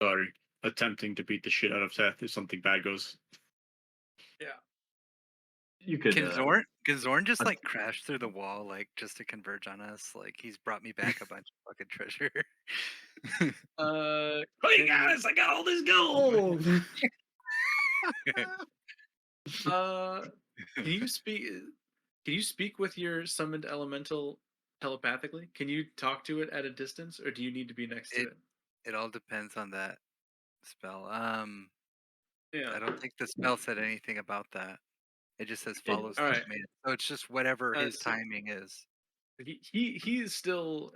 Sorry. Attempting to beat the shit out of Seth if something bad goes. You could. Can Zorn just like crash through the wall, like just to converge on us? Like he's brought me back a bunch of fucking treasure. Hey guys, I got all this gold. Can you speak? Can you speak with your summoned elemental telepathically? Can you talk to it at a distance, or do you need to be next to It it? it all depends on that spell. Yeah. I don't think the spell said anything about that. It just says follows All the right. command. So it's just whatever his So timing is. he's still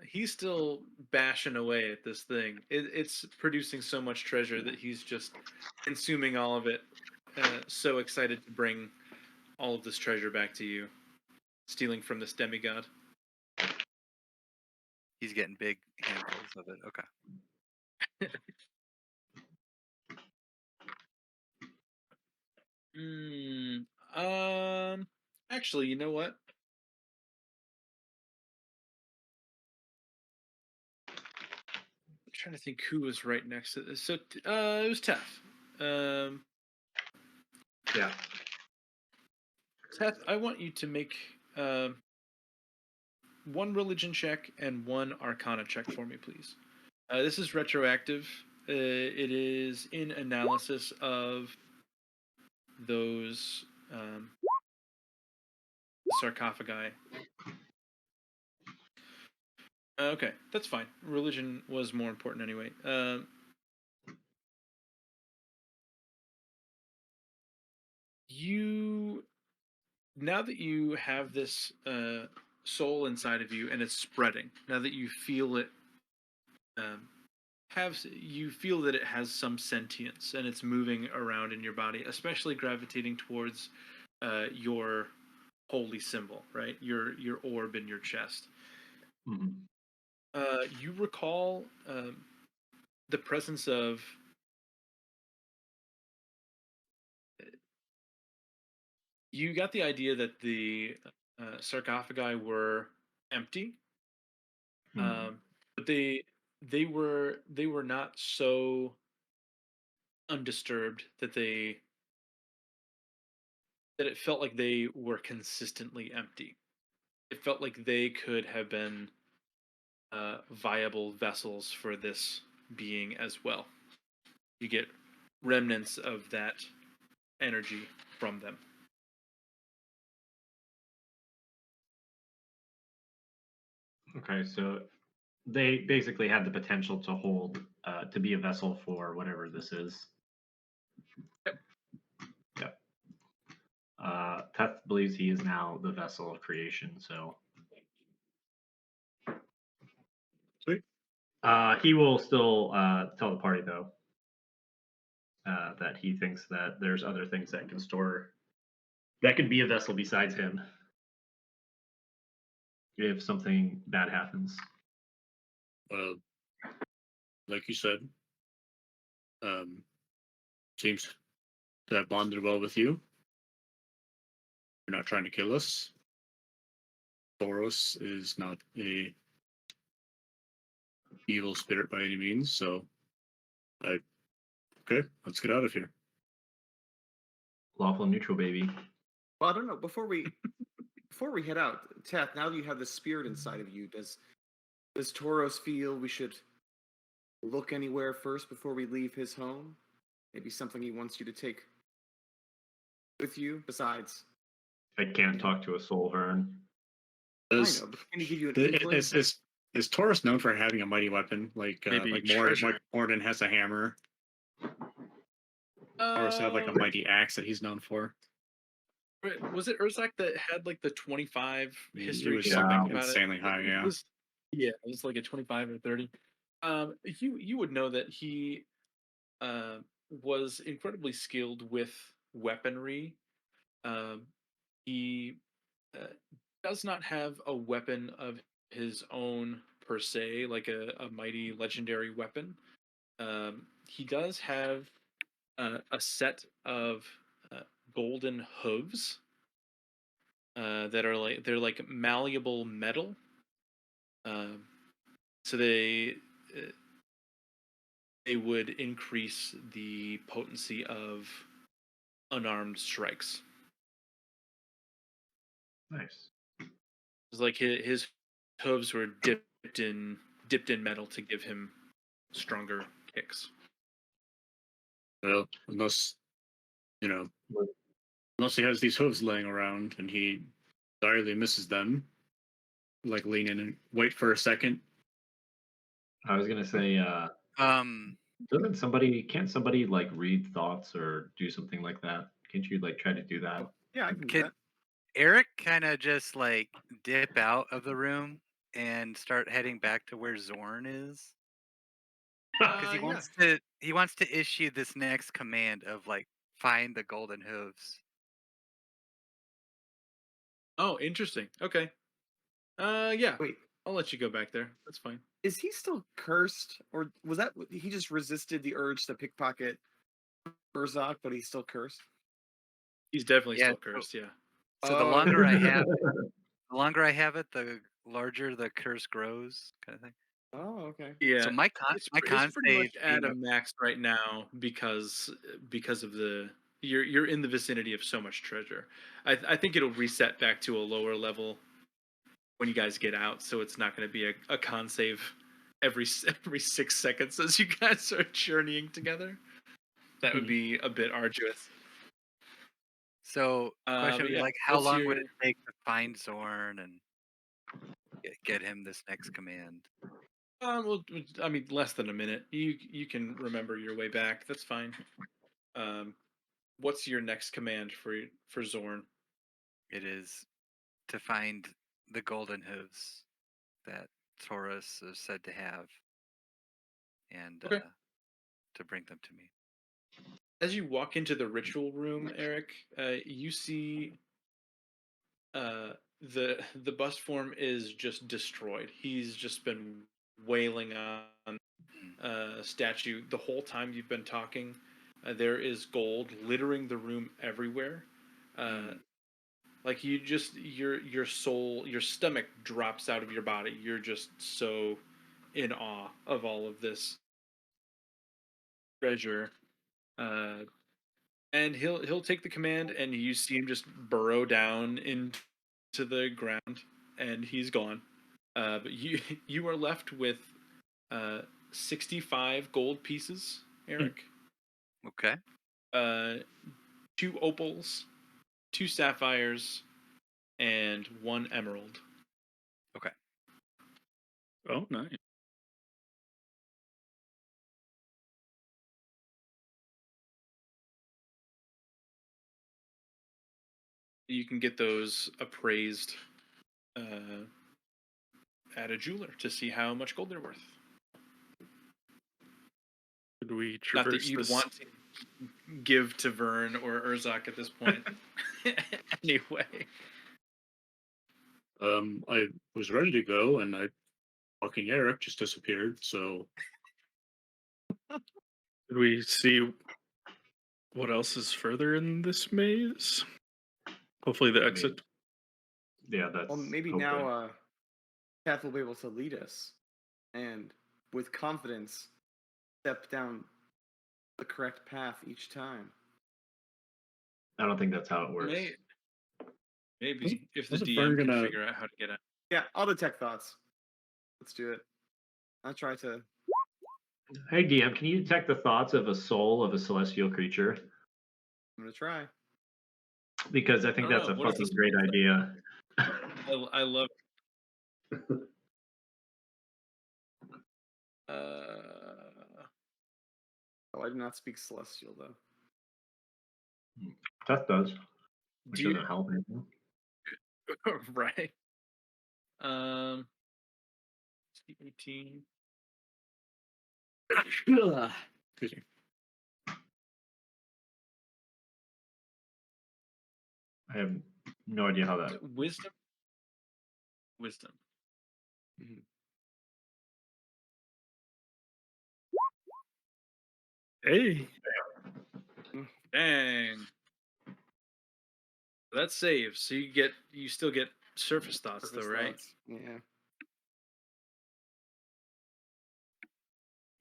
bashing away at this thing. It's producing so much treasure that he's just consuming all of it. So excited to bring all of this treasure back to you, stealing from this demigod. He's getting big handfuls of it. Okay. Hmm. Actually, you know what? I'm trying to think who was right next to this. So, it was Teth. Um, Yeah. Teth, I want you to make one religion check and one arcana check for me, please. This is retroactive. It is in analysis of those sarcophagi. Okay, that's fine. Religion was more important anyway. You now that you have this soul inside of you and it's spreading. Now that you feel it, um, you feel that it has some sentience and it's moving around in your body, especially gravitating towards your holy symbol, right? Your orb in your chest. Mhm. You recall the presence of. You got the idea that the sarcophagi were empty, Mhm. but they were not so undisturbed that it felt like they were consistently empty. It felt like they could have been viable vessels for this being as well. You get remnants of that energy from them. Okay, so they basically have the potential to hold, to be a vessel for whatever this is. Yep. Yep. Teth believes he is now the vessel of creation, so Sweet. he will still tell the party though that he thinks that there's other things that can store that could be a vessel besides him if something bad happens. Like you said, um, seems to have bonded well with you. You're not trying to kill us. Boros is not a evil spirit by any means, so okay, let's get out of here. Lawful neutral, baby. Well, I don't know. Before we head out, Teth, now that you have the spirit inside of you, does Tauros feel we should look anywhere first before we leave his home? Maybe something he wants you to take with you besides. I can't talk to a soul, Vern. I Does know, but can he give you an the, inkling? is Taurus known for having a mighty weapon like Maybe Morden, treasure. Morden has a hammer? Taurus have like a mighty axe that he's known for. Was it Urzak that had like the 25 It history was check something about it? insanely high, yeah. Yeah, it was like a 25 or 30. You would know that he uh, was incredibly skilled with weaponry. Um, he does not have a weapon of his own per se, like a mighty legendary weapon. He does have a set of uh, golden hooves that are like they're like malleable metal. Um, so they would increase the potency of unarmed strikes. Nice. It's like his hooves were dipped in metal to give him stronger kicks. Well, unless you know, unless he has these hooves laying around and he entirely misses them, like lean in and wait for a second. I was gonna say, Um, can't somebody like read thoughts or do something like that? Can't you like try to do that? Oh, yeah, I can do could that. Eric kind of just like dip out of the room and start heading back to where Zorn is? Because Yeah. he wants to issue this next command of like find the golden hooves. Oh, interesting. Okay. Yeah. Wait, I'll let you go back there. That's fine. is he still cursed, or was that he just resisted the urge to pickpocket Urzok, but he's still cursed? He's definitely Yeah. still cursed. Yeah. So the Oh, longer I have it, the larger the curse grows, kind of thing. oh, okay. Yeah. So my It's con pretty save much at being a max right now because of the you're in the vicinity of so much treasure. I think it'll reset back to a lower level when you guys get out, so it's not going to be a con save every 6 seconds as you guys are journeying together. That would be a bit arduous. So question But would be yeah, like, how what's long would your? it take to find Zorn and get him this next command? Well, I mean, less than a minute. You can remember your way back. That's fine. Um, what's your next command for Zorn? It is to find the golden hooves that Taurus is said to have, and Okay. to bring them to me. As you walk into the ritual room, Eric, you see the bust form is just destroyed. He's just been wailing on statue the whole time you've been talking. There is gold littering the room everywhere. Like your soul, your stomach drops out of your body. You're just so in awe of all of this treasure. Uh, and he'll take the command, and you see him just burrow down into the ground, and he's gone. But you are left with 65 gold pieces, Eric. Okay. 2 opals, 2 sapphires, and 1 emerald. Okay. Oh, nice. You can get those appraised uh, at a jeweler to see how much gold they're worth. Could we Not that traverse you'd this? want to give to Vern or Urzak at this point. Anyway. I was ready to go, and fucking Eric just disappeared. So Could we see what else is further in this maze? Hopefully, the I exit. mean, yeah, that's Well, maybe hoping. now Kath will be able to lead us, and with confidence, step down the correct path each time. I don't think that's how it works. Maybe if the wasn't DM Vern can gonna- figure out how to get out. Yeah, I'll detect thoughts. Let's do it. I'll try to. Hey DM, can you detect the thoughts of a soul of a celestial creature? I'm gonna try. Because I think I don't that's know, a what does fucking this great look idea. I love. Oh, I do not speak celestial though. That does. Which Do you, doesn't help anything. right? 18. Excuse me. I have no idea how that. Wisdom. Wisdom. Hey, Dang. That's saves. So you still get surface thoughts Surface though, right? thoughts. Yeah.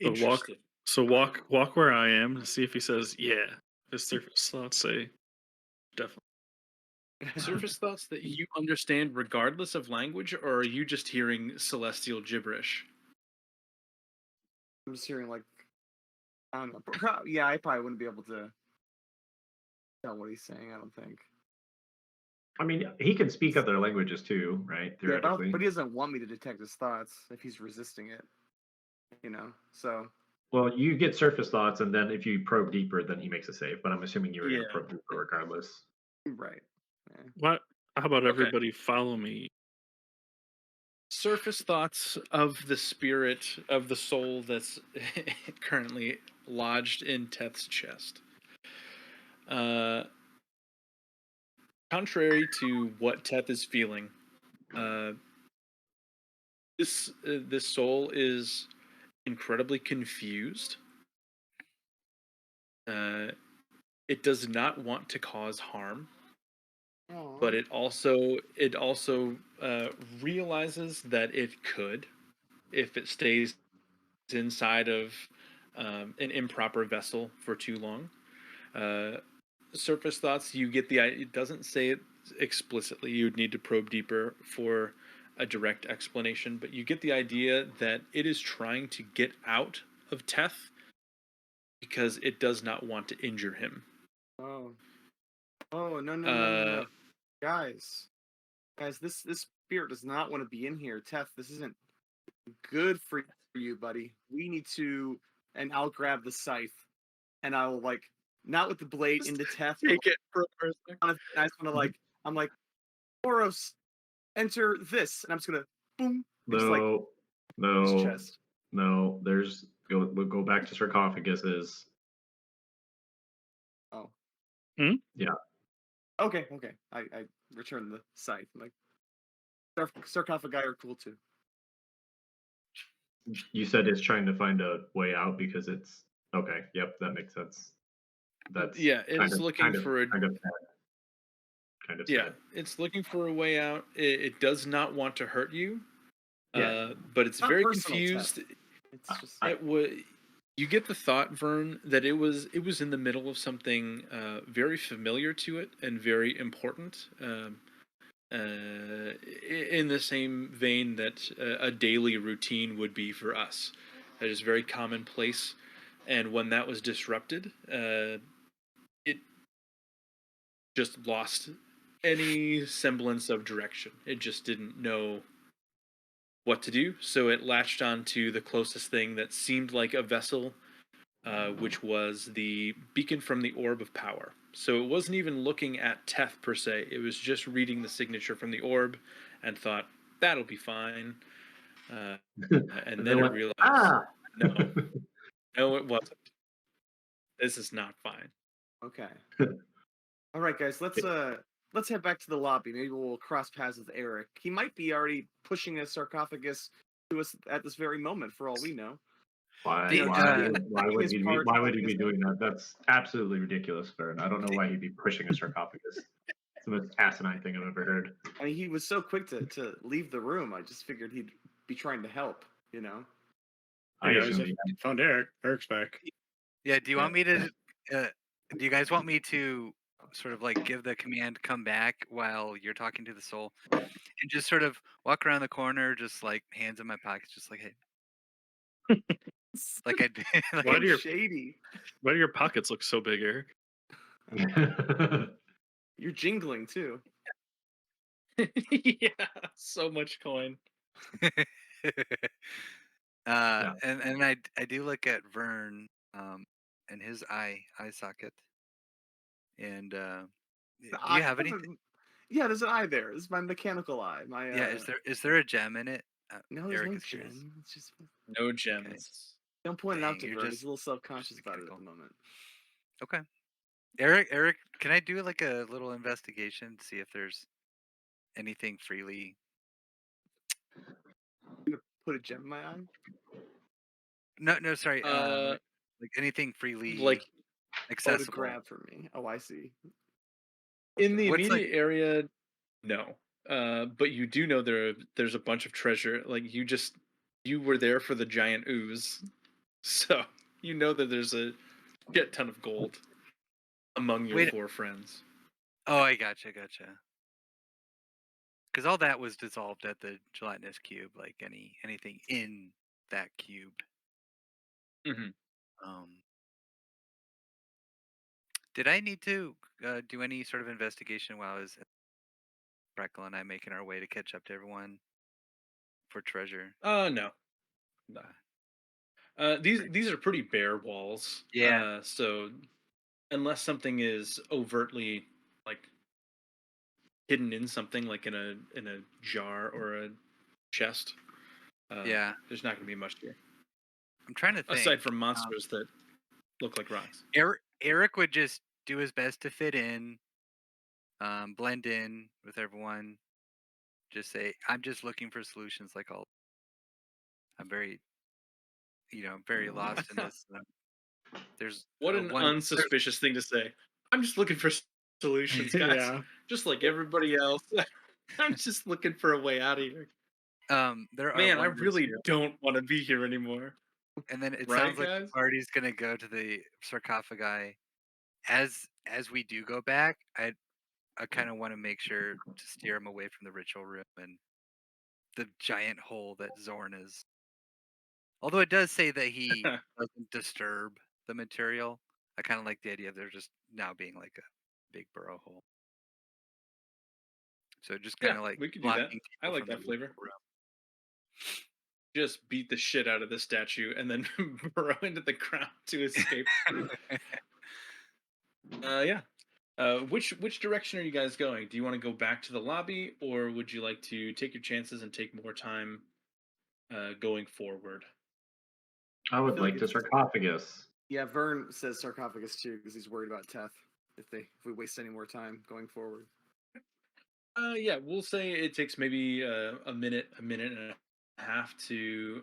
So walk. interested. So walk where I am and see if he says yeah. If it's surface thoughts, say definitely. Surface thoughts that you understand regardless of language, or are you just hearing celestial gibberish? I'm just hearing like I don't know. Yeah, I probably wouldn't be able to tell what he's saying. I don't think. I mean, he can speak other languages too, right? Yeah, Theoretically. but he doesn't want me to detect his thoughts if he's resisting it. You know, so Well, you get surface thoughts, and then if you probe deeper, then he makes a save. But I'm assuming you were going to Yeah. probe deeper regardless. right. Yeah. What? How about Okay. everybody follow me? Surface thoughts of the spirit of the soul that's currently lodged in Teth's chest. Uh, Contrary to what Teth is feeling, uh, this soul is incredibly confused. Uh, it does not want to cause harm, but it also realizes that it could if it stays inside of an improper vessel for too long. Uh, Surface thoughts, you get the it doesn't say it explicitly. You'd need to probe deeper for a direct explanation, but you get the idea that it is trying to get out of Teth because it does not want to injure him. Oh. Oh no. Uh, Guys. This spirit does not want to be in here. Teth, this isn't good for you, buddy. We need to and I'll grab the scythe and I'll like not with the blade into Teth, but take it for a second. I just wanna like I'm like, Boros, enter this, and I'm just gonna boom, and just like No, his no, chest. no. We'll go back to sarcophaguses. Oh. Yeah. Okay. I return the scythe. I'm like sarcophagi are cool too. You said it's trying to find a way out because it's okay. Yep, that makes sense. That's Yeah, it kind is of looking for a kind of sad. Kind of yeah, sad. it's looking for a way out. It does not want to hurt you, Yeah. but it's Not very personal, confused. Teth. It's just I- It was. You get the thought, Vern, that it was in the middle of something very familiar to it and very important. In the same vein that a daily routine would be for us, that is very commonplace. And when that was disrupted, it just lost any semblance of direction. It just didn't know what to do, so it latched on to the closest thing that seemed like a vessel, which was the beacon from the orb of power. So it wasn't even looking at Teth per se. It was just reading the signature from the orb, and thought that'll be fine. And and then it went, realized, no, no, it wasn't. This is not fine. okay. All right, guys, let's head back to the lobby. Maybe we'll cross paths with Eric. He might be already pushing a sarcophagus to us at this very moment, for all we know. Why? The, Why would his he? part, Why would he helping be us doing that? That's absolutely ridiculous, Vern. I don't know why he'd be pushing a sarcophagus. It's the most asinine thing I've ever heard. I mean, he was so quick to leave the room. I just figured he'd be trying to help. You know. I Hey guys, assume I found Eric. Eric's back. yeah, do you want me to? Do you guys want me to sort of like give the command "come back" while you're talking to the soul, and just sort of walk around the corner, just like hands in my pockets, just like hey, like I did. Why So do your shady. Why do your pockets look so big, Eric? You're jingling too. Yeah, so much coin. Yeah. And I do look at Vern, and his eye socket, and do The you eye- have anything? Yeah, there's an eye there. This is my mechanical eye. My Yeah, is there a gem in it? no, there's Eric no is curious. gem. It's just No gems. don't point it out Dang, to you're Vern. just He's a little self-conscious about it at mechanical. the moment. Okay, Eric, can I do like a little investigation to see if there's anything freely? You gonna put a gem in my eye? No, sorry. Uh, Like anything freely like Oh, to accessible. grab for me. Oh, I see. in the What's like? immediate area, no. But you do know there's a bunch of treasure. Like you were there for the giant ooze, So you know that there's a shit ton of gold among your Wait. 4 friends. Oh, I gotcha. Because all that was dissolved at the gelatinous cube, like anything in that cube. Mhm. Did I need to do any sort of investigation while I was Freckle and I making our way to catch up to everyone for treasure? No. No. These are pretty bare walls. Yeah. So unless something is overtly like hidden in something, like in a jar or a chest, Yeah. there's not going to be much here I'm trying to think. aside from monsters that look like rocks. Eric would just do his best to fit in, blend in with everyone. Just say, I'm just looking for solutions. Like I'm very, very lost in this. There's What an one. unsuspicious thing to say. I'm just looking for solutions, guys. Yeah. Just like everybody else. I'm just looking for a way out of here. There are Man, I wonders really here. don't want to be here anymore. And then it Right, sounds like the guys? party's gonna go to the sarcophagi. As we do go back, I kind of want to make sure to steer him away from the ritual room and the giant hole that Zorn is. Although it does say that he doesn't disturb the material, I kind of like the idea of there just now being like a big burrow hole. So just kind Yeah, of like we could do that. blocking I people like from the that flavor. ritual room. Just beat the shit out of the statue and then burrow into the ground to escape. Yeah. Which direction are you guys going? Do you want to go back to the lobby, or would you like to take your chances and take more time going forward? I would feel like like the it's- sarcophagus. Yeah, Vern says sarcophagus too because he's worried about Teth if we waste any more time going forward. Yeah, we'll say it takes maybe a minute and a half to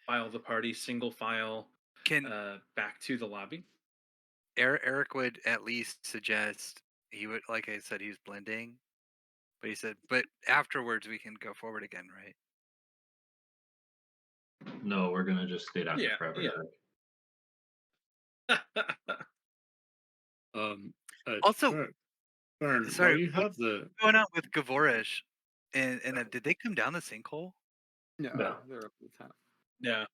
file the party, single file Can back to the lobby. Eric would at least suggest he would, like I said, he's blending, but he said, but afterwards we can go forward again, right? No, we're gonna just stay down here Yeah, forever. yeah. Also, Vern, while sorry, you have what's the going on with Gavorish? And did they come down the sinkhole? No, No. they're up at the top. Yeah.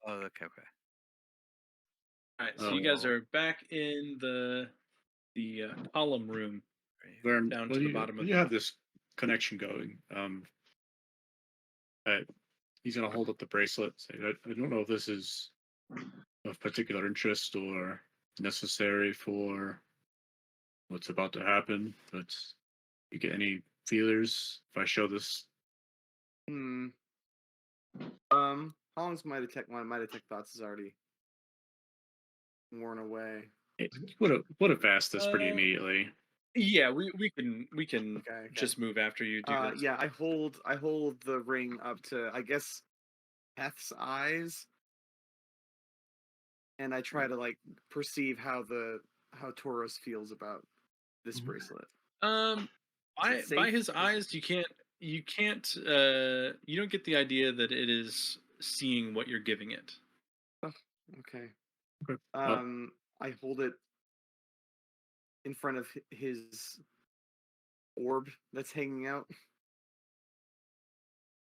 Oh, okay. All right, so you guys are back in the column room Right. Vern, down while to the you, bottom while of you the have this connection going, he's gonna hold up the bracelet. Say, I don't know if this is of particular interest or necessary for what's about to happen, but you get any feelers if I show this? How long's my detect one? My detect thoughts is already worn away. It would have asked this pretty Uh, immediately. Yeah, we can Okay. just move after you do this. Yeah, I hold the ring up to I guess Teth's eyes, and I try to like perceive how Tauros feels about this bracelet. By safe? his eyes, you can't you don't get the idea that it is seeing what you're giving it. Okay. Okay. I hold it in front of his orb that's hanging out.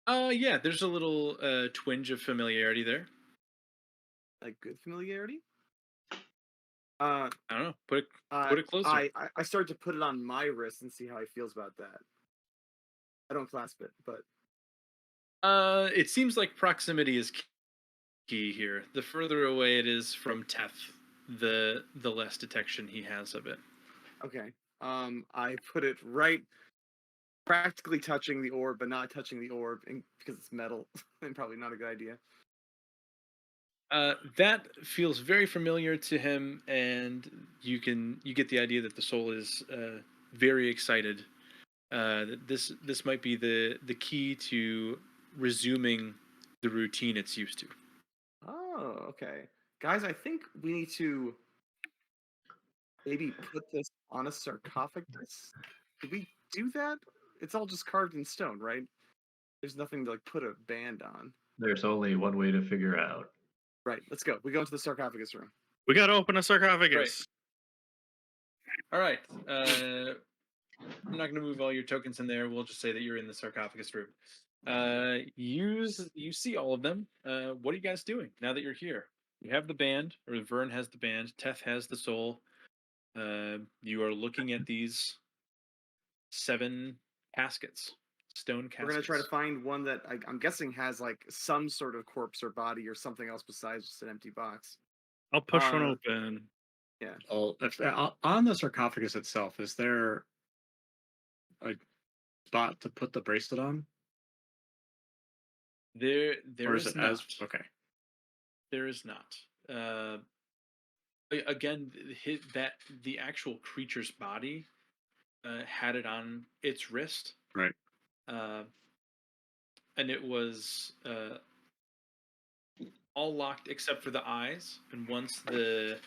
Yeah, there's a little twinge of familiarity there. Like good familiarity. I don't know. Put it closer. I start to put it on my wrist and see how he feels about that. I don't clasp it, but It seems like proximity is key here. The further away it is from Teth, the less detection he has of it. okay. I put it right, practically touching the orb, but not touching the orb because it's metal, and probably not a good idea. That feels very familiar to him, and you get the idea that the soul is very excited. That this might be the key to resuming the routine it's used to. Oh, okay, guys. I think we need to maybe put this on a sarcophagus. Did we do that? It's all just carved in stone, right? There's nothing to like put a band on. There's only one way to figure out. Right. Let's go. We go into the sarcophagus room. We gotta open a sarcophagus. All right. I'm not going to move all your tokens in there. We'll just say that you're in the sarcophagus room. You see all of them. What are you guys doing now that you're here? You have the band, or Vern has the band. Teth has the soul. You are looking at these 7 caskets, stone caskets. We're gonna try to find one that I'm guessing has like some sort of corpse or body or something else besides just an empty box. I'll push one Uh, open. Oh, on the sarcophagus itself, is there a spot to put the bracelet on? There Or is is it not. okay? There is not. Again, the actual creature's body had it on its wrist, Right. and it was all locked except for the eyes. And once the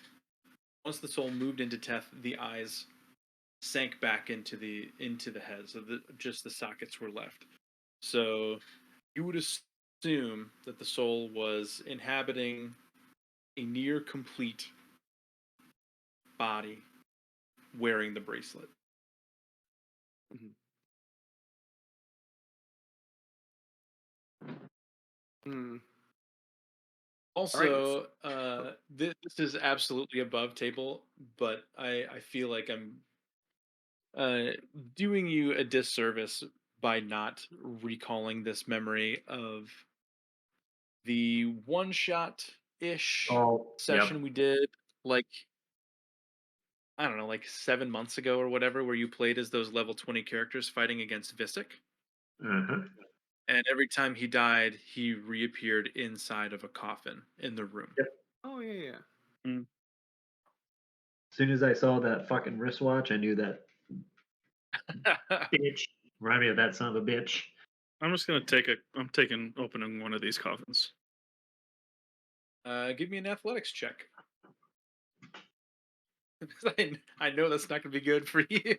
soul moved into Teth, the eyes sank back into the head, so just the sockets were left. So you would assume that the soul was inhabiting a near complete body wearing the bracelet. Hmm. Also, this is absolutely above table, but I feel like I'm doing you a disservice by not recalling this memory of the one shot ish Oh, session we did, like, I don't know, like 7 months ago or whatever, where you played as those level 20 characters fighting against Visic. Uh-huh. And every time he died, he reappeared inside of a coffin in the room. Yep. Oh yeah. As soon as I saw that fucking wristwatch, I knew that bitch. Remind me of that son of a bitch. I'm just gonna I'm taking opening one of these coffins. Give me an athletics check. I know that's not going to be good for you.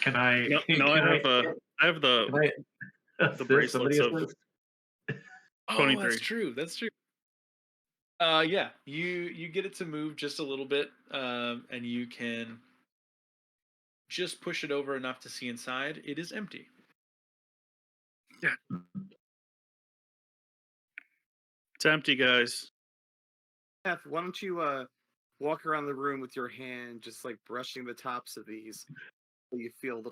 Can I? No, Can I have the assist? bracelets Somebody of assist? Oh, 23. that's true. That's true. Yeah, you get it to move just a little bit, and you can just push it over enough to see inside. It is empty. Yeah. It's empty, guys. Beth, why don't you walk around the room with your hand, just like brushing the tops of these, so you feel a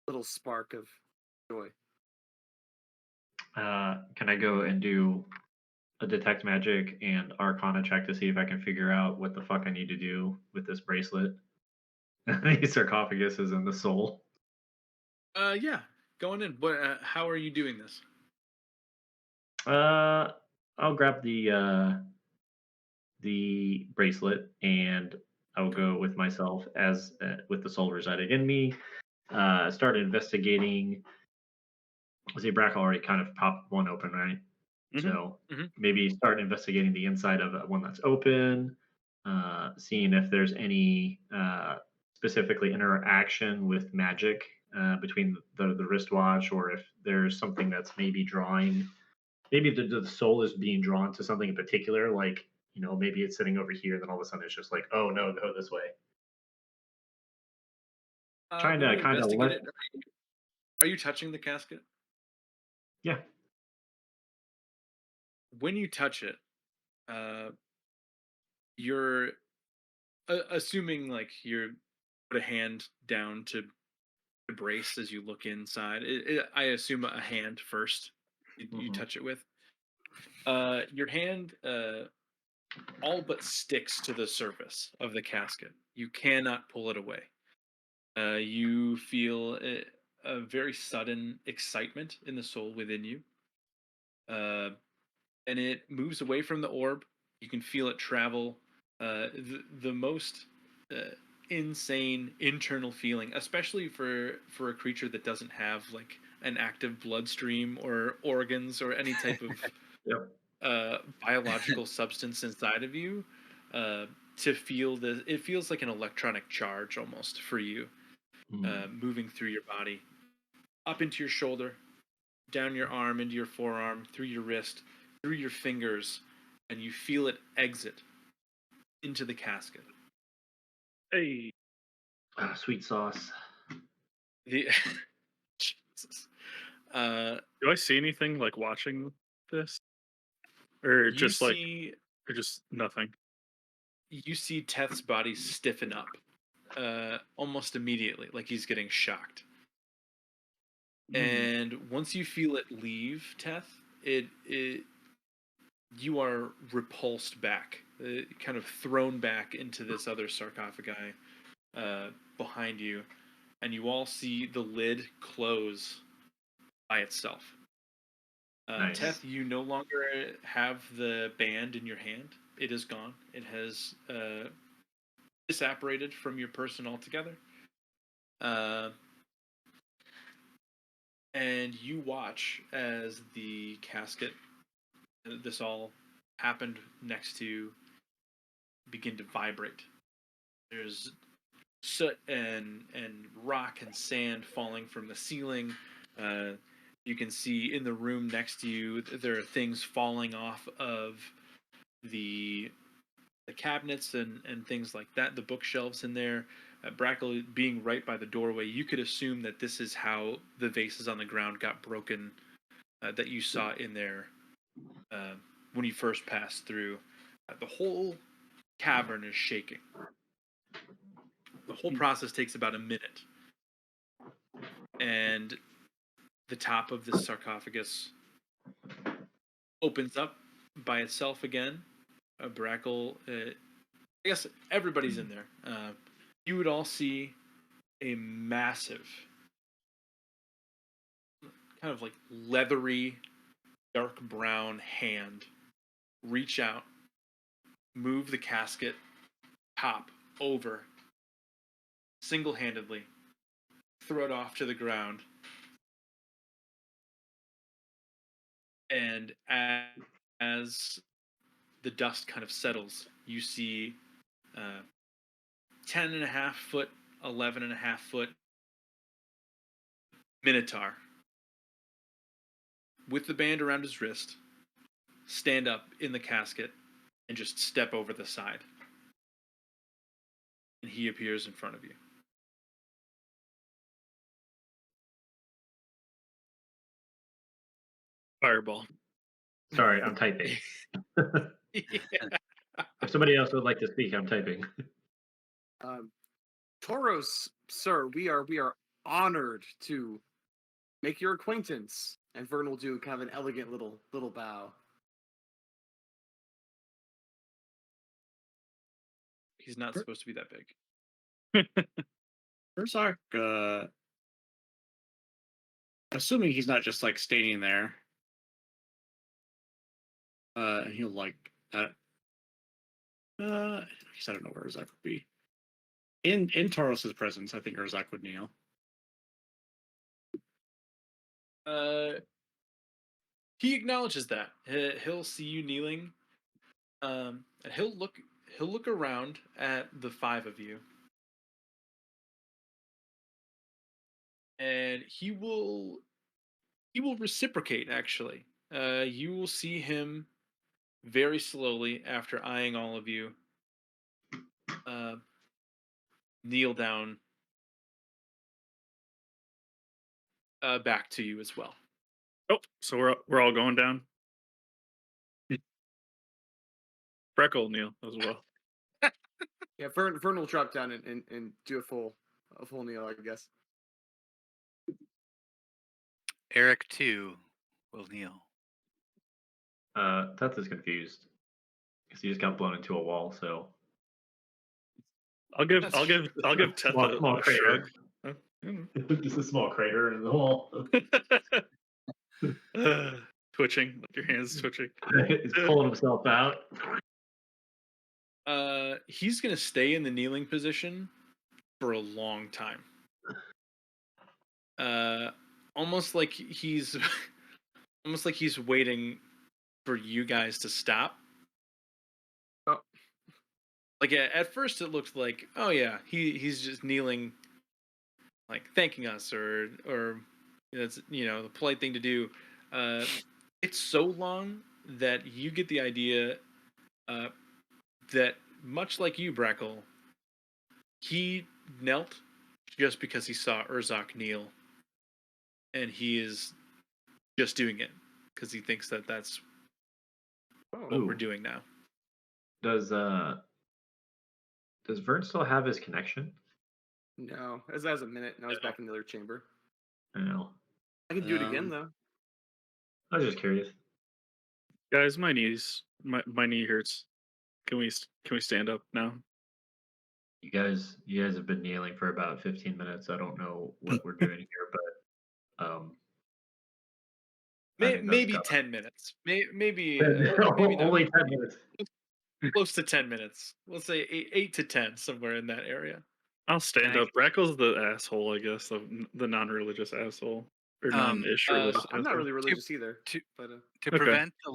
little spark of joy. Can I go and do a detect magic and arcana check to see if I can figure out what the fuck I need to do with this bracelet? The sarcophagus is in the soul. Yeah, going in. But how are you doing this? I'll grab the bracelet and I'll go with myself as with the soul residing in me. Start investigating. See, Brack already kind of popped one open, right? So maybe start investigating the inside of one that's open, seeing if there's any specifically interaction with magic between the wristwatch, or if there's something that's maybe drawing. Maybe the soul is being drawn to something in particular, like, maybe it's sitting over here, then all of a sudden it's just like, oh no, go this way. Trying When to you kind of investigate it, are you touching the casket? Yeah. When you touch it, you're assuming like you're put a hand down to brace as you look inside. I assume a hand first. You touch it with. Your hand all but sticks to the surface of the casket. You cannot pull it away. You feel a very sudden excitement in the soul within you. And it moves away from the orb. You can feel it travel. The most insane internal feeling, especially for a creature that doesn't have like an active bloodstream or organs or any type of biological substance inside of you. To feel this, it feels like an electronic charge almost for you, moving through your body, up into your shoulder, down your arm, into your forearm, through your wrist, through your fingers, and you feel it exit into the casket. Hey, Sweet sauce. The Jesus. do I see anything like watching this, or You just like, see or just nothing? you see Teth's body stiffen up almost immediately, like he's getting shocked. And once you feel it leave Teth, it you are repulsed back, kind of thrown back into this other sarcophagi behind you, and you all see the lid close by itself. Nice. Teth, you no longer have the band in your hand. It is gone. It has disapparated from your person altogether. And you watch as the casket, this all happened next to, begin to vibrate. There's soot and rock and sand falling from the ceiling. You can see in the room next to you there are things falling off of the cabinets and things like that. The bookshelves in there. Brackle being right by the doorway, you could assume that this is how the vases on the ground got broken that you saw in there when you first passed through. The whole cavern is shaking. The whole process takes about a minute. And the top of this sarcophagus opens up by itself again. Brackle, I guess everybody's in there. You would all see a massive, kind of like leathery, dark brown hand reach out, move the casket top over single-handedly, throw it off to the ground, and as the dust kind of settles, you see 10.5 foot, 11.5 foot Minotaur with the band around his wrist stand up in the casket and just step over the side. And he appears in front of you. Fireball. Sorry, I'm typing. Yeah. If somebody else would like to speak, I'm typing. Tauros, sir, we are honored to make your acquaintance. And Vern will do kind of an elegant little bow. He's not supposed to be that big. Urzak, assuming he's not just like standing there, and he'll like, I guess I don't know where Urzak would be. In Tauros's presence, I think Urzak would kneel. He acknowledges that. He'll see you kneeling, and he'll look around at the five of you, and he will reciprocate. Actually, you will see him very slowly after eyeing all of you. Kneel down back to you as well. Oh, so we're all going down. Freckle Neil as well. Yeah, Vern will drop down and do a full kneel, I guess. Eric too will kneel. Teth is confused because he just got blown into a wall. So I'll give Teth small a crater. shrug. Just a small crater in the wall. Twitching, like your hands twitching. He's pulling himself out. He's gonna stay in the kneeling position for a long time. Almost like he's waiting for you guys to stop. Oh. Like at first it looked like, oh yeah, he's just kneeling, like thanking us, or it's the polite thing to do. It's so long that you get the idea that much like you, Brackle, he knelt just because he saw Urzok kneel, and he is just doing it because he thinks that that's what we're Ooh. doing now. Does Vern still have his connection? No, as that was a minute, and I was back in the other chamber. I know. I can do it again though. I was just curious. Guys, my knee hurts. Can we stand up now? You guys have been kneeling for about 15 minutes. I don't know what we're doing here, but I think that's Maybe covered. 10 minutes. Maybe maybe Only not. 10 minutes. Close to 10 minutes. Let's say 8 to 10, somewhere in that area. I'll stand I- up. Brackle's the asshole, I guess, the non-religious asshole or non-ish religious I'm not asshole. really religious either, to- but To Okay. prevent the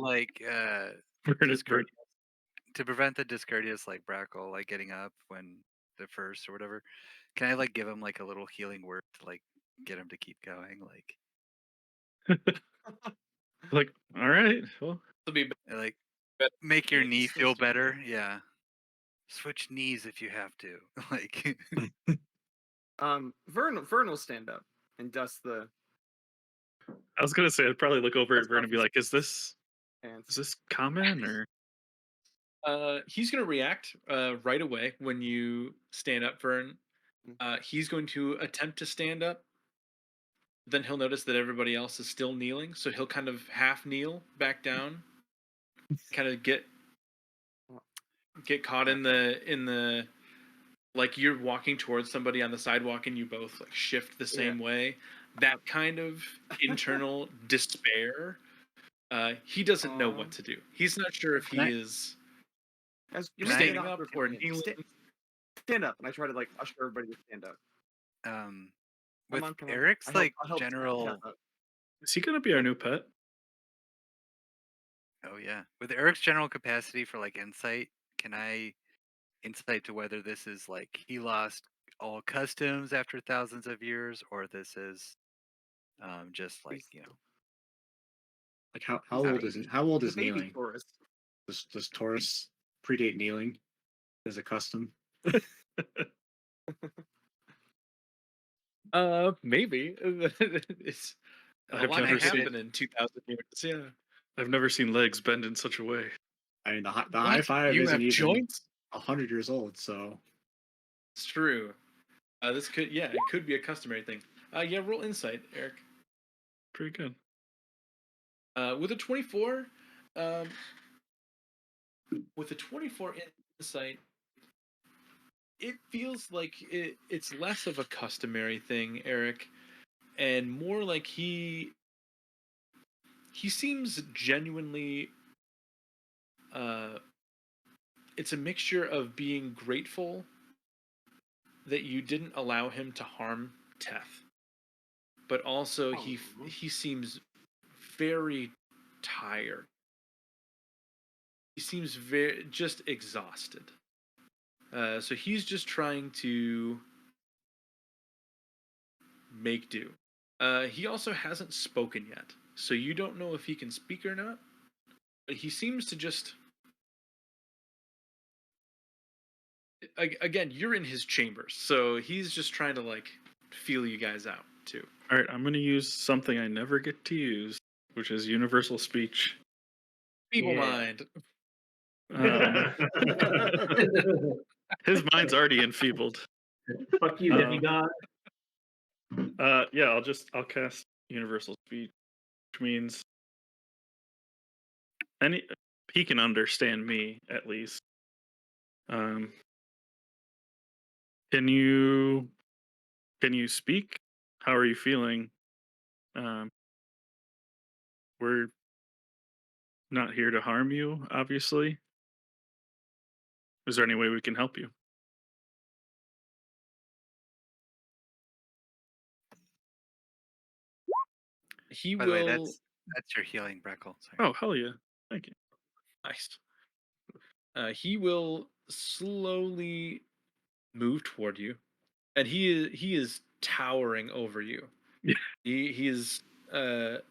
Vern is discourteous, to prevent the discourteous like Brackle like getting up when the first or whatever, can I like give him like a little healing word to like get him to keep going? like, all right, well, It'll be Like better. make your Yeah, knee he's feel supposed to be better. there. Yeah. Switch knees if you have to. Like Vern will stand up and dust the I was gonna say I'd probably look over at dust Vern off and be his like, is this pants. common or He's going to react right away when you stand up, Vern. He's going to attempt to stand up. Then he'll notice that everybody else is still kneeling, so he'll kind of half kneel back down, kind of get caught in the like you're walking towards somebody on the sidewalk and you both like shift the same way. That kind of internal despair. He doesn't know what to do. He's not sure if he Can I- is As you're Can I- making standing an up awkward or movement, kneeling. stand up, and I try to like usher everybody to stand up. with Come on. Eric's I'll help general Jeff up. is he gonna be our new pet? Oh yeah. With Eric's general capacity for like insight, can I insight to whether this is like he lost all customs after thousands of years, or this is just like, He's- Like how He's old a is baby. how old He's is a baby kneeling? Taurus. Does Taurus predate kneeling as a custom? Maybe. It's a I've lot never can seen- happen in 2,000 years. Yeah. I've never seen legs bend in such a way. I mean, the high five You isn't have even joints? 100 years old, so It's true. This could, it could be a customary thing. Yeah, roll insight, Eric. Pretty good. With a 24, with a 24 insight, it feels like it's less of a customary thing, Eric, and more like he seems genuinely. It's a mixture of being grateful that you didn't allow him to harm Teth, but also he seems very tired. He seems very just exhausted. So he's just trying to make do. He also hasn't spoken yet, so you don't know if he can speak or not. But he seems to just. Again, you're in his chambers, so he's just trying to like feel you guys out too. All right, I'm gonna use something I never get to use, which is universal speech. Feeble Yeah. mind. His mind's already enfeebled. Fuck you, demigod. Yeah, I'll cast universal speech, which means he can understand me at least. Can you speak? How are you feeling? We're not here to harm you, obviously. Is there any way we can help you? He by the way, will. that's your healing, Breckle. Sorry. Oh, hell yeah. Thank you. Nice. He will slowly move toward you, and he is towering over you. Yeah. He is kind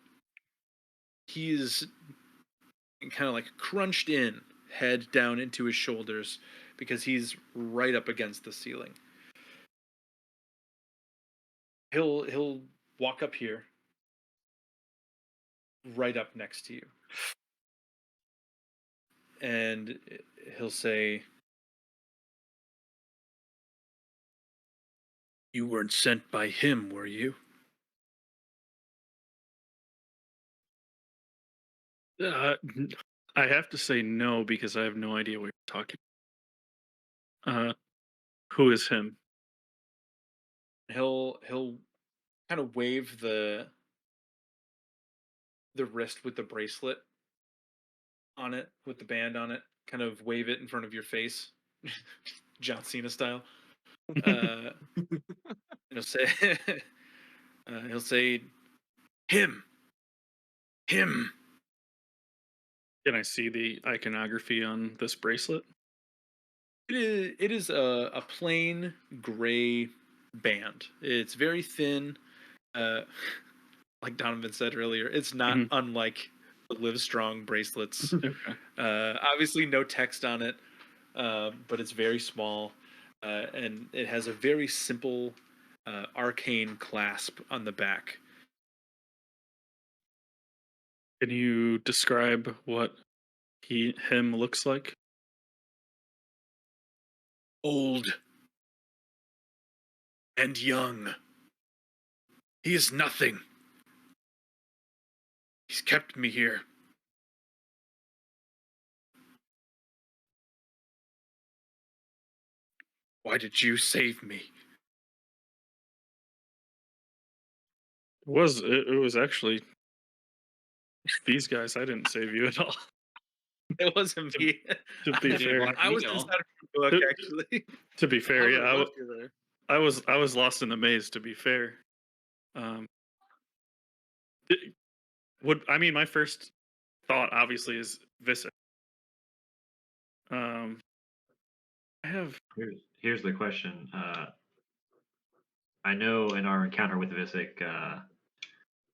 of like crunched in. head down into his shoulders because he's right up against the ceiling. He'll walk up here, right up next to you, and he'll say, "You weren't sent by him, were you?" I have to say no because I have no idea what you're talking. Who is him? He'll kind of wave the wrist with the bracelet on it, with the band on it, kind of wave it in front of your face, John Cena style. Uh, and he'll say, he'll say, him, him. Can I see the iconography on this bracelet? It is a plain gray band. It's very thin. Uh, like Donovan said earlier, it's not Mhm. unlike the Live Strong bracelets. Okay. Obviously, no text on it, but it's very small, and it has a very simple arcane clasp on the back. Can you describe what him looks like? Old and young. He is nothing. He's kept me here. Why did you save me? It was actually these guys. I didn't save you at all. It wasn't me. To be You didn't fair, want I me was to know. inside of your book, To- actually. to be fair, yeah, I left you there. I was lost in the maze. To be fair, um, my first thought obviously is Visser. I have Here's the question. I know in our encounter with Visick, I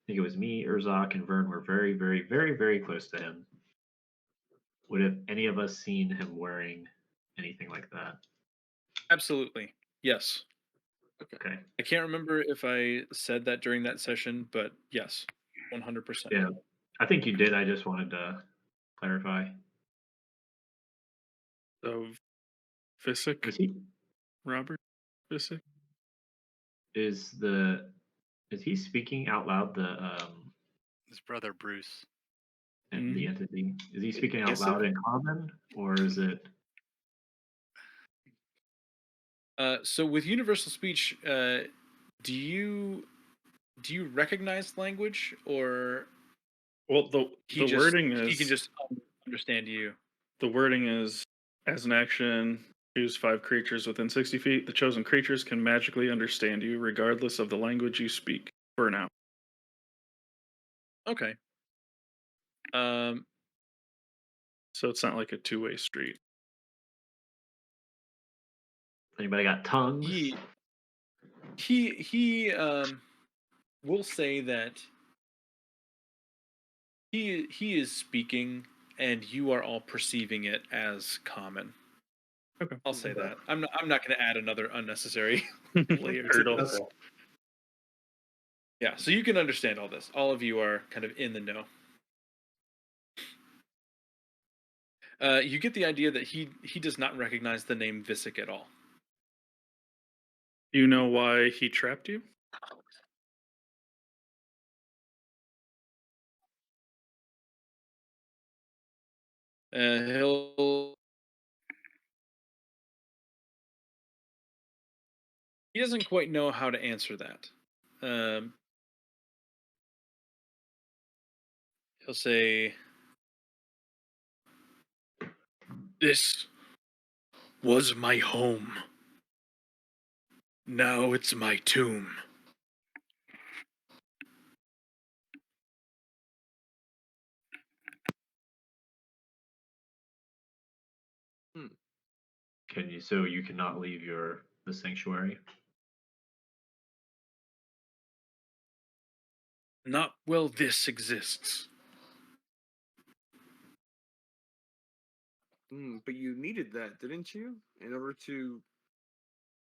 think it was me, Urzak, and Vern were very, very, very, very close to him. Would have any of us seen him wearing anything like that? Absolutely. Yes. Okay. I can't remember if I said that during that session, but yes, 100%. Yeah, I think you did. I just wanted to clarify. of Visick, Is he Robert Visick. is he speaking out loud His brother Bruce. the Mhm. entity? Is he speaking out Is it? loud in common, or is it? So with universal speech, do you recognize language, or Well, he the just wording he can is just understand you? as an action. Choose 5 creatures within 60 feet. The chosen creatures can magically understand you, regardless of the language you speak. For now, Okay. Um, so it's not like a two-way street. Anybody got tongues? he will say that he is speaking, and you are all perceiving it as common. Okay. I'll say Okay. that. I'm not going to add another unnecessary layer to Hurdle. this. Yeah, so you can understand all this. All of you are kind of in the know. You get the idea that he does not recognize the name Visick at all. Do you know why he trapped you? He'll he doesn't quite know how to answer that. He'll say, "This was my home. Now it's my tomb." So you cannot leave the sanctuary? Not while this exists. But you needed that, didn't you? In order to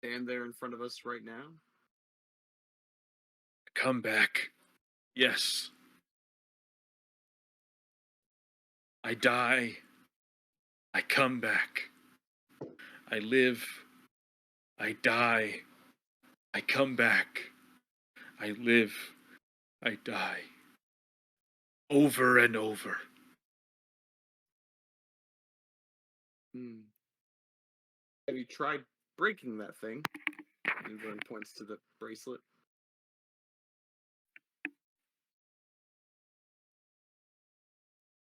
stand there in front of us right now? Come back. Yes. I die. I come back. I live. I die. I come back. I live. I die. Over and over. Have you tried breaking that thing? And Vern points to the bracelet.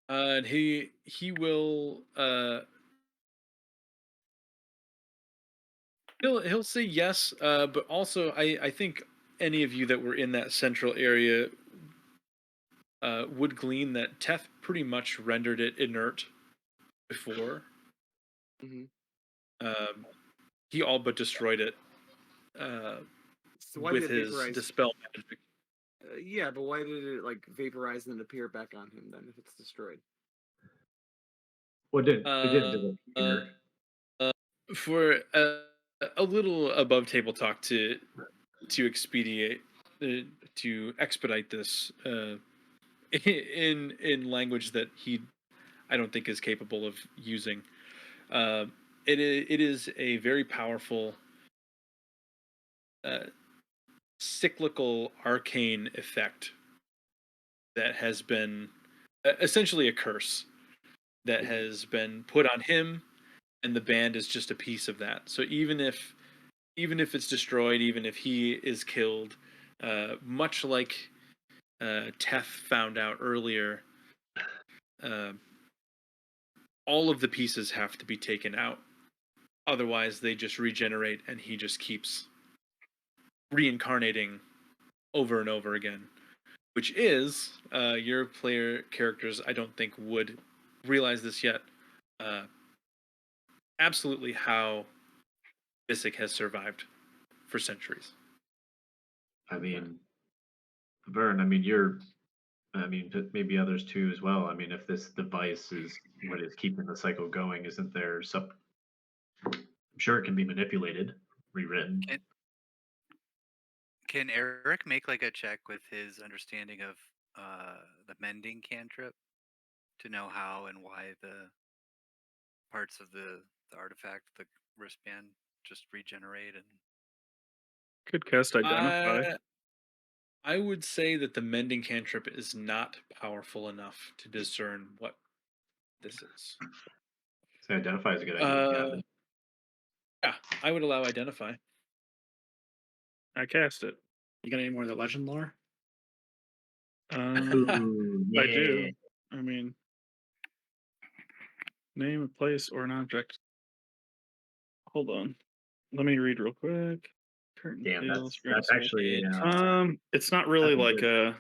And he will he'll say yes, but also I think any of you that were in that central area would glean that Teth pretty much rendered it inert before. Mm-hmm. He all but destroyed it So why with did it his vaporize? dispel magic. Yeah, but why did it like vaporize and then appear back on him then if it's destroyed? Well, it didn't disappear. For a little above table talk to expedite to expedite this in language that he I don't think is capable of using. It is a very powerful cyclical arcane effect that has been essentially a curse that has been put on him, and the band is just a piece of that. So even if it's destroyed, even if he is killed, much like Teth found out earlier, all of the pieces have to be taken out. Otherwise, they just regenerate, and he just keeps reincarnating over and over again. Which is your player characters, I don't think, would realize this yet. Absolutely, how Visick has survived for centuries. I mean, Vern, maybe others too as well. I mean, if this device is what is keeping the cycle going, isn't there some? I'm sure it can be manipulated, rewritten. Can Eric make like a check with his understanding of the mending cantrip to know how and why the parts of the artifact, the wristband, just regenerate and Could cast identify. I would say that the mending cantrip is not powerful enough to discern what this is. So identify is a good idea. Yeah, I would allow identify. I cast it. You got any more of the legend lore? Ooh, I do. I mean, name a place or an object. Hold on. Let me read real quick. Curtain Damn, tales, that's actually it's not really that's like a.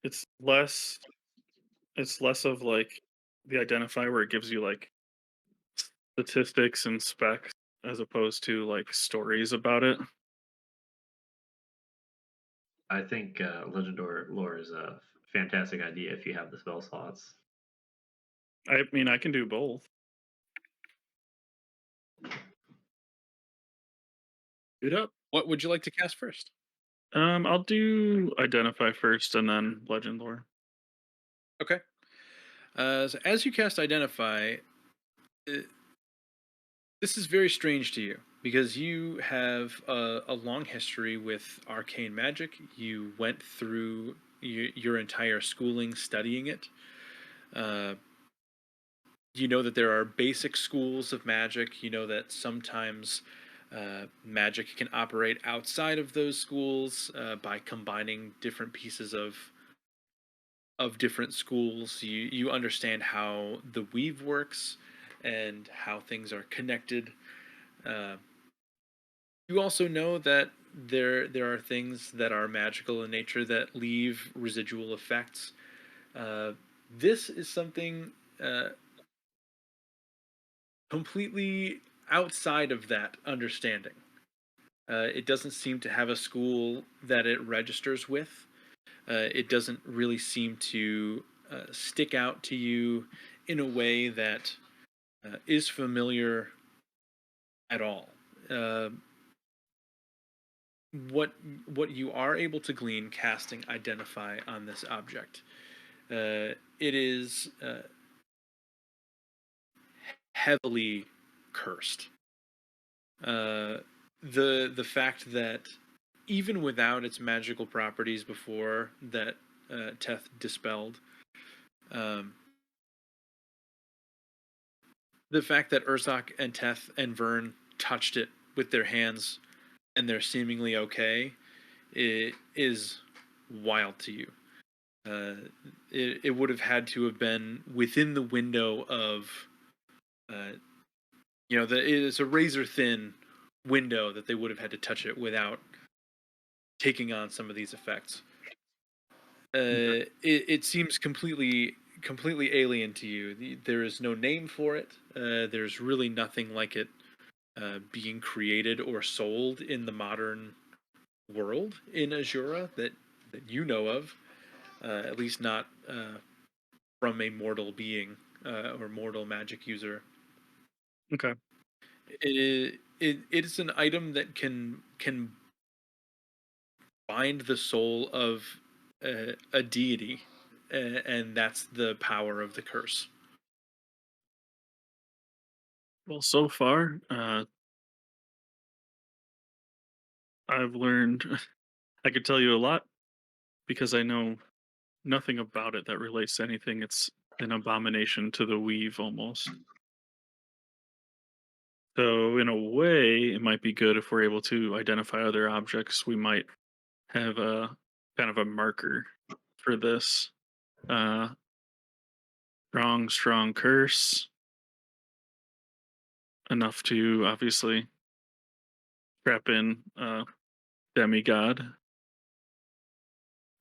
It's less of like the identify where it gives you like statistics and specs as opposed to like stories about it. I think legend lore is a fantastic idea if you have the spell slots. I mean, I can do both. Boot up. What would you like to cast first? I'll do identify first and then legend lore. Okay. So as you cast identify, this is very strange to you because you have a long history with arcane magic. You went through your entire schooling studying it. You know that there are basic schools of magic. You know that sometimes magic can operate outside of those schools by combining different pieces of different schools. You understand how the weave works and how things are connected. You also know that there are things that are magical in nature that leave residual effects. This is something completely outside of that understanding. It doesn't seem to have a school that it registers with. It doesn't really seem to stick out to you in a way that is familiar at all. What you are able to glean casting identify on this object, it is heavily cursed. The fact that even without its magical properties before that Teth dispelled, um, the fact that Urzak and Teth and Vern touched it with their hands and they're seemingly okay, it is wild to you. It would have had to have been within the window of, it's a razor thin window that they would have had to touch it without taking on some of these effects. It seems completely alien to you. There is no name for it. There's really nothing like it being created or sold in the modern world in Azura that you know of, at least not from a mortal being or mortal magic user. Okay. It is an item that can bind the soul of a deity, and that's the power of the curse. Well, so far, I've learned I could tell you a lot because I know nothing about it that relates to anything. It's an abomination to the weave almost. So, in a way, it might be good if we're able to identify other objects. We might have a kind of a marker for this. Uh, strong curse. Enough to obviously trap in demigod.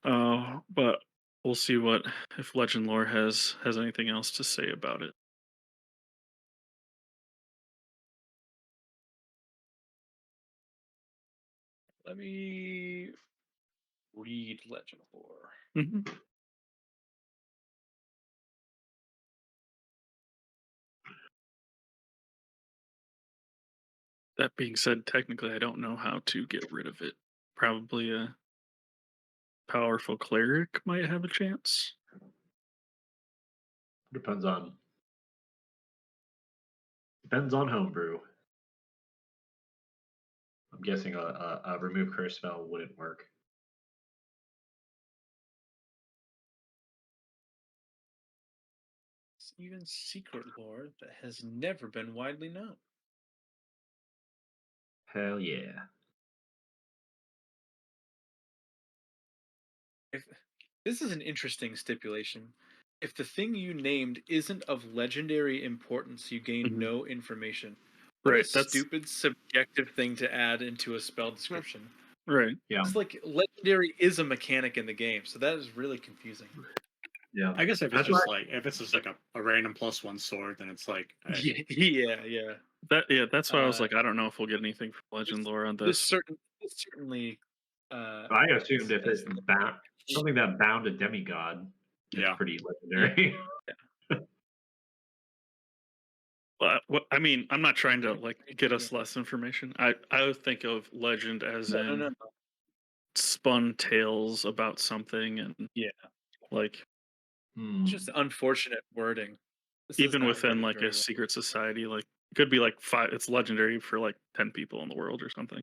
But we'll see what if Legend Lore has anything else to say about it. Let me read Legend Lore. Mhm. That being said, technically, I don't know how to get rid of it. Probably a powerful cleric might have a chance. Depends on homebrew. I'm guessing a remove curse spell wouldn't work. It's even secret lore that has never been widely known. Hell yeah. If this is an interesting stipulation. If the thing you named isn't of legendary importance, you gain Mhm. no information. What Right. a That's stupid subjective thing to add into a spell description. right. Yeah. It's like legendary is a mechanic in the game, so that is really confusing. Yeah. I guess if it's That's just why- like if it's just like a random +1 sword, then it's like Yeah. That's why I was Uh, like, I don't know if we'll get anything from Legend Lore on this. This certainly. I assumed if it's something that bound a demigod, it's Yeah. pretty legendary. But I mean, I'm not trying to like get us less information. I would think of legend as in No. spun tales about something, and Yeah. like Hmm. It's just unfortunate wording. This is even not within worded like very a well. secret society, like it could be like 5. It's legendary for like 10 people in the world or something.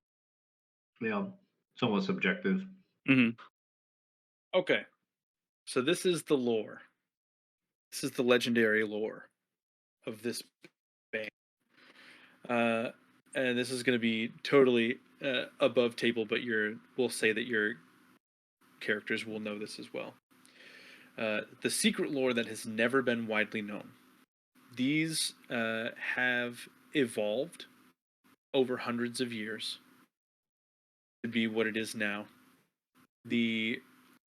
Yeah. Somewhat subjective. Hmm. Okay. So this is the lore. This is the legendary lore of this band. And this is going to be totally above table, but we'll say that your characters will know this as well. The secret lore that has never been widely known. These have evolved over hundreds of years to be what it is now. The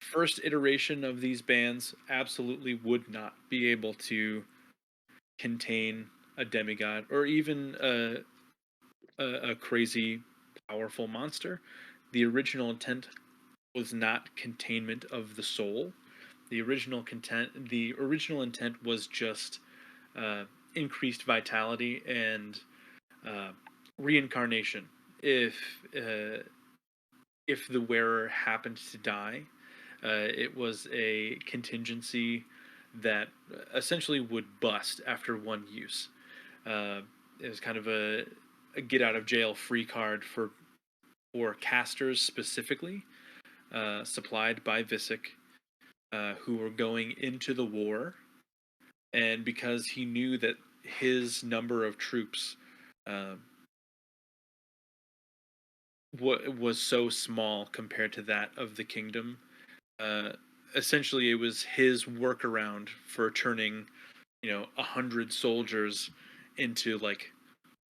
first iteration of these bands absolutely would not be able to contain a demigod or even a crazy powerful monster. The original intent was not containment of the soul. The original intent was just uh, increased vitality and uh, reincarnation. If uh, if the wearer happened to die, it was a contingency that essentially would bust after one use. It was kind of a get out of jail free card for casters specifically, supplied by Visick, who were going into the war, and because he knew that his number of troops uh, was so small compared to that of the kingdom. Uh, Essentially, it was his workaround for turning, 100 soldiers into like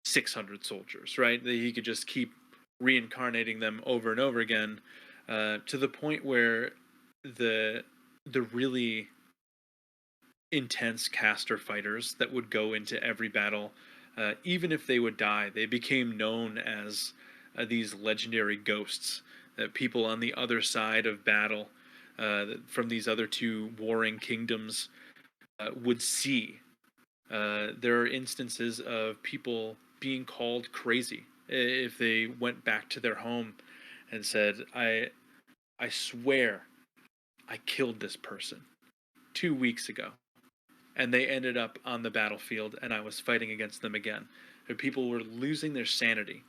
600 soldiers, right? That he could just keep reincarnating them over and over again, to the point where the the really intense caster fighters that would go into every battle, even if they would die, they became known as these legendary ghosts that people on the other side of battle, from these other two warring kingdoms, would see. There are instances of people being called crazy if they went back to their home and said, I swear I killed this person 2 weeks ago, and they ended up on the battlefield and I was fighting against them again. People were losing their sanity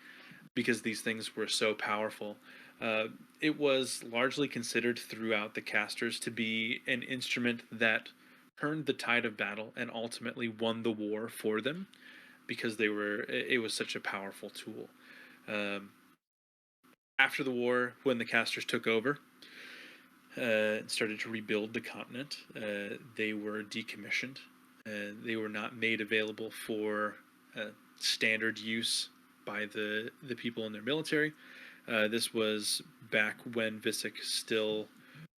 because these things were so powerful. Uh, it was largely considered throughout the casters to be an instrument that turned the tide of battle and ultimately won the war for them because it was such a powerful tool. Um, After the war, when the casters took over, and started to rebuild the continent, they were decommissioned. They were not made available for standard use by the people in their military. This was back when Visick still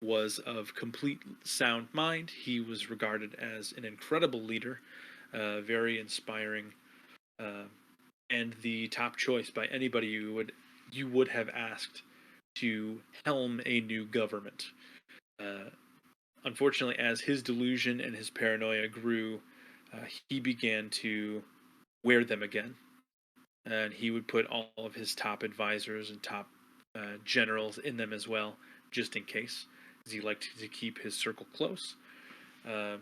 was of complete sound mind. He was regarded as an incredible leader, very inspiring, uh, and the top choice by anybody you would have asked to helm a new government. Uh, Unfortunately, as his delusion and his paranoia grew, he began to wear them again, and he would put all of his top advisors and top generals in them as well, just in case, because he liked to keep his circle close. Uh,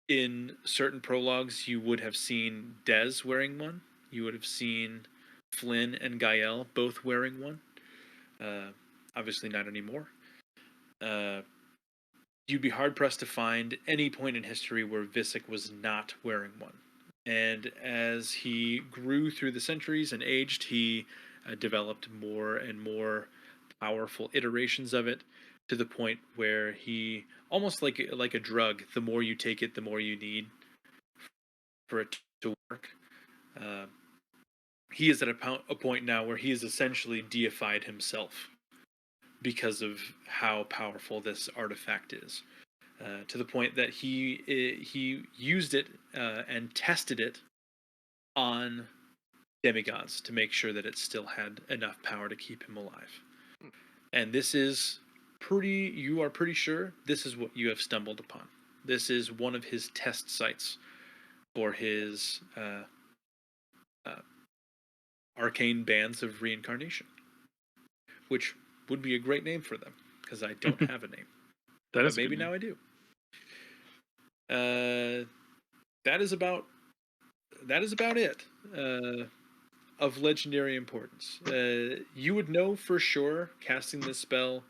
in certain prologues, you would have seen Dez wearing one. You would have seen Flynn and Gael both wearing one. Uh, Obviously, not anymore. Uh, you'd be hard pressed to find any point in history where Visick was not wearing one. And as he grew through the centuries and aged, he developed more and more powerful iterations of it, to the point where he, almost like a drug, the more you take it, the more you need for it to work. Uh, he is at a point now where he has essentially deified himself because of how powerful this artifact is. To the point that he used it and tested it on demigods to make sure that it still had enough power to keep him alive. And this is you are pretty sure this is what you have stumbled upon. This is one of his test sites for his uh, arcane bands of reincarnation, which would be a great name for them because I don't have a name. That But is a maybe good now name. I do. That is about it, of legendary importance. You would know for sure casting this spell.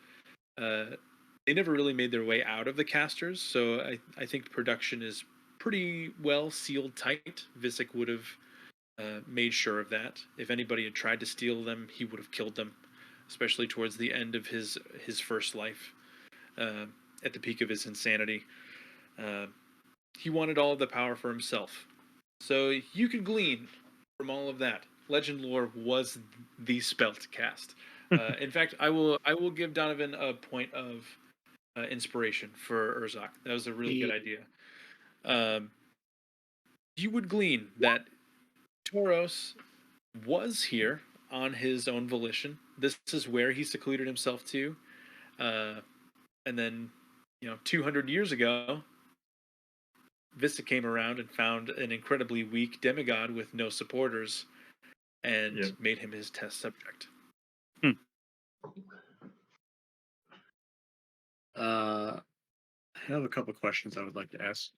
They never really made their way out of the casters, so I think production is pretty well sealed tight. Visick would have made sure of that. If anybody had tried to steal them, he would have killed them, especially towards the end of his first life, uh, at the peak of his insanity. Uh, he wanted all of the power for himself. So you can glean from all of that. Legend lore was the spell to cast. In fact, I will give Donovan a point of inspiration for Urzak. That was a really good idea. Um, you would glean that Tauros was here on his own volition. This is where he secluded himself to, uh, and then 200 years ago, Vista came around and found an incredibly weak demigod with no supporters and Yep. made him his test subject. I have a couple questions I would like to ask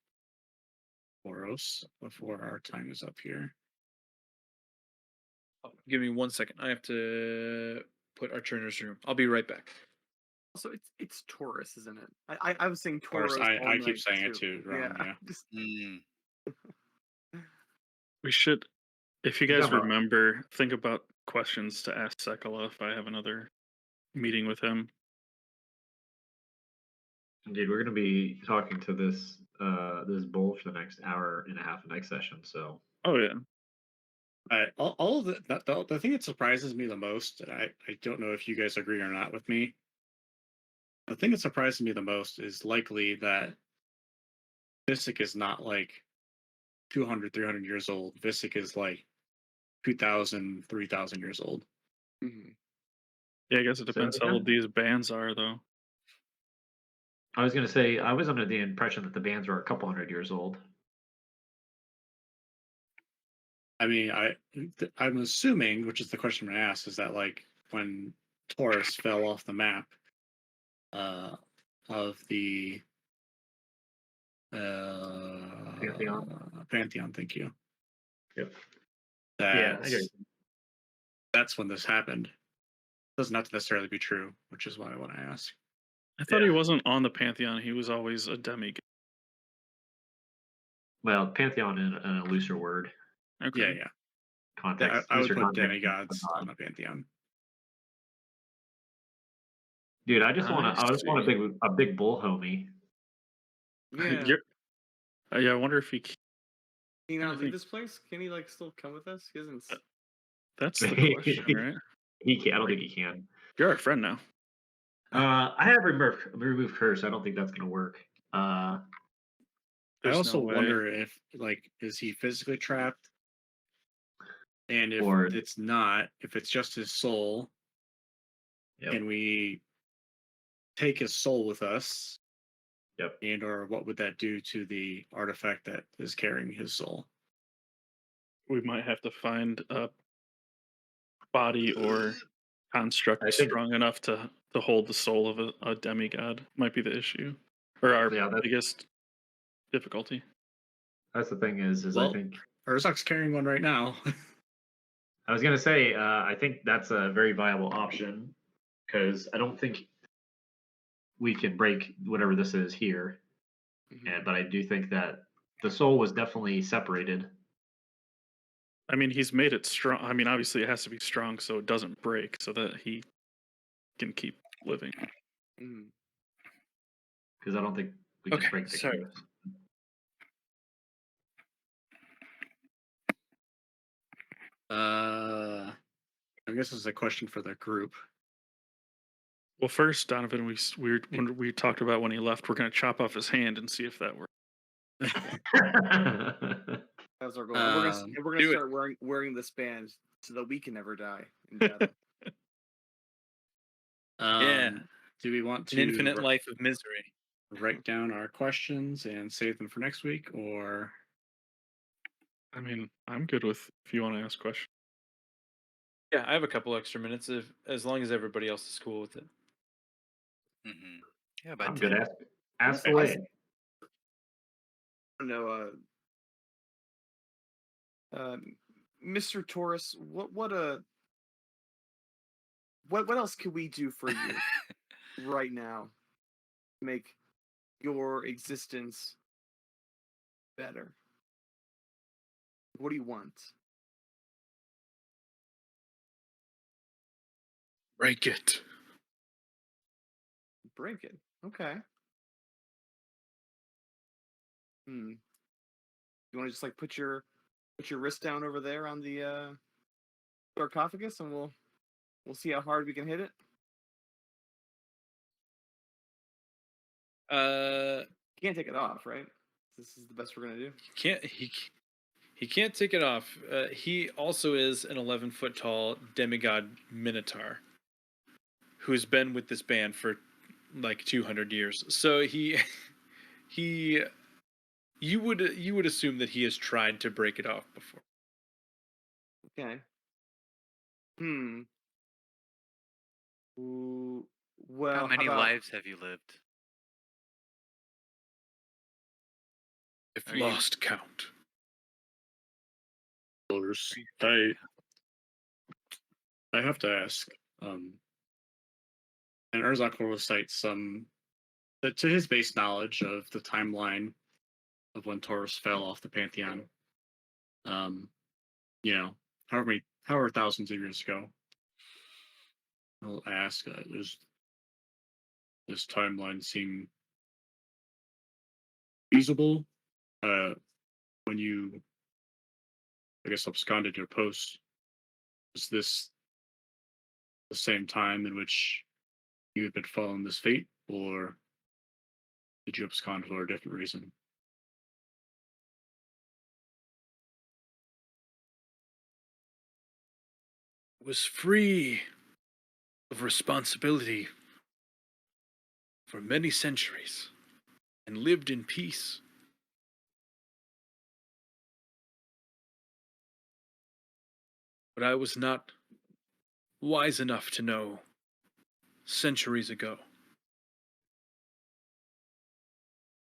Boros before our time is up here. Oh, give me 1 second. I have to put Archerner's room. I'll be right back. Also, it's Taurus, isn't it? I was saying Of course, Taurus. all I keep night, saying it too, wrong. Yeah. Just, Mm. We should, if you Yeah, guys but- remember, think about questions to ask Sekala if I have another meeting with him. Indeed, we're going to be talking to this this bull for the next hour and a half of next session. So Oh yeah. All of the thing that surprises me the most, and I don't know if you guys agree or not with me. The thing that surprises me the most is likely that Visic is not like 200, 300 years old. Visic is like 2,000, 3,000 years old. mhm. Yeah, I guess it depends how old these bands are, though. I was going to say I was under the impression that the bands were a couple hundred years old. I mean, I'm assuming, which is the question I'm gonna ask, is that like when Taurus fell off the map of the Pantheon, thank you. Yep. That I get it. that's when this happened. Doesn't have to necessarily be true, which is why I want to ask. I thought Yeah. he wasn't on the Pantheon. He was always a demigod. Well, pantheon in a looser word Okay. Yeah. context. I would looser put context. demigods on a Pantheon. Dude, I just want I a big bull homie. Yeah. Yeah, I wonder if he. Can he I not leave think- this place? Can he like still come with us? He hasn't. That's the question, right? He can't. I don't think he can. You're our friend now. I have removed curse. I don't think that's gonna work. I There's also no way. wonder if like is he physically trapped? And if Or- it's not, if it's just his soul, Yep. can we take his soul with us? Yep. And or what would that do to the artifact that is carrying his soul? We might have to find a body or construct I think- strong enough to hold the soul of a demigod. Might be the issue, or our Yeah, that's- biggest difficulty. That's the thing is Well- I think Urzak's carrying one right now. I was gonna say I think that's a very viable option because I don't think we can break whatever this is here, Mhm. but I do think that the soul was definitely separated. I mean, he's made it strong. I mean, obviously, it has to be strong so it doesn't break, so that he can keep living. Mhm. Because I don't think we can Okay, break the sorry. curse. I guess this is a question for the group. Well, first, Donovan, when we talked about when he left, we're going to chop off his hand and see if that works. That was our goal. And we're Um, gonna do it. start wearing this band so that we can never die in battle. Yeah. Do we want An to infinite life of misery. write down our questions and save them for next week, or I mean, I'm good with if you want to ask questions. Yeah, I have a couple extra minutes as long as everybody else is cool with it. Hmm. Yeah, about I'm good 10. at ask I- away. No, Mr. Taurus, what else can we do for you right now to make your existence better? What do you want? Break it. Break it. Okay. You want to just like put your wrist down over there on the sarcophagus, and we'll see how hard we can hit it. You can't take it off, right? This is the best we're gonna do. He can't take it off. He also is an 11-foot tall demigod minotaur who's been with this band for like 200 years. So he you would assume that he has tried to break it off before. Okay. Hmm. Ooh, well, How how many about lives have you lived? I've Are you? lost count. Dollars. Are you I have to ask. And Urzak will recite some that to his base knowledge of the timeline of when Taurus fell off the Pantheon. Um, you know, however thousands of years ago. I'll ask, does this timeline seem feasible? When you, I guess, absconded your post, is this the same time in which you had been following this fate, or did you abscond for a different reason? Was free of responsibility for many centuries and lived in peace. But I was not wise enough to know centuries ago.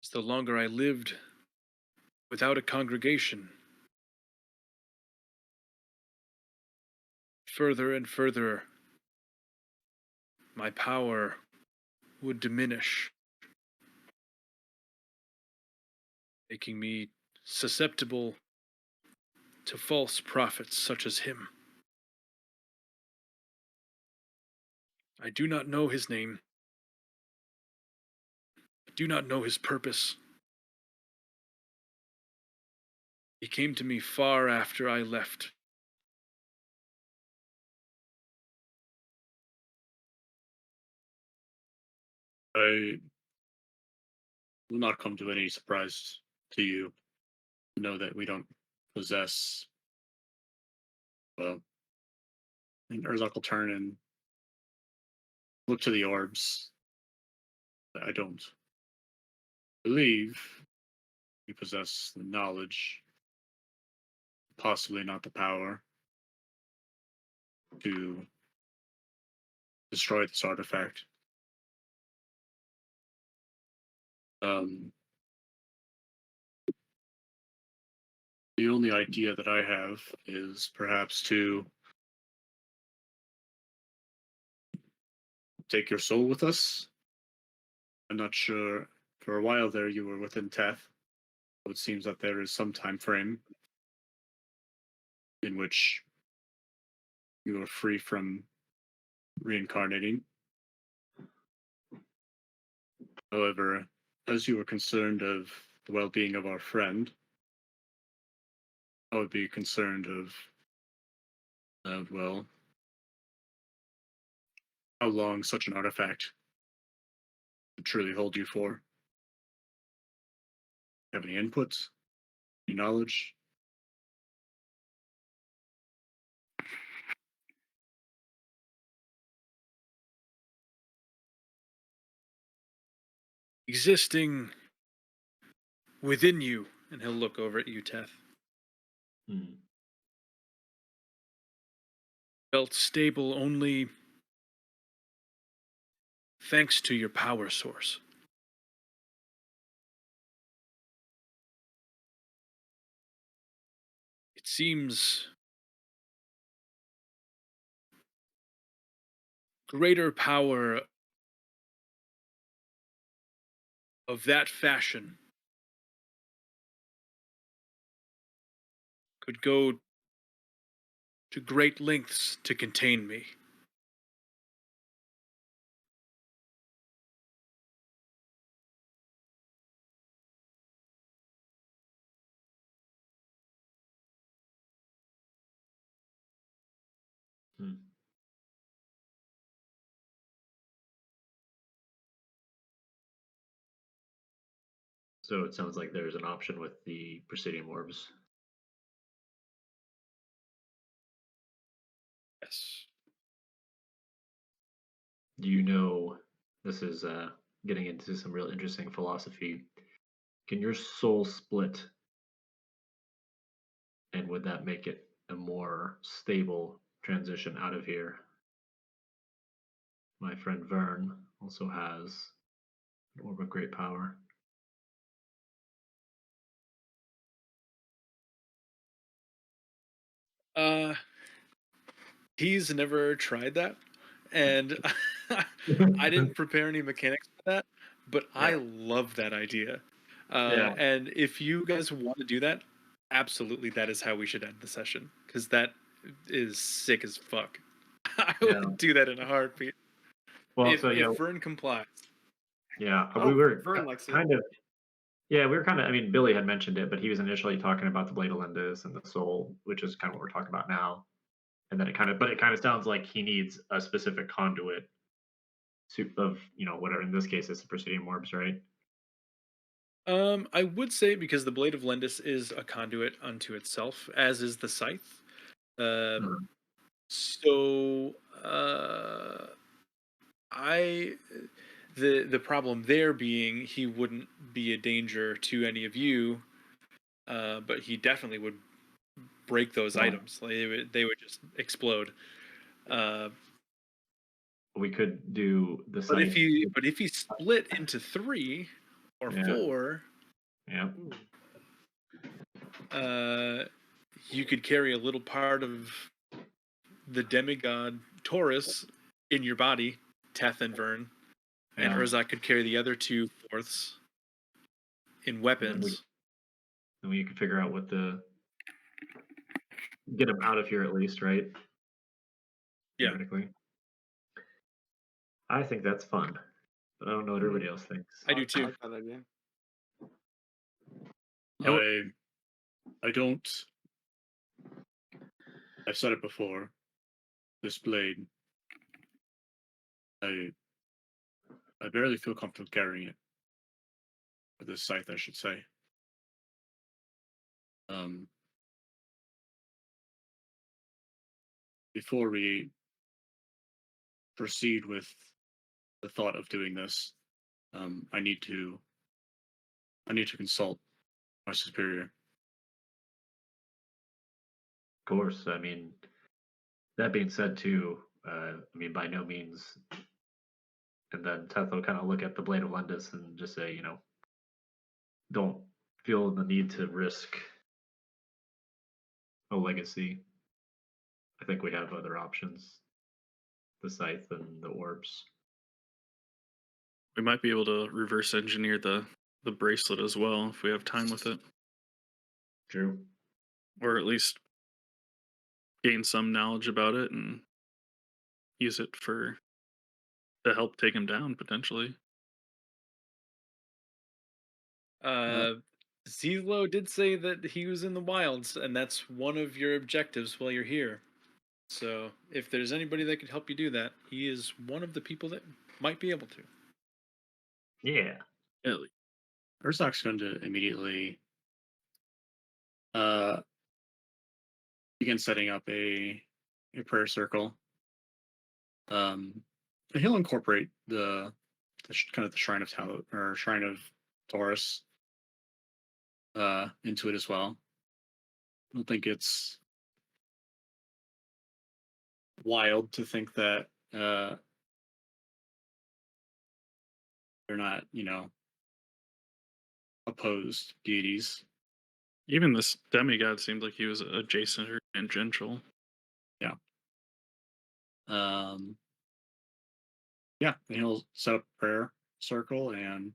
As the longer I lived without a congregation, further and further my power would diminish, making me susceptible to false prophets such as him. I do not know his name. I do not know his purpose. He came to me far after I left. I will not come to any surprise to you to know that we don't possess. Well, and Urzak will turn and look to the orbs. I don't believe we possess the knowledge, possibly not the power, to destroy this artifact. Um, the only idea that I have is perhaps to take your soul with us. I'm not sure. For a while there, you were within Teth. So it seems that there is some time frame in which you are free from reincarnating. However, as you were concerned of the well-being of our friend, I would be concerned of well, how long such an artifact would truly hold you for. Have any inputs? Any knowledge? Existing within you, and he'll look over at you, Teth, Hmm. felt stable only thanks to your power source. It seems greater power of that fashion could go to great lengths to contain me. Hmm. So it sounds like there's an option with the Presidium orbs. Yes. Do you know, this is getting into some real interesting philosophy. Can your soul split? And would that make it a more stable transition out of here? My friend Vern also has an orb of great power. Uh, he's never tried that, and I didn't prepare any mechanics for that, but I Yeah. love that idea. Yeah. And if you guys want to do that, absolutely, that is how we should end the session, because that is sick as fuck. I Yeah. would do that in a heartbeat. Well, If so yeah, Vern complies. yeah, Oh, we were Vern likes it. kind of, yeah, we were kind of. I mean, Billy had mentioned it, but he was initially talking about the Blade of Lindis and the soul, which is kind of what we're talking about now. And then it kind of sounds like he needs a specific conduit of, whatever. In this case, it's the Presidium orbs, right? I would say, because the Blade of Lendis is a conduit unto itself, as is the Scythe. Mhm. So I the problem there being, he wouldn't be a danger to any of you, but he definitely would break those Yeah. items. Like they would just explode. Uh, We could do the but site. if he split into 3 or Yeah. 4, Yeah. you could carry a little part of the demigod Taurus in your body, Teth and Vern, and Yeah. Urzak could carry the other 2/4 in And weapons. then we could figure out get him out of here at least, right? Yeah. Theoretically. I think that's fun, but I don't know what everybody else thinks. I do I too. like that idea. I don't. I've said it before. This blade, I barely feel comfortable carrying it. Or this scythe, I should say. Before we proceed with the thought of doing this, I need to consult my superior. Of course, I mean, that being said, too, I mean, by no means. And then Teth will kind of look at the Blade of Lendis and just say, don't feel the need to risk a legacy. I think we have other options, the scythe and the orbs. We might be able to reverse engineer the bracelet as well if we have time with it, True. or at least gain some knowledge about it and use it to help take him down potentially. Zelo did say that he was in the wilds, and that's one of your objectives while you're here. So if there's anybody that could help you do that, he is one of the people that might be able to. Yeah. Yeah, Urzak's going to immediately begin setting up a prayer circle. And he'll incorporate the kind of the Shrine of or Shrine of Taurus into it as well. I don't think it's wild to think that they're not, opposed deities. Even this demigod seemed like he was adjacent or tangential. Yeah. Yeah, and he'll set up a prayer circle, and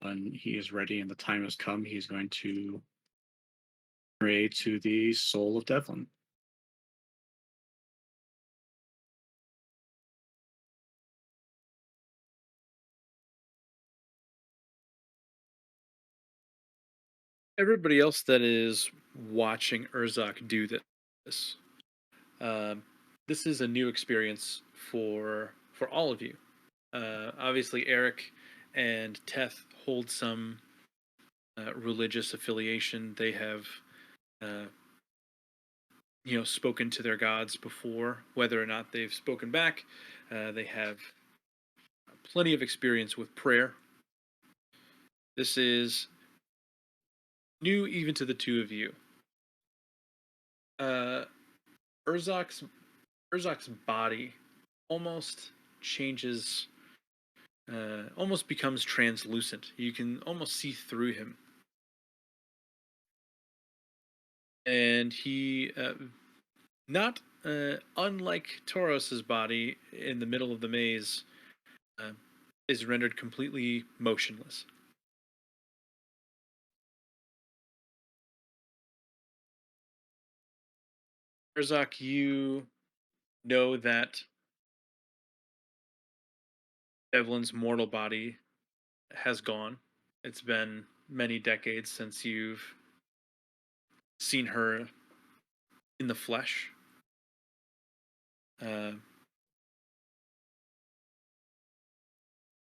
when he is ready and the time has come, he's going to pray to the soul of Devlin. Everybody else that is watching Urzak do this, this is a new experience for all of you. Obviously, Eric and Teth hold some religious affiliation. They have, spoken to their gods before. Whether or not they've spoken back, they have plenty of experience with prayer This is new even to the two of you. Uh, Urzok's Urzok's body almost changes, almost becomes translucent. You can almost see through him, and he, not unlike Tauros's body in the middle of the maze, uh, is rendered completely motionless. Urzok, you know that Devlin's mortal body has gone. It's been many decades since you've seen her in the flesh. Uh,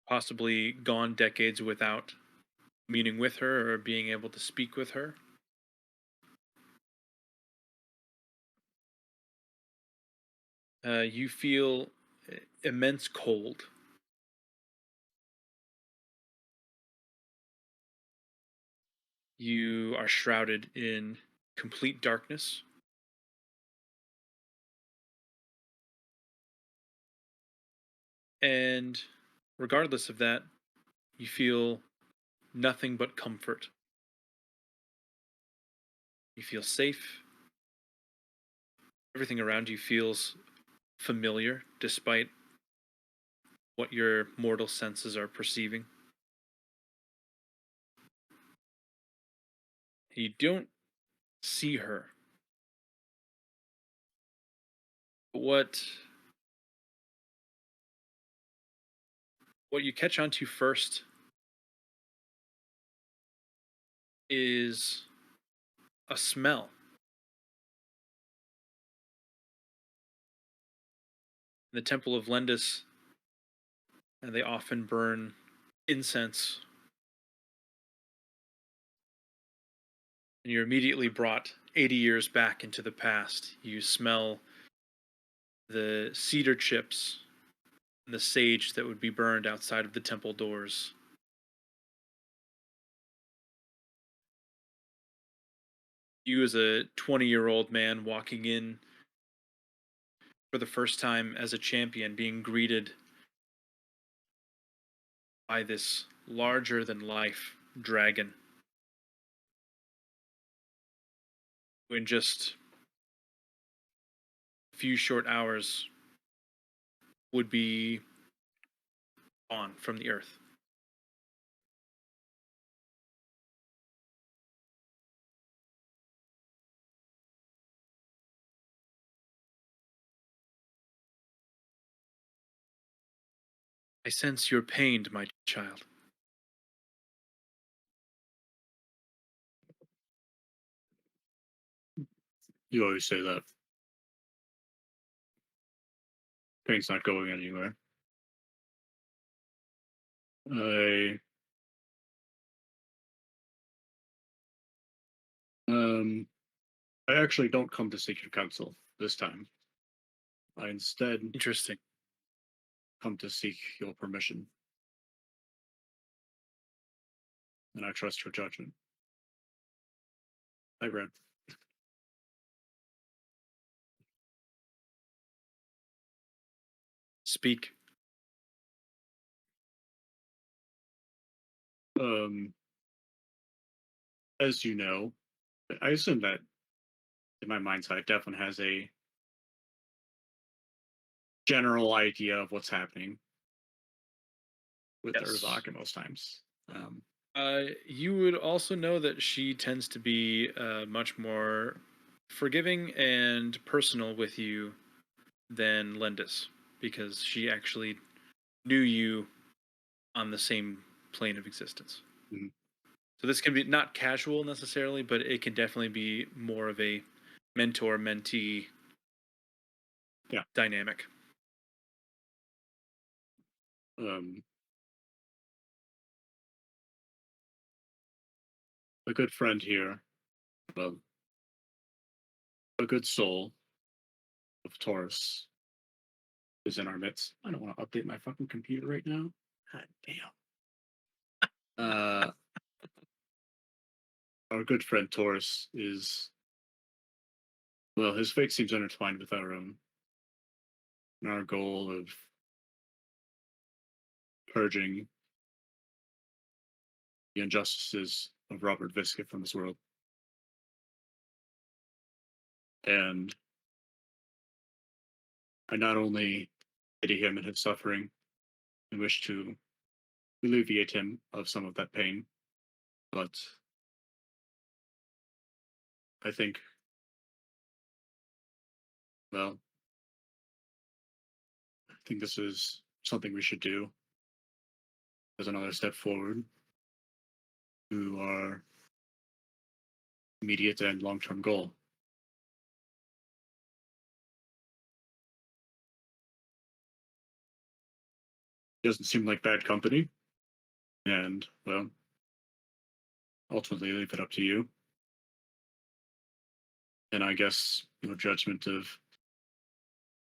Possibly gone decades without meeting with her or being able to speak with her. You feel immense cold. You are shrouded in complete darkness. And regardless of that, you feel nothing but comfort. You feel safe. Everything around you feels familiar despite what your mortal senses are perceiving. You don't see her. But what you catch onto first is a smell. In the Temple of Lendis, and they often burn incense, and you're immediately brought 80 years back into the past. You smell the cedar chips and the sage that would be burned outside of the temple doors. You, as a 20-year-old man walking in for the first time as a champion, being greeted by this larger than life dragon, who in just a few short hours would be gone from the earth. I sense you're pained, my child. You always say that. Pain's not going anywhere. I um I actually don't come to seek your counsel this time. I instead Interesting. come to seek your permission, and I trust your judgment. I read. Speak. Um, as you know, I assume that in my mind's eye, Devlin has a general idea of what's happening with Yes. Urzaka most times. You would also know that she tends to be much more forgiving and personal with you than Lendis, because she actually knew you on the same plane of existence. Mhm. So this can be not casual necessarily, but it can definitely be more of a mentor-mentee dynamic. Um, a good friend here, well, a good soul of Taurus is in our midst. I don't want to update my fucking computer right now. God damn. our good friend Taurus is, well, his fate seems intertwined with our own. And our goal of purging the injustices of Robert Visca from this world. And I not only pity him and his suffering and wish to alleviate him of some of that pain, but I think, well, I think this is something we should do as another step forward to our immediate and long term goal. Doesn't seem like bad company, and, well, ultimately leave it up to you. And I guess your judgment of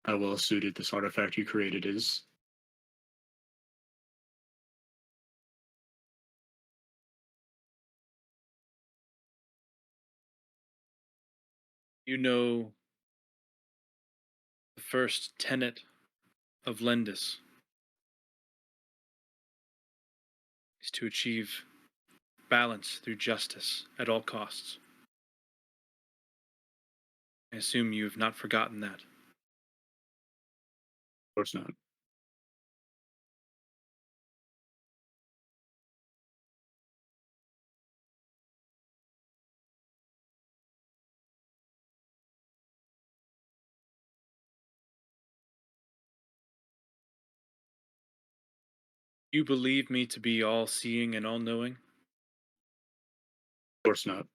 how well suited this artifact you created is. You know the first tenet of Lendis is to achieve balance through justice at all costs. I assume you have not forgotten that. Of course not. You believe me to be all seeing and all knowing? Of course not.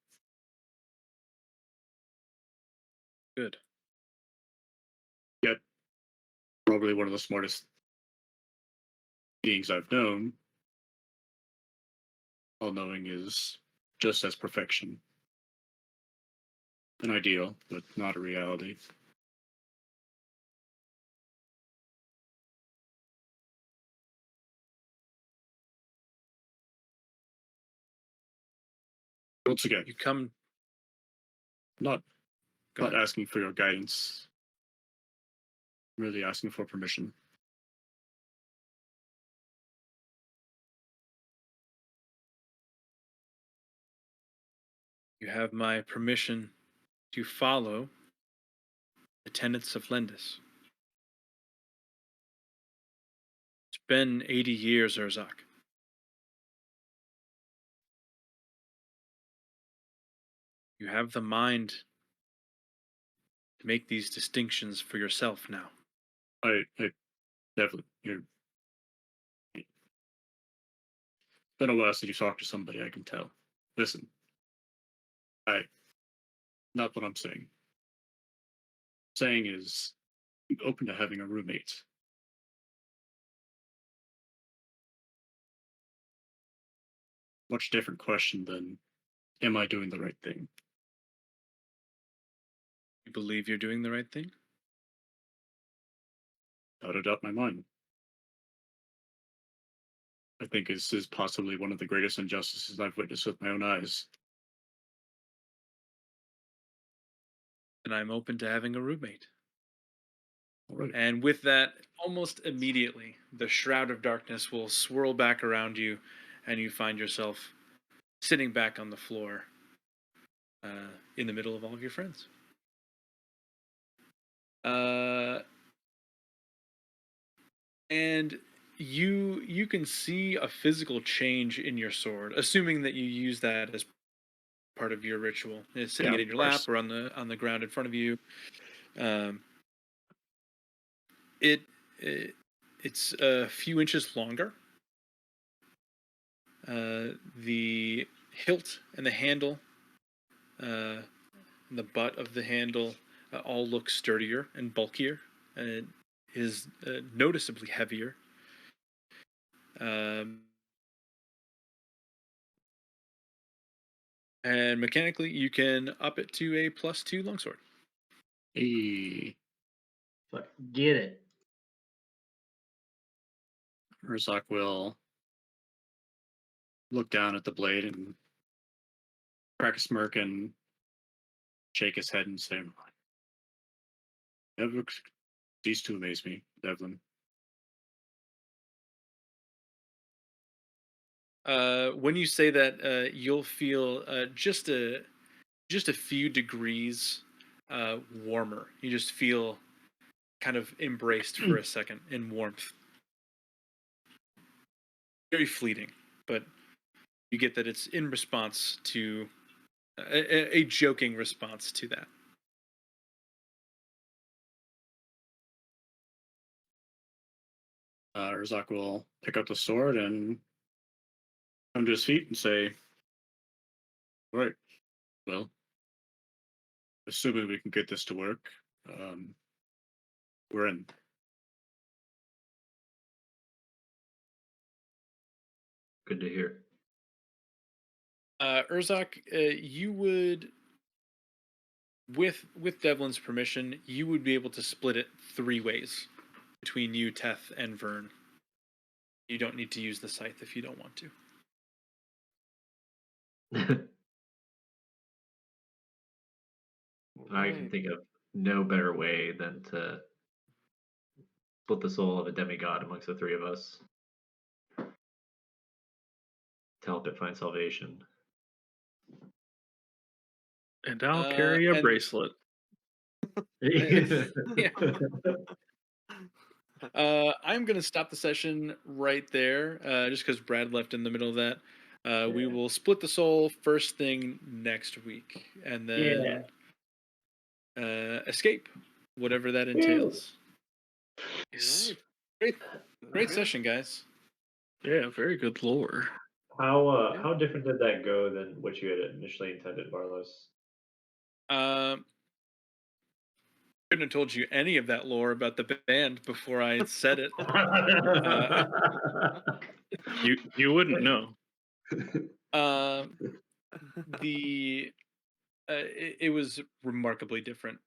Good. Yet, probably one of the smartest beings I've known. All knowing is just as perfection. An ideal, but not a reality. Once again, You come. not Go not ahead. asking for your guidance, really asking for permission. You have my permission to follow the tenets of Lendis. It's been 80 years, Urzak. You have the mind to make these distinctions for yourself now. I definitely, it's been a while since you talked to somebody, I can tell. Listen, not what I'm saying. Saying is, be open to having a roommate. Much different question than, am I doing the right thing? You believe you're doing the right thing? Without a doubt in my mind. I think this is possibly one of the greatest injustices I've witnessed with my own eyes. And I'm open to having a roommate. All right. And with that, almost immediately, the shroud of darkness will swirl back around you, and you find yourself sitting back on the floor in the middle of all of your friends. And you can see a physical change in your sword, assuming that you use that as part of your ritual. It's sitting Yeah, it of in your course. lap or on the ground in front of you. Um, it, it's a few inches longer. The hilt and the handle, and the butt of the handle, all look sturdier and bulkier, and it is noticeably heavier. Um, and mechanically, you can up it to a +2 longsword. Hey, But get it. Urzak will look down at the blade and crack a smirk and shake his head and say, "Never cease to amaze me, Devlin." When you say that, you'll feel just a few degrees warmer. You just feel kind of embraced for a second in warmth. Very fleeting, but you get that it's in response to a joking response to that. Urzak will pick up the sword and come to his feet and say, "Right, well, assuming we can get this to work, we're in." Good to hear. Urzak, you would, with Devlin's permission, you would be able to split it 3 ways between you, Teth, and Vern. You don't need to use the scythe if you don't want to. I can think of no better way than to split the soul of a demigod amongst the 3 of us to help it find salvation. And I'll carry a and- bracelet. Yeah. I'm going to stop the session right there, just because Brad left in the middle of that. We Yeah. will split the soul first thing next week, and then escape, whatever that entails. Yes. Great session, guys. Yeah, very good lore. How different did that go than what you had initially intended, Barlos? Couldn't have told you any of that lore about the band before I had said it. You wouldn't know. It was remarkably different.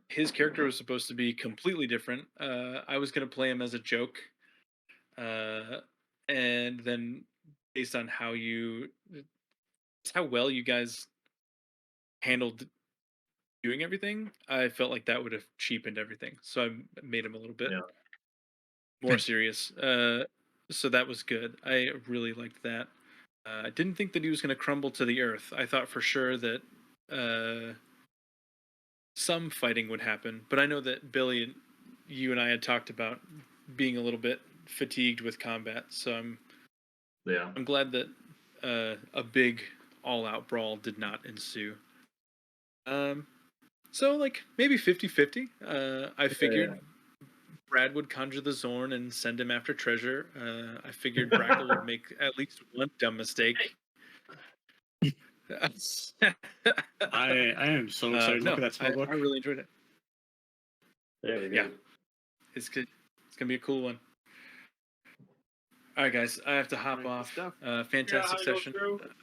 His character was supposed to be completely different. I was going to play him as a joke, and then based on how well you guys handled doing everything, I felt like that would have cheapened everything. So I made him a little bit more serious. So that was good. I really liked that. I didn't think that he was going to crumble to the earth. I thought for sure that some fighting would happen, but I know that Billy, you and I had talked about being a little bit fatigued with combat, so I'm glad that a big all-out brawl did not ensue. So like maybe 50-50. I figured Brad would conjure the Zorn and send him after treasure. I figured Brackle would make at least one dumb mistake. I am so excited to look at that spell book. I really enjoyed it. Yeah. It's good. It's gonna be a cool one. All right, guys, I have to hop off. Fantastic session.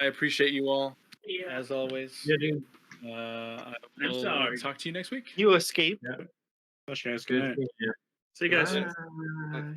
I appreciate you all, as always. Yeah, dude. I I'm will sorry. talk to you next week. You escaped. Gosh, guys, good night. See you guys. Bye.